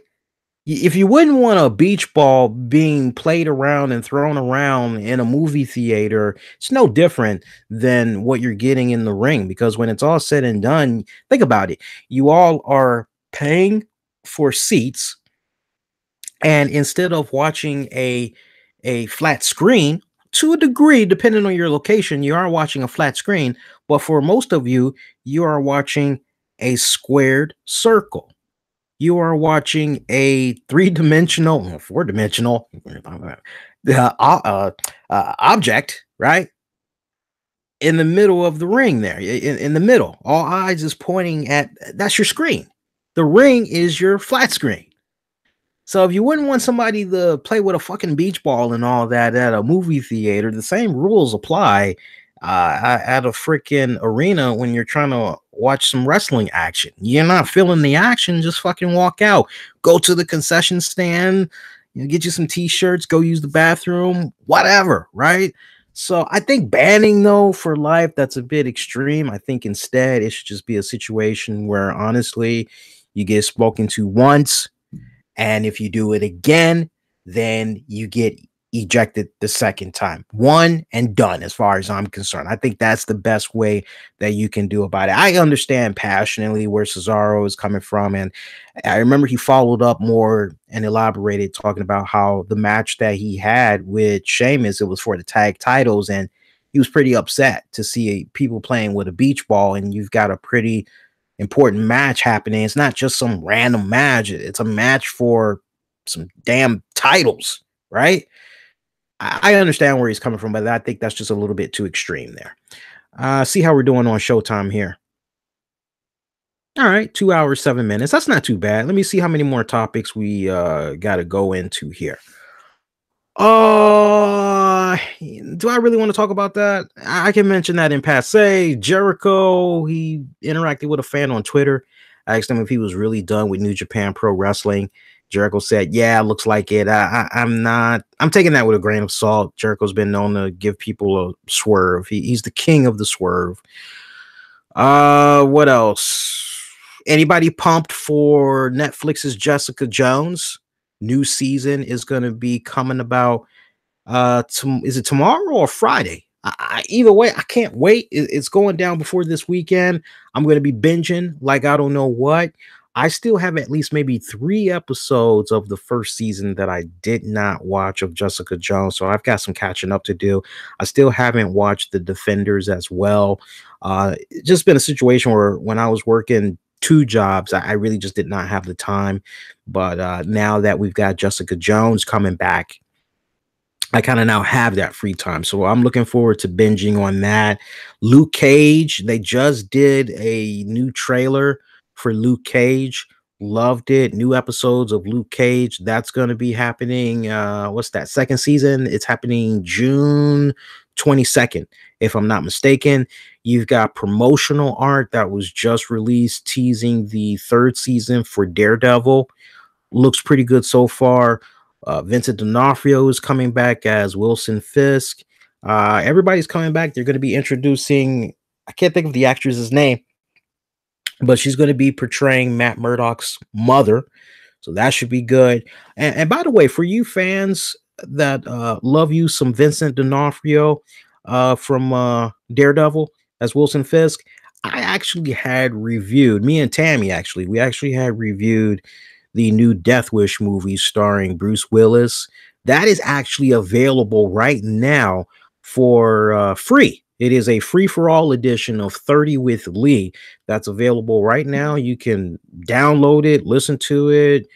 If you wouldn't want a beach ball being played around and thrown around in a movie theater, it's no different than what you're getting in the ring. Because when it's all said and done, think about it. You all are paying for seats, and instead of watching a flat screen, to a degree, depending on your location, you are watching a flat screen. But for most of you, you are watching a squared circle. You are watching a three-dimensional, four-dimensional object, right? In the middle of the ring there, in the middle. All eyes is pointing at, that's your screen. The ring is your flat screen. So if you wouldn't want somebody to play with a fucking beach ball and all that at a movie theater, the same rules apply at a freaking arena when you're trying to watch some wrestling action. You're not feeling the action, just fucking walk out. Go to the concession stand, get you some t-shirts, go use the bathroom, whatever, right? So I think banning, though, for life, that's a bit extreme. I think instead it should just be a situation where, honestly, you get spoken to once, and if you do it again, then you get ejected the second time. One and done, as far as I'm concerned. I think that's the best way that you can do about it. I understand passionately where Cesaro is coming from, and I remember he followed up more and elaborated, talking about how the match that he had with Sheamus, it was for the tag titles, and he was pretty upset to see people playing with a beach ball, and you've got a pretty important match happening. It's not just some random match. It's a match for some damn titles, right? I understand where he's coming from, but I think that's just a little bit too extreme there. See how we're doing on Showtime here. All right, 2 hours, 7 minutes. That's not too bad. Let me see how many more topics we got to go into here. Do I really want to talk about that? I can mention that in passé. Jericho, he interacted with a fan on Twitter. I asked him if he was really done with New Japan Pro Wrestling. Jericho said, yeah, looks like it. I'm not. I'm taking that with a grain of salt. Jericho's been known to give people a swerve. He's the king of the swerve. What else? Anybody pumped for Netflix's Jessica Jones? New season is going to be coming about. Is it tomorrow or Friday? Either way, I can't wait. It's going down before this weekend. I'm going to be binging like I don't know what. I still have at least maybe 3 episodes of the first season that I did not watch of Jessica Jones, so I've got some catching up to do. I still haven't watched The Defenders as well. It's just been a situation where when I was working 2 jobs, I really just did not have the time. But now that we've got Jessica Jones coming back, I kind of now have that free time. So I'm looking forward to binging on that. Luke Cage, they just did a new trailer for Luke Cage. Loved it. New episodes of Luke Cage. That's going to be happening. What's that? Second season. It's happening June 22nd, if I'm not mistaken. You've got promotional art that was just released teasing the 3rd season for Daredevil. Looks pretty good so far. Vincent D'Onofrio is coming back as Wilson Fisk. Everybody's coming back. They're going to be introducing, I can't think of the actress's name, but she's going to be portraying Matt Murdock's mother. So that should be good. And by the way, for you fans that love you some Vincent D'Onofrio from Daredevil as Wilson Fisk, I actually had reviewed, me and Tammy actually, we actually had reviewed the new Death Wish movie starring Bruce Willis. That is actually available right now for free. It is a free-for-all edition of 30 with Lee that's available right now. You can download it, listen to it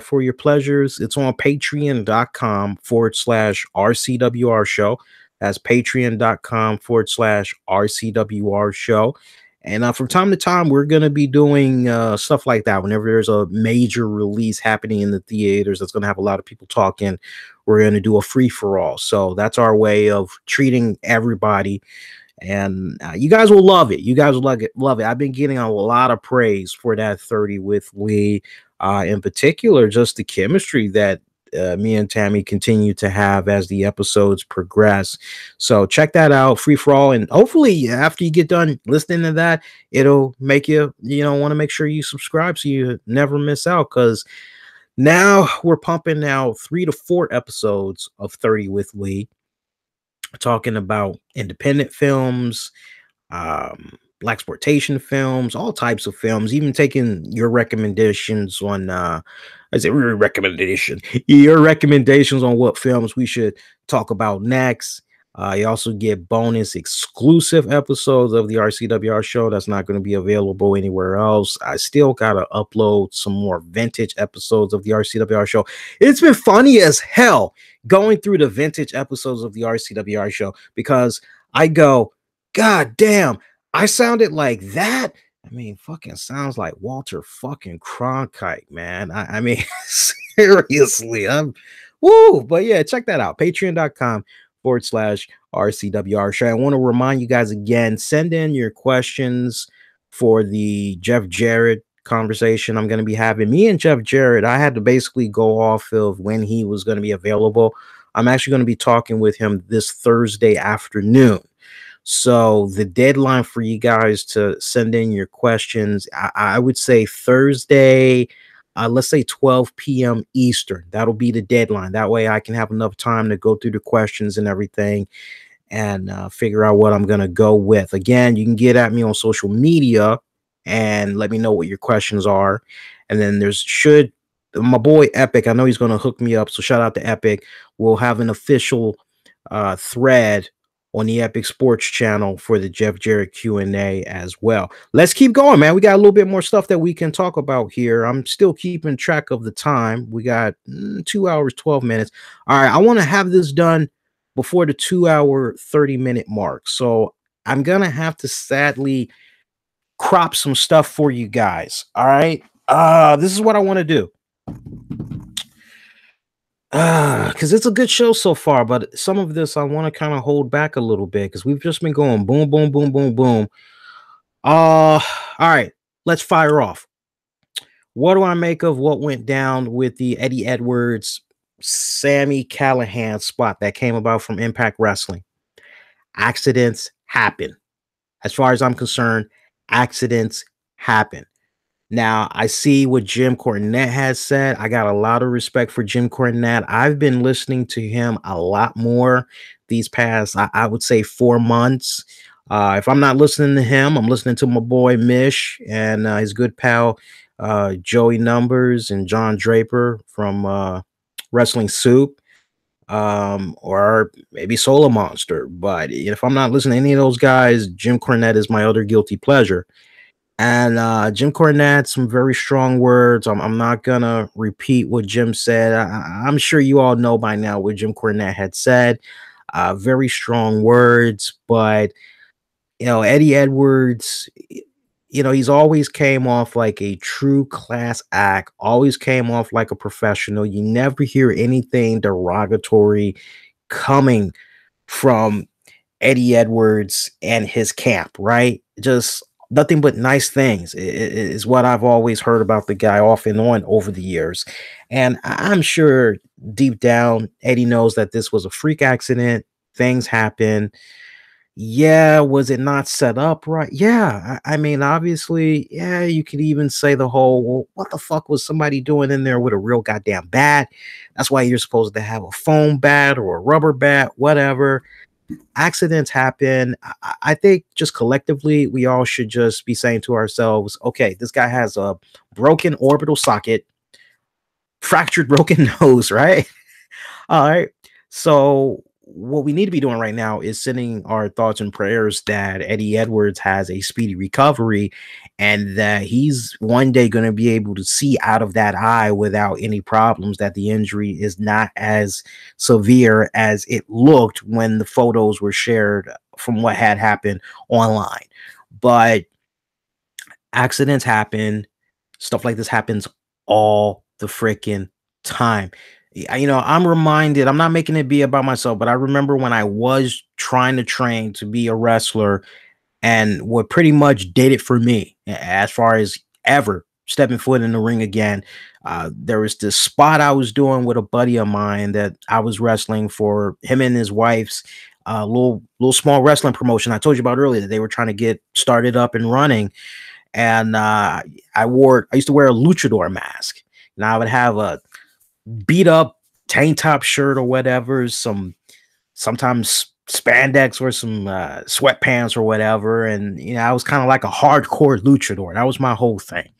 for your pleasures. It's on patreon.com/RCWR Show. That's patreon.com/RCWR Show. And from time to time, we're going to be doing stuff like that. Whenever there's a major release happening in the theaters that's going to have a lot of people talking, we're going to do a free-for-all. So that's our way of treating everybody. And you guys will love it. You guys will love it. I've been getting a lot of praise for that 30 with Lee. In particular, just the chemistry that me and Tammy continue to have as the episodes progress. So check that out, Free For All, and hopefully after you get done listening to that, it'll make you want to make sure you subscribe so you never miss out, because now we're pumping out 3 to 4 episodes of 30 with Lee, talking about independent films, blaxploitation films, all types of films, even taking your recommendations on your recommendations on what films we should talk about next. You also get bonus exclusive episodes of the RCWR show that's not going to be available anywhere else. I still got to upload some more vintage episodes of the RCWR show. It's been funny as hell going through the vintage episodes of the RCWR show, because I go, God damn, I sounded like that. I mean, fucking sounds like Walter fucking Cronkite, man. I mean, seriously, but yeah, check that out. Patreon.com/RCWR Show. I want to remind you guys again, send in your questions for the Jeff Jarrett conversation I'm going to be having. Me and Jeff Jarrett, I had to basically go off of when he was going to be available. I'm actually going to be talking with him this Thursday afternoon. So the deadline for you guys to send in your questions, I would say Thursday, let's say 12 p.m. Eastern. That'll be the deadline. That way I can have enough time to go through the questions and everything and figure out what I'm going to go with. Again, you can get at me on social media and let me know what your questions are. And then my boy Epic, I know he's going to hook me up. So shout out to Epic. We'll have an official thread on the Epic Sports channel for the Jeff Jarrett Q&A as well. Let's keep going, man. We got a little bit more stuff that we can talk about here. I'm still keeping track of the time. We got 2 hours, 12 minutes. All right, I want to have this done before the 2 hour, 30-minute mark. So I'm going to have to sadly crop some stuff for you guys. All right. This is what I want to do. Because it's a good show so far, but some of this I want to kind of hold back a little bit because we've just been going boom, boom, boom, boom, boom. All right, let's fire off. What do I make of what went down with the Eddie Edwards, Sami Callahan spot that came about from Impact Wrestling? Accidents happen. As far as I'm concerned, accidents happen. Now, I see what Jim Cornette has said. I got a lot of respect for Jim Cornette. I've been listening to him a lot more these past, I would say, 4 months. If I'm not listening to him, I'm listening to my boy Mish and his good pal Joey Numbers and John Draper from Wrestling Soup, or maybe Solar Monster. But if I'm not listening to any of those guys, Jim Cornette is my other guilty pleasure. And Jim Cornette, some very strong words. I'm not gonna repeat what Jim said. I'm sure you all know by now what Jim Cornette had said. Very strong words, but Eddie Edwards, he's always came off like a true class act, always came off like a professional. You never hear anything derogatory coming from Eddie Edwards and his camp, right? Just nothing but nice things is what I've always heard about the guy off and on over the years. And I'm sure deep down, Eddie knows that this was a freak accident. Things happen. Yeah, was it not set up right? Yeah, I mean, obviously, yeah, you could even say the whole, well, what the fuck was somebody doing in there with a real goddamn bat? That's why you're supposed to have a foam bat or a rubber bat, whatever. Accidents happen. I think just collectively, we all should just be saying to ourselves, okay, this guy has a broken orbital socket, fractured broken nose, right? All right. So what we need to be doing right now is sending our thoughts and prayers that Eddie Edwards has a speedy recovery and that he's one day going to be able to see out of that eye without any problems, that the injury is not as severe as it looked when the photos were shared from what had happened online. But accidents happen. Stuff like this happens all the freaking time. I'm reminded, I'm not making it be about myself, but I remember when I was trying to train to be a wrestler and what pretty much did it for me as far as ever stepping foot in the ring again. There was this spot I was doing with a buddy of mine that I was wrestling for him and his wife's little small wrestling promotion I told you about earlier that they were trying to get started up and running. And I used to wear a luchador mask, and I would have a beat up tank top shirt or whatever, sometimes spandex or some sweatpants or whatever. And I was kind of like a hardcore luchador. That was my whole thing.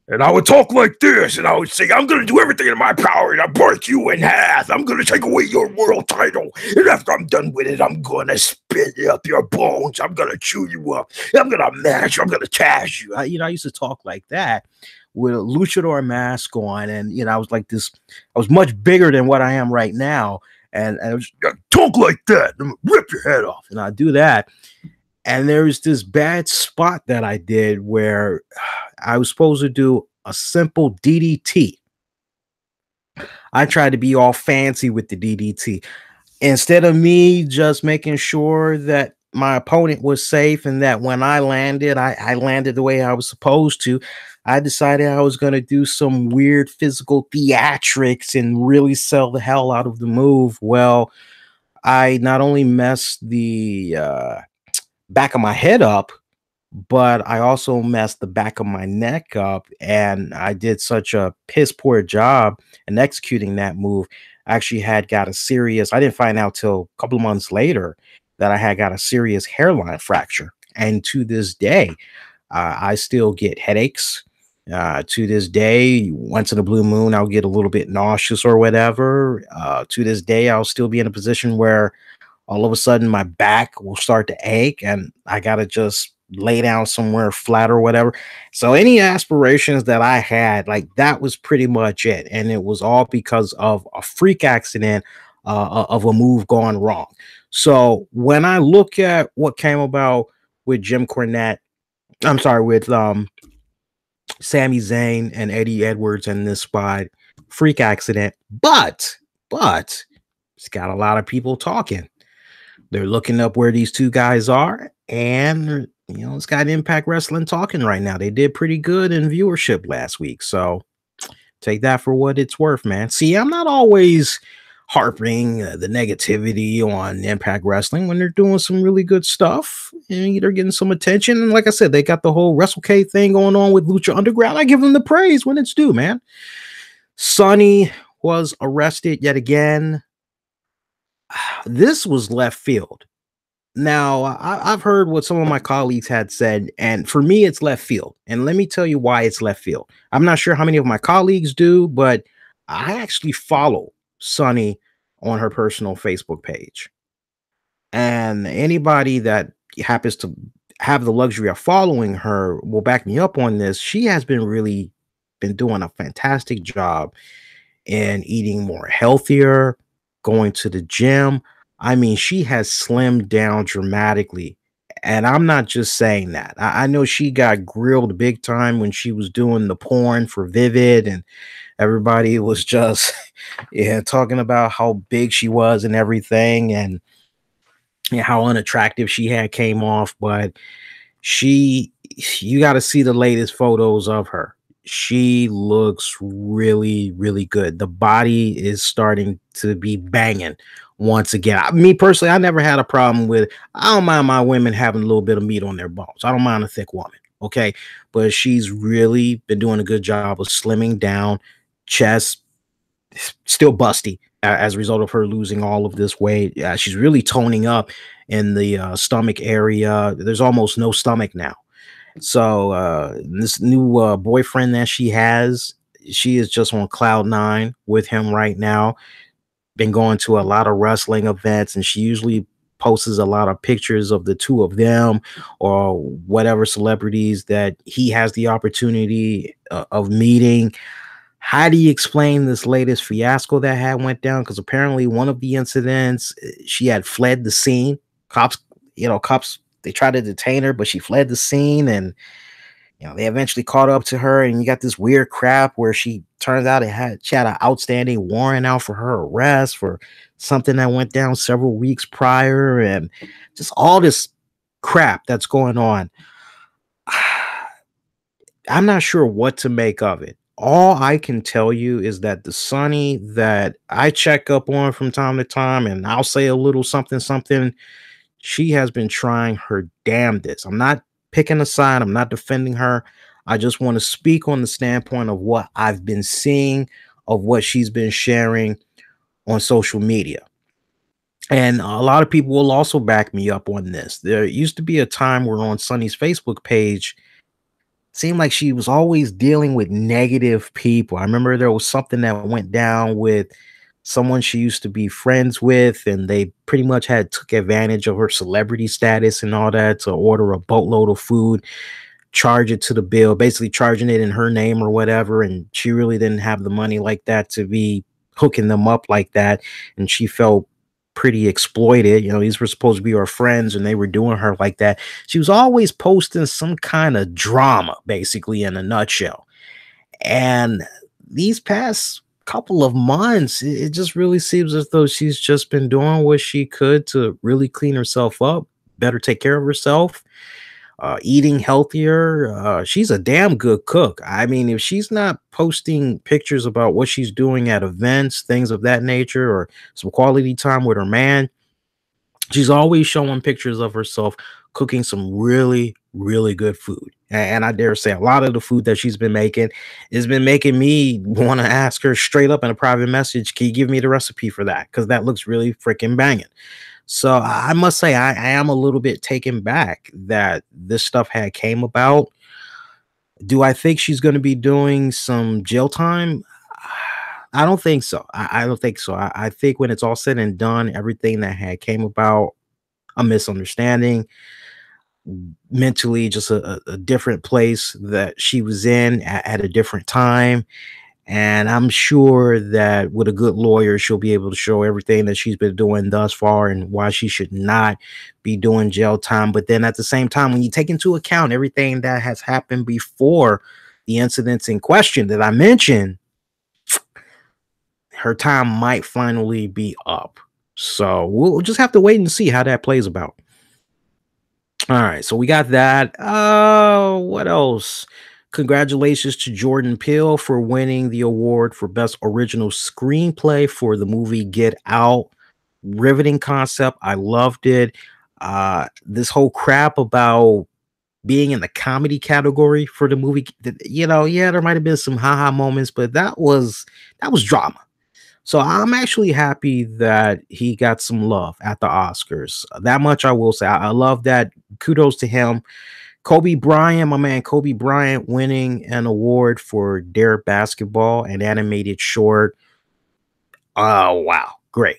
And I would talk like this, and I would say, I'm going to do everything in my power, and I'll break you in half. I'm going to take away your world title. And after I'm done with it, I'm going to spit up your bones. I'm going to chew you up. I'm going to mash you. I'm going to tash you. I used to talk like that with a luchador mask on. And, I was like this. I was much bigger than what I am right now. And I was talk like that. I'm going to rip your head off. And I do that. And there's this bad spot that I did where I was supposed to do a simple DDT. I tried to be all fancy with the DDT. Instead of me just making sure that my opponent was safe and that when I landed, I landed the way I was supposed to, I decided I was going to do some weird physical theatrics and really sell the hell out of the move. Well, I not only messed the back of my head up, but I also messed the back of my neck up, and I did such a piss poor job in executing that move. I actually got a serious, I didn't find out till a couple of months later that I had got a serious hairline fracture. And to this day, I still get headaches. To this day, once in a blue moon, I'll get a little bit nauseous or whatever. To this day, I'll still be in a position where all of a sudden my back will start to ache and I got to just lay down somewhere flat or whatever. So any aspirations that I had, like, that was pretty much it. And it was all because of a freak accident of a move gone wrong. So when I look at what came about with with Sami Zayn and Eddie Edwards in this spot, freak accident, but it's got a lot of people talking. They're looking up where these two guys are, and it's got Impact Wrestling talking right now. They did pretty good in viewership last week, so take that for what it's worth, man. See, I'm not always harping the negativity on Impact Wrestling when they're doing some really good stuff and they're getting some attention. And like I said, they got the whole Wrestlecade thing going on with Lucha Underground. I give them the praise when it's due, man. Sonny was arrested yet again. This was left field. Now, I've heard what some of my colleagues had said, and for me, it's left field. And let me tell you why it's left field. I'm not sure how many of my colleagues do, but I actually follow Sonny on her personal Facebook page. And anybody that happens to have the luxury of following her will back me up on this. She has been doing a fantastic job in eating more healthier, going to the gym. I mean, she has slimmed down dramatically. And I'm not just saying that. I know she got grilled big time when she was doing the porn for Vivid, and everybody was just talking about how big she was and everything, and how unattractive she had came off. But you got to see the latest photos of her. She looks really, really good. The body is starting to be banging once again. Me personally, I never had a problem with, I don't mind my women having a little bit of meat on their bones. I don't mind a thick woman. Okay. But she's really been doing a good job of slimming down, chest still busty as a result of her losing all of this weight. She's really toning up in the stomach area. There's almost no stomach now. So this new boyfriend that she has, she is just on cloud 9 with him right now. Been going to a lot of wrestling events, and she usually posts a lot of pictures of the two of them or whatever celebrities that he has the opportunity of meeting. How do you explain this latest fiasco that went down? Because apparently one of the incidents, she had fled the scene. Cops, they tried to detain her, but she fled the scene, and they eventually caught up to her. And you got this weird crap where she turns out she had an outstanding warrant out for her arrest for something that went down several weeks prior, and just all this crap that's going on. I'm not sure what to make of it. all I can tell you is that the Sonny that I check up on from time to time, and I'll say a little something, something, she has been trying her damnedest. I'm not picking a side, I'm not defending her. I just want to speak on the standpoint of what I've been seeing, of what she's been sharing on social media. And a lot of people will also back me up on this. There used to be a time where on Sonny's Facebook page, seemed like she was always dealing with negative people. I remember there was something that went down with someone she used to be friends with, and they pretty much had took advantage of her celebrity status and all that to order a boatload of food, charge it to the bill, basically charging it in her name or whatever. And she really didn't have the money like that to be hooking them up like that. And she felt pretty exploited. You know, these were supposed to be her friends and they were doing her like that. She was always posting some kind of drama, basically, in a nutshell. And these past couple of months, it just really seems as though she's just been doing what she could to really clean herself up, better take care of herself, eating healthier. She's a damn good cook. I mean, if she's not posting pictures about what she's doing at events, things of that nature, or some quality time with her man, she's always showing pictures of herself cooking some really, really good food. And I dare say a lot of the food that she's been making has been making me want to ask her straight up in a private message, can you give me the recipe for that? Because that looks really freaking banging. So I must say I am a little bit taken back that this stuff had came about. Do I think she's going to be doing some jail time? I don't think so. I don't think so. I think when it's all said and done, everything that had came about, a misunderstanding, mentally just a different place that she was in at a different time. And I'm sure that with a good lawyer, she'll be able to show everything that she's been doing thus far and why she should not be doing jail time. But then at the same time, when you take into account everything that has happened before the incidents in question that I mentioned, her time might finally be up. So we'll just have to wait and see how that plays about. All right, so we got that. What else? Congratulations to Jordan Peele for winning the award for Best Original Screenplay for the movie Get Out. Riveting concept. I loved it. This whole crap about being in the comedy category for the movie, yeah, there might have been some haha moments, but that was drama. So I'm actually happy that he got some love at the Oscars. That much I will say. I love that. Kudos to him. Kobe Bryant, my man Kobe Bryant, winning an award for Dare Basketball, an animated short. Oh, wow. Great.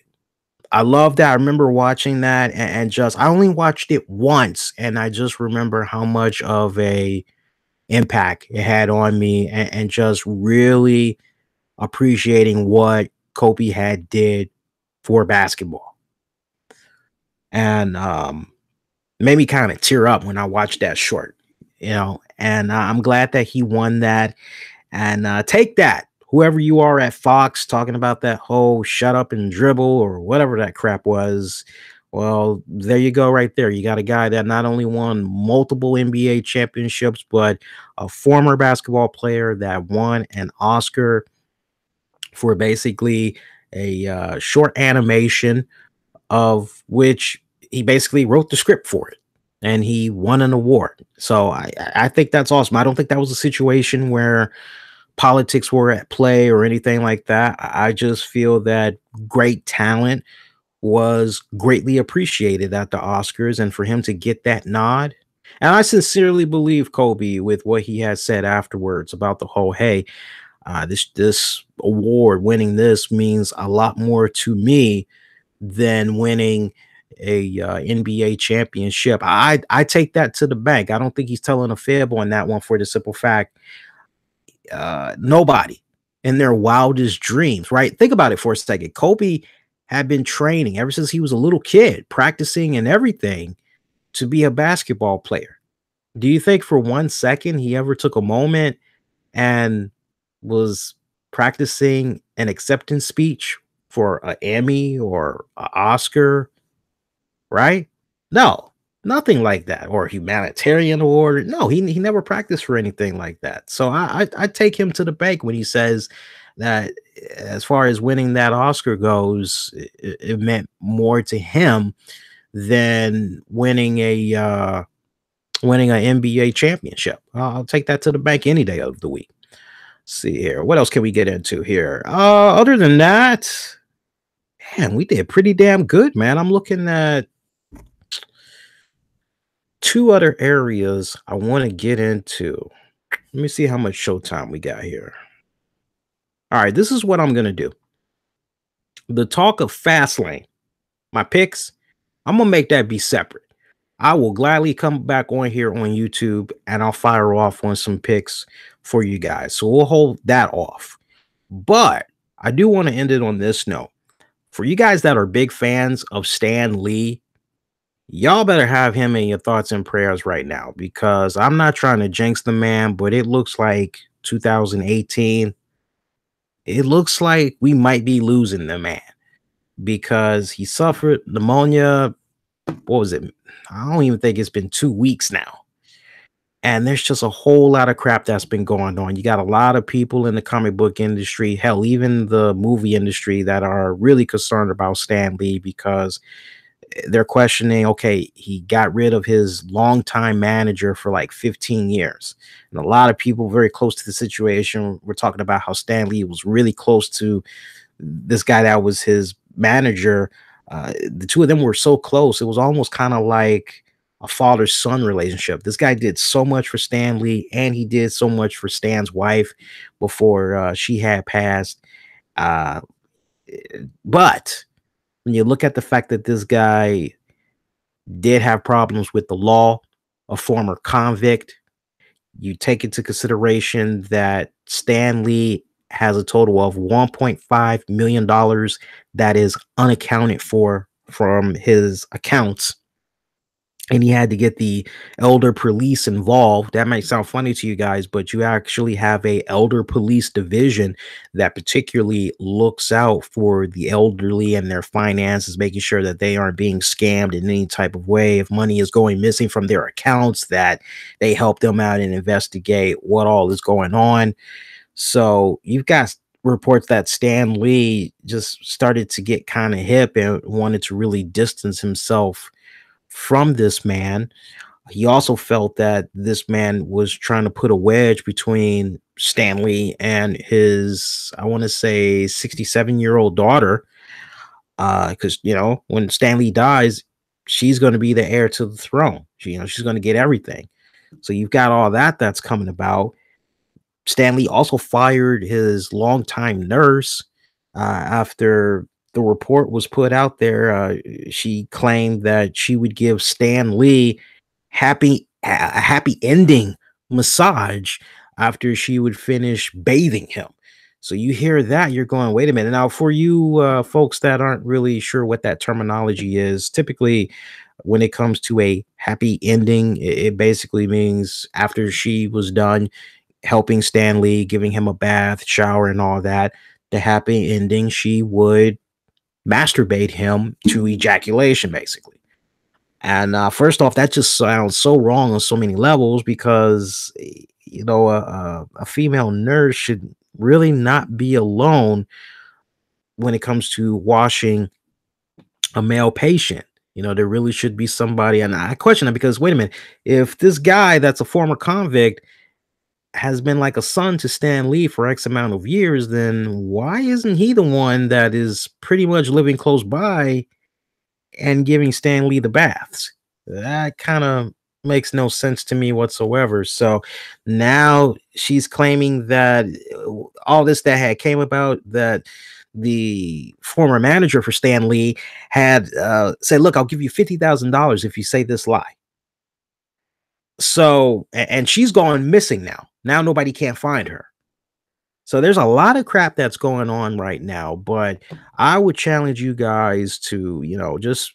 I love that. I remember watching that and just, I only watched it once, and I just remember how much of a impact it had on me and just really appreciating what Kobe had did for basketball. And made me kind of tear up when I watched that short, and I'm glad that he won that. And take that, whoever you are at Fox, talking about that whole shut up and dribble or whatever that crap was. Well, there you go right there. You got a guy that not only won multiple NBA championships, but a former basketball player that won an Oscar for basically a short animation of which he basically wrote the script for it, and he won an award. So I think that's awesome. I don't think that was a situation where politics were at play or anything like that. I just feel that great talent was greatly appreciated at the Oscars, and for him to get that nod. And I sincerely believe Kobe with what he had said afterwards about the whole, hey, this award, winning this means a lot more to me than winning a NBA championship. I take that to the bank. I don't think he's telling a fib on that one, for the simple fact nobody in their wildest dreams, right? Think about it for a second. Kobe had been training ever since he was a little kid, practicing and everything to be a basketball player. Do you think for 1 second he ever took a moment and was practicing an acceptance speech for an Emmy or an Oscar, right? No. Nothing like that, or humanitarian award. No, he never practiced for anything like that. So I take him to the bank when he says that as far as winning that Oscar goes, it meant more to him than winning an NBA championship. I'll take that to the bank any day of the week. Let's see here. What else can we get into here? Other than that, man, we did pretty damn good, man. I'm looking at two other areas I want to get into. Let me see how much showtime we got here. All right, this is what I'm going to do. The talk of Fastlane, my picks, I'm going to make that be separate. I will gladly come back on here on YouTube and I'll fire off on some picks for you guys. So we'll hold that off. But I do want to end it on this note. For you guys that are big fans of Stan Lee, y'all better have him in your thoughts and prayers right now, because I'm not trying to jinx the man, but it looks like 2018. It looks like we might be losing the man because he suffered pneumonia. What was it? I don't even think it's been 2 weeks now. And there's just a whole lot of crap that's been going on. You got a lot of people in the comic book industry, hell, even the movie industry, that are really concerned about Stan Lee because they're questioning, okay, he got rid of his longtime manager for like 15 years. And a lot of people very close to the situation were talking about how Stan Lee was really close to this guy that was his manager. The two of them were so close. It was almost kind of like a father-son relationship. This guy did so much for Stan Lee, and he did so much for Stan's wife before she had passed. But when you look at the fact that this guy did have problems with the law, a former convict, you take into consideration that Stan Lee has a total of $1.5 million that is unaccounted for from his accounts. And he had to get the elder police involved. That might sound funny to you guys, but you actually have a elder police division that particularly looks out for the elderly and their finances, making sure that they aren't being scammed in any type of way. If money is going missing from their accounts, that they help them out and investigate what all is going on. So you've got reports that Stan Lee just started to get kind of hip and wanted to really distance himself from this man. He also felt that this man was trying to put a wedge between Stan Lee and his, I want to say, 67-year-old daughter. Because, you know, when Stan Lee dies, she's going to be the heir to the throne. She's going to get everything. So you've got all that that's coming about. Stan Lee also fired his longtime nurse after the report was put out there. She claimed that she would give Stan Lee a happy ending massage after she would finish bathing him. So you hear that, you're going, wait a minute. Now, for you folks that aren't really sure what that terminology is, typically when it comes to a happy ending, it basically means after she was done helping Stan Lee, giving him a bath, shower, and all that, the happy ending, she would masturbate him to ejaculation, basically. And first off, that just sounds so wrong on so many levels, because a female nurse should really not be alone when it comes to washing a male patient. There really should be somebody. And I question that, because wait a minute, if this guy that's a former convict has been like a son to Stan Lee for X amount of years, then why isn't he the one that is pretty much living close by and giving Stan Lee the baths? That kind of makes no sense to me whatsoever. So now she's claiming that all this that had came about, that the former manager for Stan Lee had said, look, I'll give you $50,000 if you say this lie. So, and she's gone missing now. Now nobody can't find her. So there's a lot of crap that's going on right now, but I would challenge you guys to, just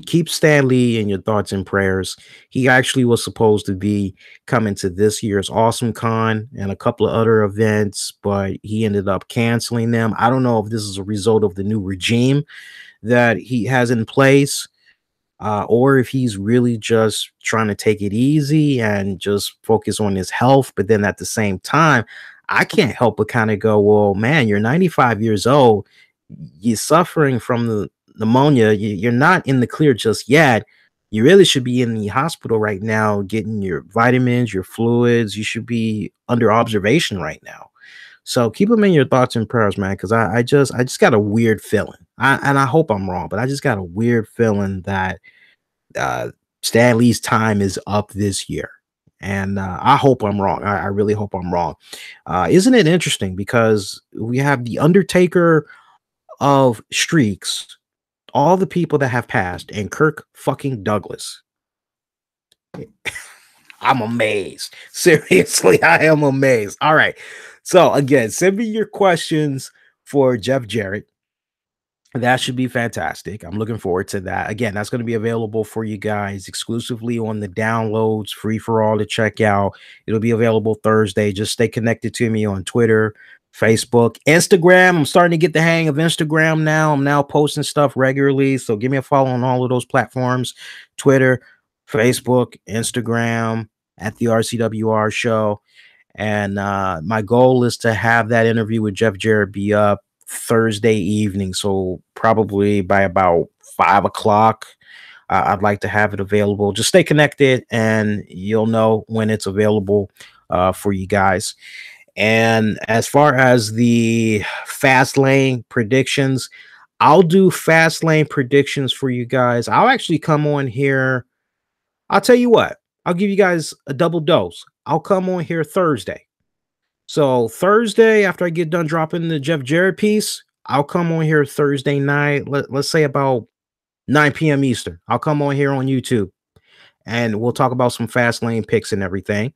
keep Stan Lee in your thoughts and prayers. He actually was supposed to be coming to this year's Awesome Con and a couple of other events, but he ended up canceling them. I don't know if this is a result of the new regime that he has in place, or if he's really just trying to take it easy and just focus on his health. But then at the same time, I can't help but kind of go, well, man, you're 95 years old. You're suffering from the pneumonia. You're not in the clear just yet. You really should be in the hospital right now getting your vitamins, your fluids. You should be under observation right now. So keep them in your thoughts and prayers, man, because I just got a weird feeling. And I hope I'm wrong, but I just got a weird feeling that Stan Lee's time is up this year. And I hope I'm wrong. I really hope I'm wrong. Isn't it interesting? Because we have the Undertaker of streaks, all the people that have passed, and Kirk fucking Douglas. I'm amazed. Seriously, I am amazed. All right. So again, send me your questions for Jeff Jarrett. That should be fantastic. I'm looking forward to that. Again, that's going to be available for you guys exclusively on the downloads, free for all to check out. It'll be available Thursday. Just stay connected to me on Twitter, Facebook, Instagram. I'm starting to get the hang of Instagram now. I'm now posting stuff regularly. So give me a follow on all of those platforms: Twitter, Facebook, Instagram, at the RCWR Show. And my goal is to have that interview with Jeff Jarrett be up Thursday evening, so probably by about 5 o'clock. I'd like to have it available. Just stay connected and you'll know when it's available for you guys. And as far as the Fastlane predictions, I'll do Fastlane predictions for you guys. I'll actually come on here. I'll tell you what, I'll give you guys a double dose. I'll come on here Thursday. So Thursday, after I get done dropping the Jeff Jarrett piece, I'll come on here Thursday night. Let's say about 9 p.m. Eastern. I'll come on here on YouTube and we'll talk about some Fastlane picks and everything.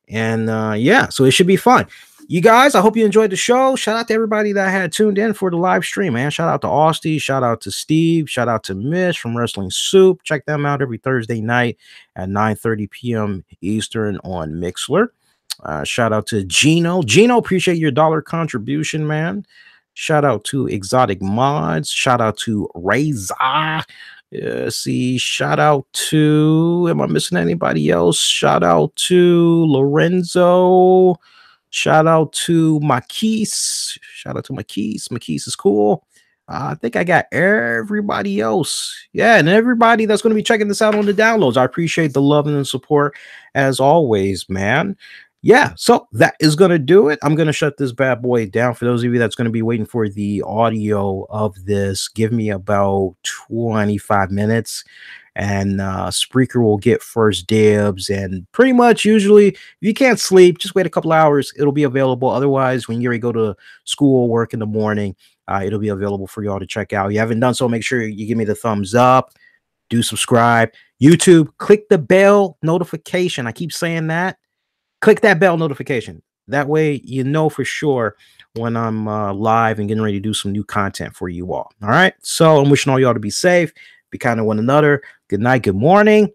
And yeah, so it should be fun. You guys, I hope you enjoyed the show. Shout out to everybody that had tuned in for the live stream, man. Shout out to Austin. Shout out to Steve. Shout out to Mish from Wrestling Soup. Check them out every Thursday night at 9:30 p.m. Eastern on Mixler. Shout out to Gino. Gino, appreciate your dollar contribution, man. Shout out to Exotic Mods. Shout out to Reza. See, shout out to, am I missing anybody else? Shout out to Lorenzo. Shout out to Makis. Shout out to Makis. Makis is cool. I think I got everybody else. Yeah, and everybody that's going to be checking this out on the downloads. I appreciate the love and the support as always, man. Yeah, so that is going to do it. I'm going to shut this bad boy down. For those of you that's going to be waiting for the audio of this, give me about 25 minutes and Spreaker will get first dibs. And pretty much usually, if you can't sleep, just wait a couple hours. It'll be available. Otherwise, when you go to school or work in the morning, it'll be available for y'all to check out. If you haven't done so, make sure you give me the thumbs up. Do subscribe. YouTube, click the bell notification. I keep saying that. Click that bell notification. That way, you know for sure when I'm live and getting ready to do some new content for you all. All right. So I'm wishing all y'all to be safe, be kind to one another. Good night. Good morning.